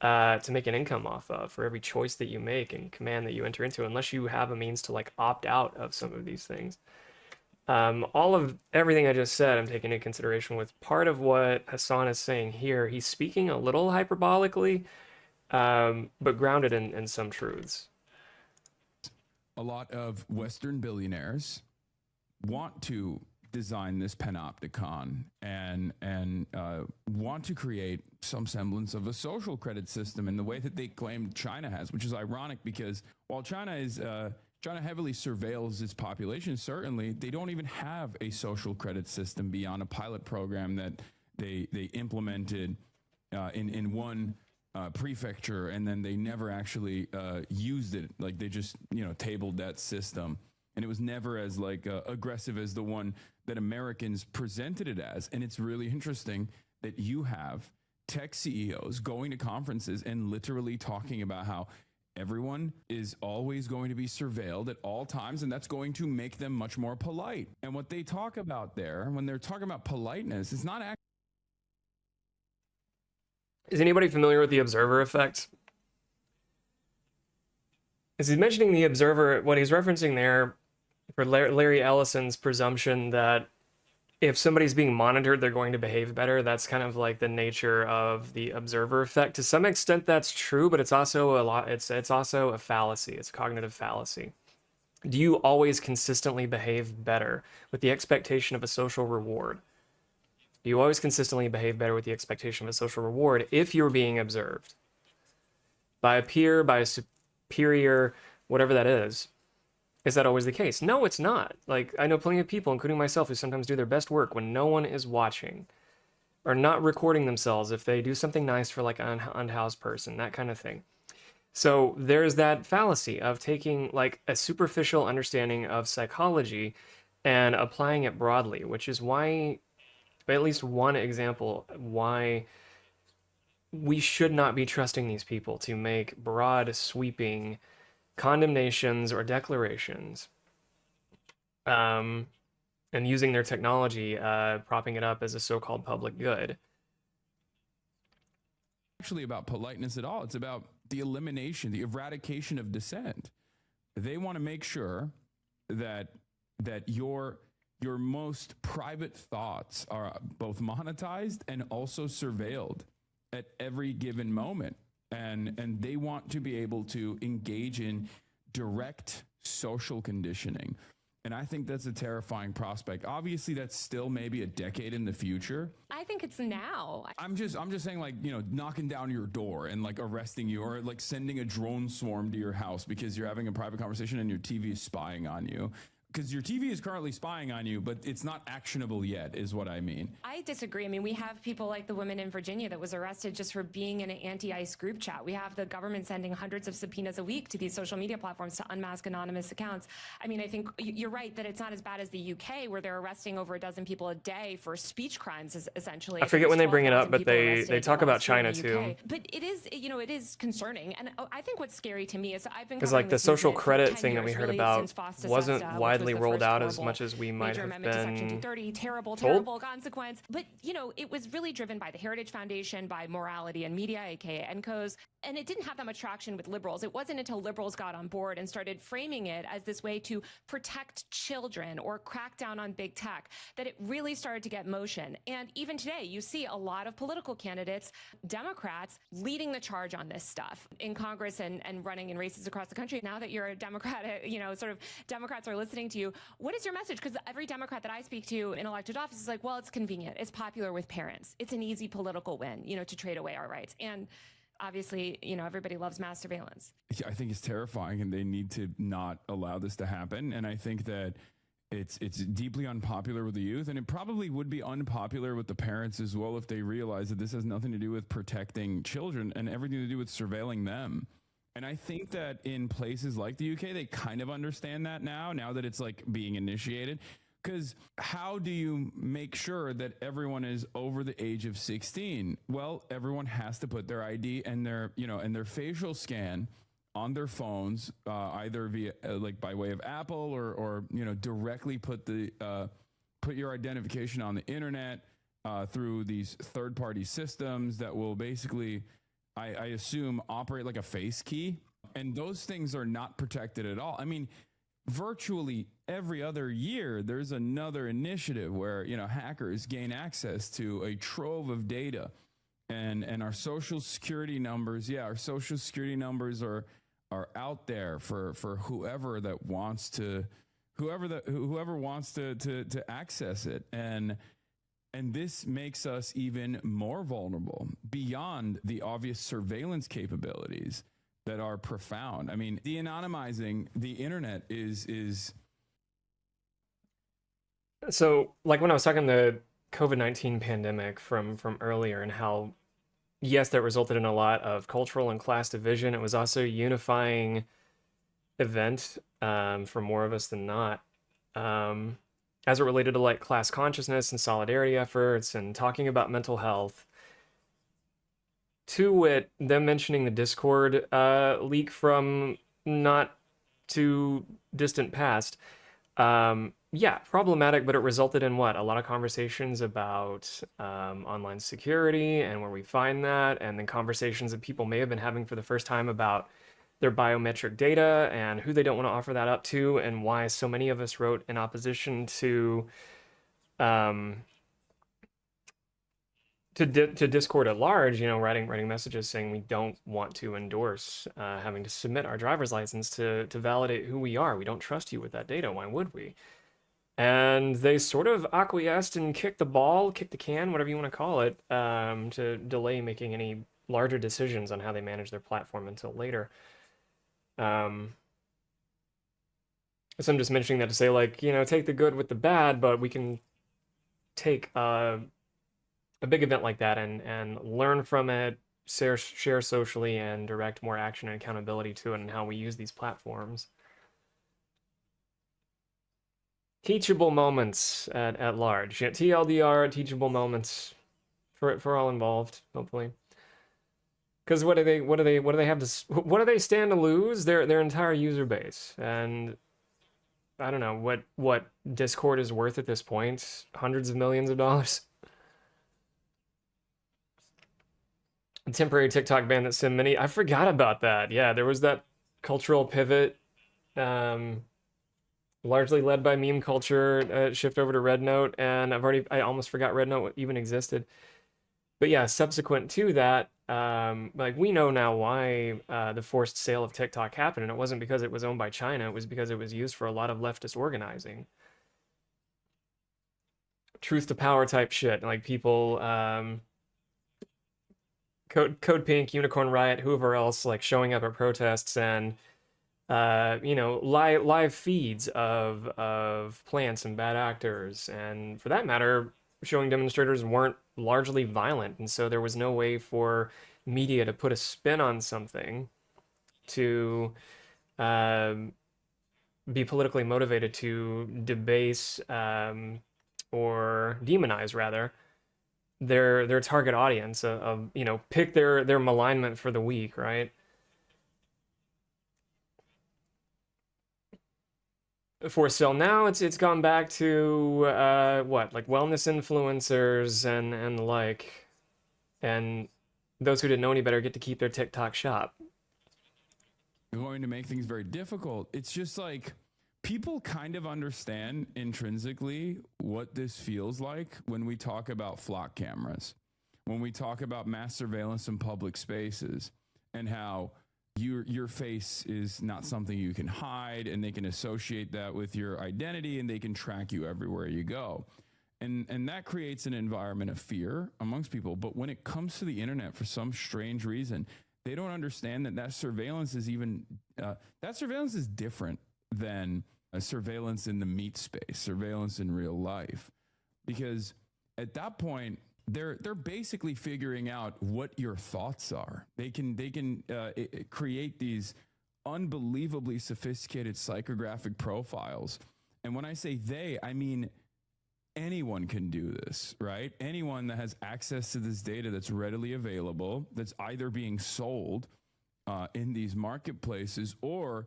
[SPEAKER 1] to make an income off of for every choice that you make and command that you enter into, unless you have a means to, like, opt out of some of these things. All of everything I just said, I'm taking into consideration with part of what Hasan is saying here. He's speaking a little hyperbolically, but grounded in some truths.
[SPEAKER 4] a lot of Western billionaires want to design this panopticon and want to create some semblance of a social credit system in the way that they claim China has, which is ironic because while China heavily surveils its population, certainly they don't even have a social credit system beyond a pilot program that they implemented in one prefecture, and then they never actually used it. Like they just tabled that system, and it was never as aggressive as the one that Americans presented it as. And it's really interesting that you have tech CEOs going to conferences and literally talking about how everyone is always going to be surveilled at all times, and that's going to make them much more polite. And what they talk about there, when they're talking about politeness, it's not actually.
[SPEAKER 1] Is anybody familiar with the observer effect? As he's mentioning the observer, what he's referencing there for Larry Ellison's presumption that if somebody's being monitored, they're going to behave better. That's kind of like the nature of the observer effect. To some extent, that's true, but it's also it's also a fallacy. It's a cognitive fallacy. Do you always consistently behave better with the expectation of a social reward? Do you always consistently behave better with the expectation of a social reward if you're being observed by a peer, by a superior, whatever that is? Is that always the case? No, it's not. Like, I know plenty of people, including myself, who sometimes do their best work when no one is watching, or not recording themselves if they do something nice for like an unhoused person, that kind of thing. So there's that fallacy of taking like a superficial understanding of psychology and applying it broadly, which is why, at least one example, why we should not be trusting these people to make broad, sweeping condemnations or declarations, and using their technology, propping it up as a so-called public good.
[SPEAKER 4] Actually about politeness at all. It's about the elimination, the eradication of dissent. They want to make sure that your most private thoughts are both monetized and also surveilled at every given moment. And they want to be able to engage in direct social conditioning. And I think that's a terrifying prospect. Obviously, that's still maybe a decade in the future.
[SPEAKER 5] I think it's now.
[SPEAKER 4] I'm just saying, like, knocking down your door and like arresting you, or like sending a drone swarm to your house because you're having a private conversation and your TV is spying on you. Because your TV is currently spying on you, but it's not actionable yet, is what I mean.
[SPEAKER 5] I disagree. I mean, we have people like the woman in Virginia that was arrested just for being in an anti-ICE group chat. We have the government sending hundreds of subpoenas a week to these social media platforms to unmask anonymous accounts. I mean, I think you're right that it's not as bad as the UK, where they're arresting over a dozen people a day for speech crimes, essentially.
[SPEAKER 1] I forget when they bring it up, but they talk about China too.
[SPEAKER 5] But it is, it is concerning. And I think what's scary to me is I've been
[SPEAKER 1] because like the social credit thing that we heard about wasn't widely rolled out as much as we might have been
[SPEAKER 5] Section 230, terrible consequence. But, it was really driven by the Heritage Foundation, by Morality and Media, aka NCOs, and it didn't have that much traction with liberals. It wasn't until liberals got on board and started framing it as this way to protect children or crack down on big tech that it really started to get motion. And even today, you see a lot of political candidates, Democrats, leading the charge on this stuff in Congress and running in races across the country. Now that you're a Democrat, sort of Democrats are listening to you, what is your message? Because every Democrat that I speak to in elected office is like, well, it's convenient. It's popular with parents. It's an easy political win, to trade away our rights. And obviously, everybody loves mass surveillance.
[SPEAKER 4] I think it's terrifying, and they need to not allow this to happen. And I think that it's deeply unpopular with the youth, and it probably would be unpopular with the parents as well if they realize that this has nothing to do with protecting children and everything to do with surveilling them. And I think that in places like the UK, they kind of understand that now that it's like being initiated. Because how do you make sure that everyone is over the age of 16? Well, everyone has to put their ID and their facial scan on their phones, either via by way of Apple or directly put your identification on the internet through these third-party systems that will basically, I assume, operate like a face key. And those things are not protected at all. I mean, virtually every other year, there's another initiative where, hackers gain access to a trove of data, and our social security numbers. Yeah, our social security numbers are are out there for whoever that wants to, whoever wants to access it. And this makes us even more vulnerable beyond the obvious surveillance capabilities that are profound. I mean, de-anonymizing the internet is
[SPEAKER 1] So, like when I was talking the COVID-19 pandemic from earlier, and how, yes, that resulted in a lot of cultural and class division. It was also a unifying event for more of us than not, as it related to like class consciousness and solidarity efforts and talking about mental health. To wit, them mentioning the Discord leak from not too distant past. Yeah, problematic, but it resulted in what? A lot of conversations about online security and where we find that, and then conversations that people may have been having for the first time about their biometric data and who they don't want to offer that up to, and why so many of us wrote in opposition to Discord at large, writing messages saying we don't want to endorse having to submit our driver's license to validate who we are. We don't trust you with that data. Why would we? And they sort of acquiesced and kicked the can, whatever you want to call it, to delay making any larger decisions on how they manage their platform until later. So I'm just mentioning that to say, like, take the good with the bad, but we can take a big event like that and learn from it, share socially, and direct more action and accountability to it and how we use these platforms. Teachable moments at large. TLDR, teachable moments for all involved, hopefully. Because what do they have to, what do they stand to lose? Their entire user base. And I don't know what Discord is worth at this point. Hundreds of millions of dollars. A temporary TikTok ban that so many, I forgot about that. Yeah, there was that cultural pivot, largely led by meme culture, shift over to Red Note, and I almost forgot Red Note even existed. But yeah, subsequent to that, like, we know now why the forced sale of TikTok happened, and it wasn't because it was owned by China. It was because it was used for a lot of leftist organizing, truth to power type shit. Like people, Code Pink, Unicorn Riot, whoever else, like showing up at protests and live feeds of plants and bad actors, and for that matter, showing demonstrators weren't largely violent, and so there was no way for media to put a spin on something to be politically motivated to debase or demonize, rather, their target audience of pick their malignment for the week, right? For still now, it's gone back to like wellness influencers and the like, and those who didn't know any better get to keep their TikTok shop.
[SPEAKER 4] Going to make things very difficult. It's just like people kind of understand intrinsically what this feels like when we talk about flock cameras, when we talk about mass surveillance in public spaces, and how your face is not something you can hide, and they can associate that with your identity, and they can track you everywhere you go. And that creates an environment of fear amongst people. But when it comes to the internet, for some strange reason, they don't understand that surveillance is different than a surveillance in the meat space, surveillance in real life. Because at that point, they're basically figuring out what your thoughts are. They can create these unbelievably sophisticated psychographic profiles. And when I say they, I mean anyone can do this, right? Anyone that has access to this data that's readily available, that's either being sold in these marketplaces, or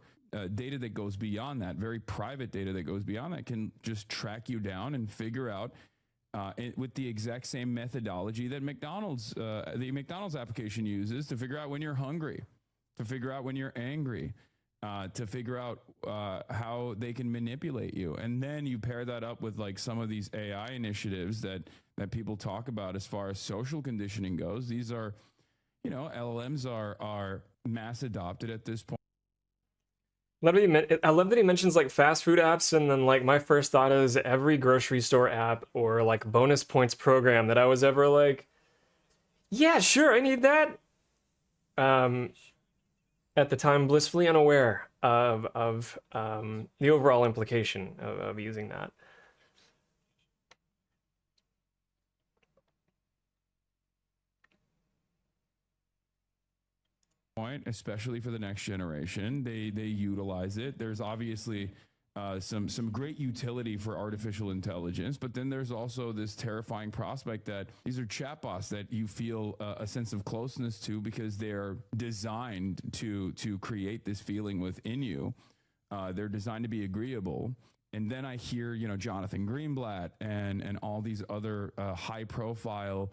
[SPEAKER 4] data that goes beyond that, very private data that goes beyond that, can just track you down and figure out with the exact same methodology that the McDonald's application uses to figure out when you're hungry, to figure out when you're angry, to figure out how they can manipulate you. And then you pair that up with like some of these AI initiatives that people talk about as far as social conditioning goes. These are, LLMs are mass adopted at this point.
[SPEAKER 1] I love that he mentions like fast food apps, and then like my first thought is every grocery store app or like bonus points program that I was ever like, yeah, sure, I need that. Um, at the time, blissfully unaware of the overall implication of using that.
[SPEAKER 4] Point, especially for the next generation, they utilize it. There's obviously some great utility for artificial intelligence, but then there's also this terrifying prospect that these are chatbots that you feel a sense of closeness to because they're designed to create this feeling within you. They're designed to be agreeable. And then I hear, Jonathan Greenblatt and all these other high profile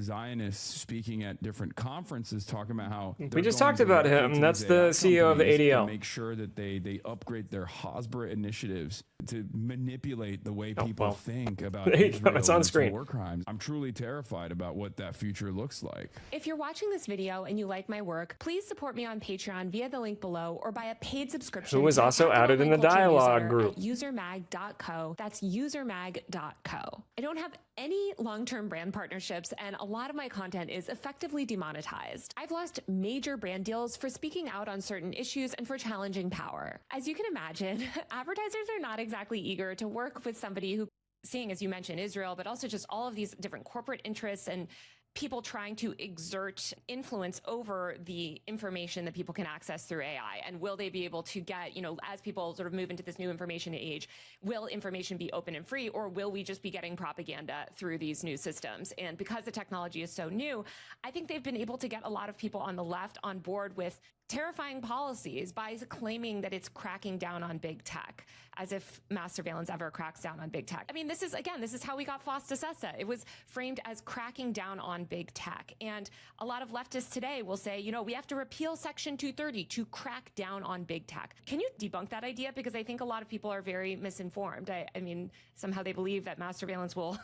[SPEAKER 4] Zionists speaking at different conferences talking about how
[SPEAKER 1] we just talked about him. That's the CEO of the ADL.
[SPEAKER 4] Make sure that they upgrade their Hasbara initiatives to manipulate the way people think about Israel
[SPEAKER 1] it's on screen.
[SPEAKER 4] War crimes. I'm truly terrified about what that future looks like.
[SPEAKER 5] If you're watching this video and you like my work, please support me on Patreon via the link below or by a paid subscription.
[SPEAKER 1] Who was also added in the Dialog group.
[SPEAKER 5] Usermag.co. That's usermag.co. I don't have any long-term brand partnerships, and a lot of my content is effectively demonetized. I've lost major brand deals for speaking out on certain issues and for challenging power. As you can imagine, advertisers are not exactly eager to work with somebody who, seeing as you mentioned Israel, but also just all of these different corporate interests and people trying to exert influence over the information that people can access through AI. And will they be able to get, as people sort of move into this new information age, will information be open and free, or will we just be getting propaganda through these new systems? And because the technology is so new, I think they've been able to get a lot of people on the left on board with terrifying policies by claiming that it's cracking down on big tech, as if mass surveillance ever cracks down on big tech. I mean, this is how we got FOSTA-SESTA. It was framed as cracking down on big tech. And a lot of leftists today will say, we have to repeal Section 230 to crack down on big tech. Can you debunk that idea? Because I think a lot of people are very misinformed. I mean, somehow they believe that mass surveillance will,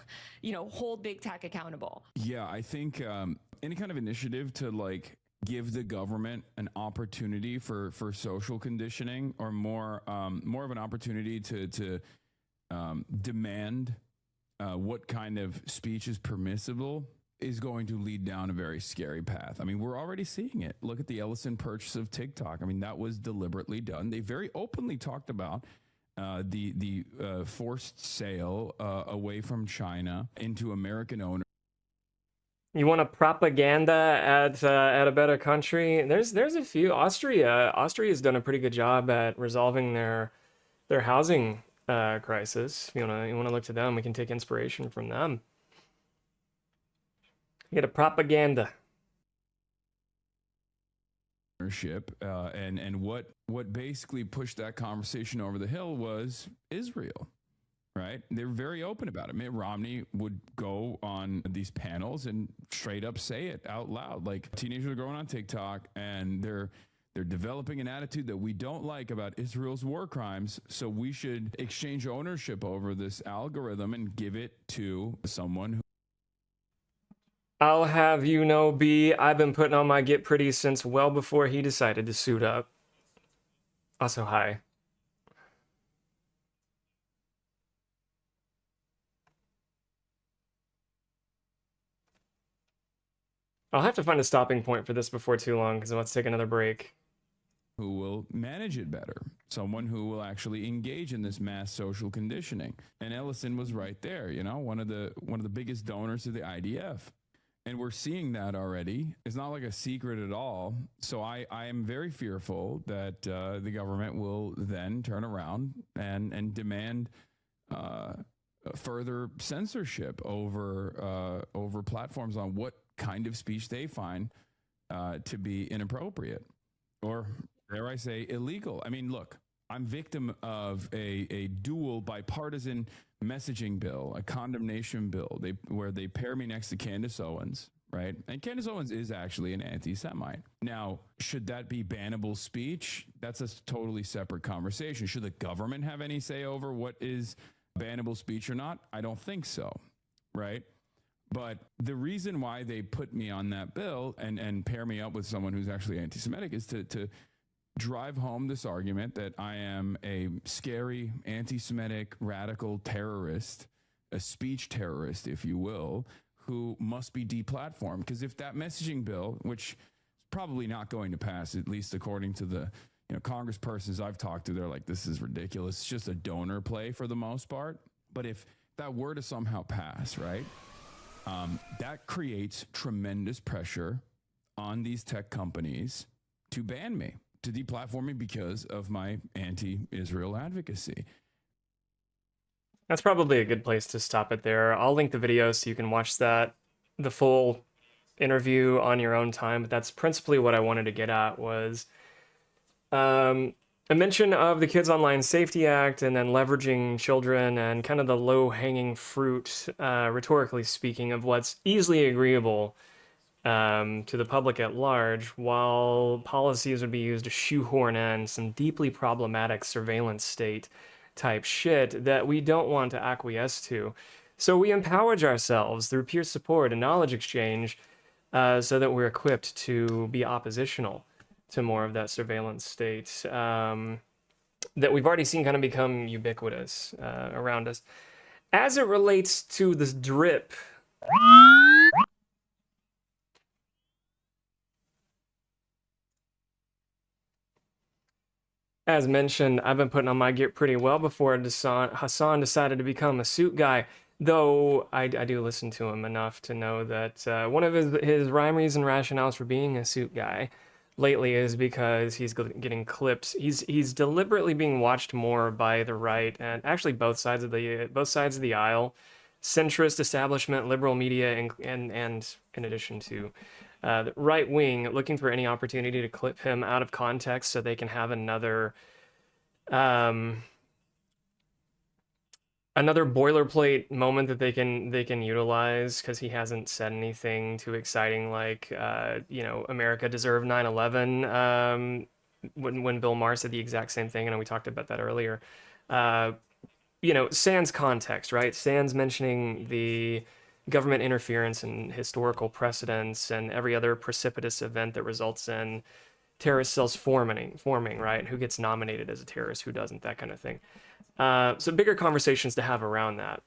[SPEAKER 5] hold big tech accountable.
[SPEAKER 4] Yeah, I think any kind of initiative to give the government an opportunity for social conditioning, or more of an opportunity to demand what kind of speech is permissible, is going to lead down a very scary path. I mean, we're already seeing it. Look at the Ellison purchase of TikTok. I mean, that was deliberately done. They very openly talked about the forced sale away from China into American owners.
[SPEAKER 1] You want a propaganda at a better country? There's a few. Austria's done a pretty good job at resolving their housing crisis. You wanna look to them. We can take inspiration from them. Get a propaganda.
[SPEAKER 4] And what basically pushed that conversation over the hill was Israel. Right? They're very open about it. Mitt Romney would go on these panels and straight up say it out loud. Like, teenagers are going on TikTok and they're developing an attitude that we don't like about Israel's war crimes, so we should exchange ownership over this algorithm and give it to someone who...
[SPEAKER 1] I'll have you know, B, I've been putting on my Get Pretty since well before he decided to suit up. Also, hi. I'll have to find a stopping point for this before too long, because let's take another break.
[SPEAKER 4] Who will manage it better. Someone who will actually engage in this mass social conditioning. And Ellison was right there, one of the biggest donors to the IDF. And we're seeing that already. It's not like a secret at all. So I am very fearful that the government will then turn around and demand further censorship over platforms on what kind of speech they find to be inappropriate, or dare I say illegal. I mean, look, I'm victim of a dual bipartisan messaging bill, a condemnation bill, where they pair me next to Candace Owens, right? And Candace Owens is actually an anti-Semite. Now, should that be bannable speech? That's a totally separate conversation. Should the government have any say over what is bannable speech or not? I don't think so, right? But the reason why they put me on that bill and pair me up with someone who's actually anti-Semitic is to drive home this argument that I am a scary, anti-Semitic, radical terrorist, a speech terrorist, if you will, who must be deplatformed. Because if that messaging bill, which is probably not going to pass, at least according to the congresspersons I've talked to, they're like, this is ridiculous. It's just a donor play for the most part. But if that were to somehow pass, right, that creates tremendous pressure on these tech companies to ban me, to deplatform me because of my anti-Israel advocacy.
[SPEAKER 1] That's probably a good place to stop it there. I'll link the video so you can watch the full interview on your own time. But that's principally what I wanted to get at was a mention of the Kids Online Safety Act and then leveraging children and kind of the low-hanging fruit, rhetorically speaking, of what's easily agreeable to the public at large, while policies would be used to shoehorn in some deeply problematic surveillance state type shit that we don't want to acquiesce to. So we empower ourselves through peer support and knowledge exchange so that we're equipped to be oppositional to more of that surveillance state that we've already seen kind of become ubiquitous around us. As it relates to this drip, as mentioned, I've been putting on my gear pretty well before Hasan decided to become a suit guy, though I do listen to him enough to know that one of his rhymes and rationales for being a suit guy lately is because he's getting clipped. He's deliberately being watched more by the right and actually both sides of the aisle, centrist establishment, liberal media, and in addition to the right wing, looking for any opportunity to clip him out of context so they can have another boilerplate moment that they can utilize because he hasn't said anything too exciting like America deserved 9/11 when Bill Maher said the exact same thing, and we talked about that earlier. Sans context, right? Sans mentioning the government interference and historical precedents and every other precipitous event that results in terrorist cells forming, right? Who gets nominated as a terrorist, who doesn't, that kind of thing. So bigger conversations to have around that.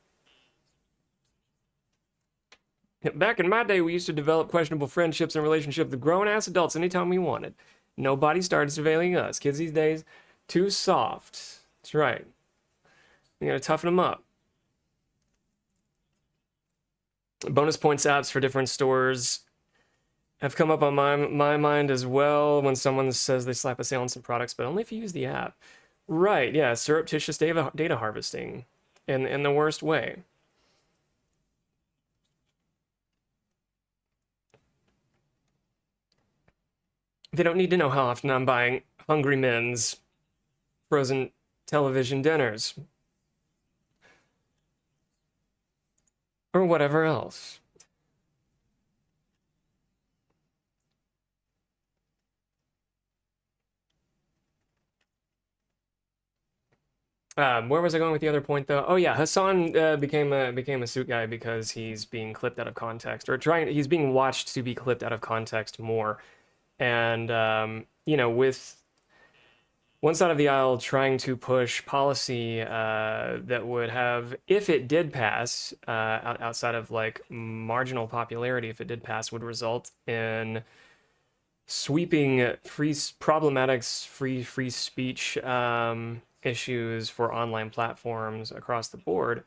[SPEAKER 1] Back in my day, we used to develop questionable friendships and relationships with grown-ass adults anytime we wanted. Nobody started surveilling us. Kids these days, too soft. That's right. We gotta toughen them up. Bonus points apps for different stores have come up on my mind as well when someone says they slap a sale on some products, but only if you use the app. Right, yeah, surreptitious data harvesting in the worst way. They don't need to know how often I'm buying Hungry Men's frozen television dinners. Or whatever else. Where was I going with the other point, though? Oh yeah, Hasan became a suit guy because he's being clipped out of context, or he's being watched to be clipped out of context more, and with one side of the aisle trying to push policy that would have, if it did pass, outside of like marginal popularity, if it did pass, would result in sweeping problematic free speech issues for online platforms across the board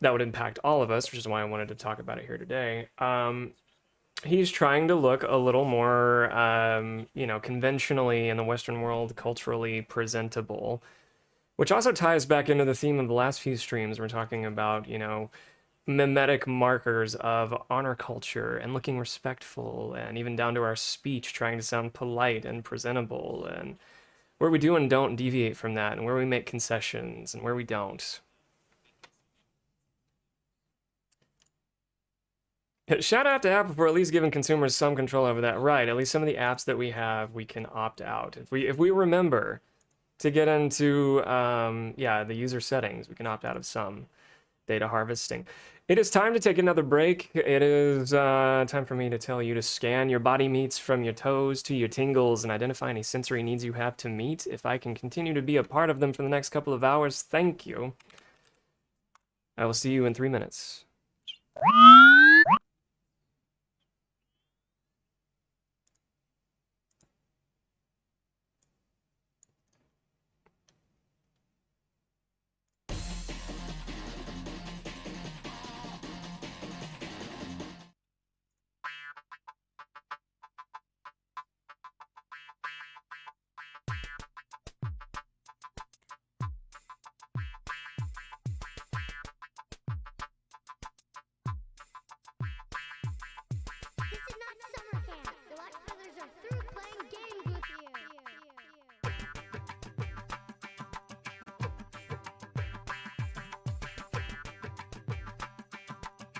[SPEAKER 1] that would impact all of us, which is why I wanted to talk about it here today. He's trying to look a little more, conventionally in the Western world, culturally presentable, which also ties back into the theme of the last few streams. We're talking about, mimetic markers of honor culture and looking respectful, and even down to our speech, trying to sound polite and presentable, and where we do and don't deviate from that, and where we make concessions and where we don't. Shout out to Apple for at least giving consumers some control over that. Right, at least some of the apps that we have, we can opt out. If we remember to get into the user settings, we can opt out of some data harvesting. It is time to take another break. It is time for me to tell you to scan your body meats from your toes to your tingles and identify any sensory needs you have to meet. If I can continue to be a part of them for the next couple of hours, thank you. I will see you in 3 minutes.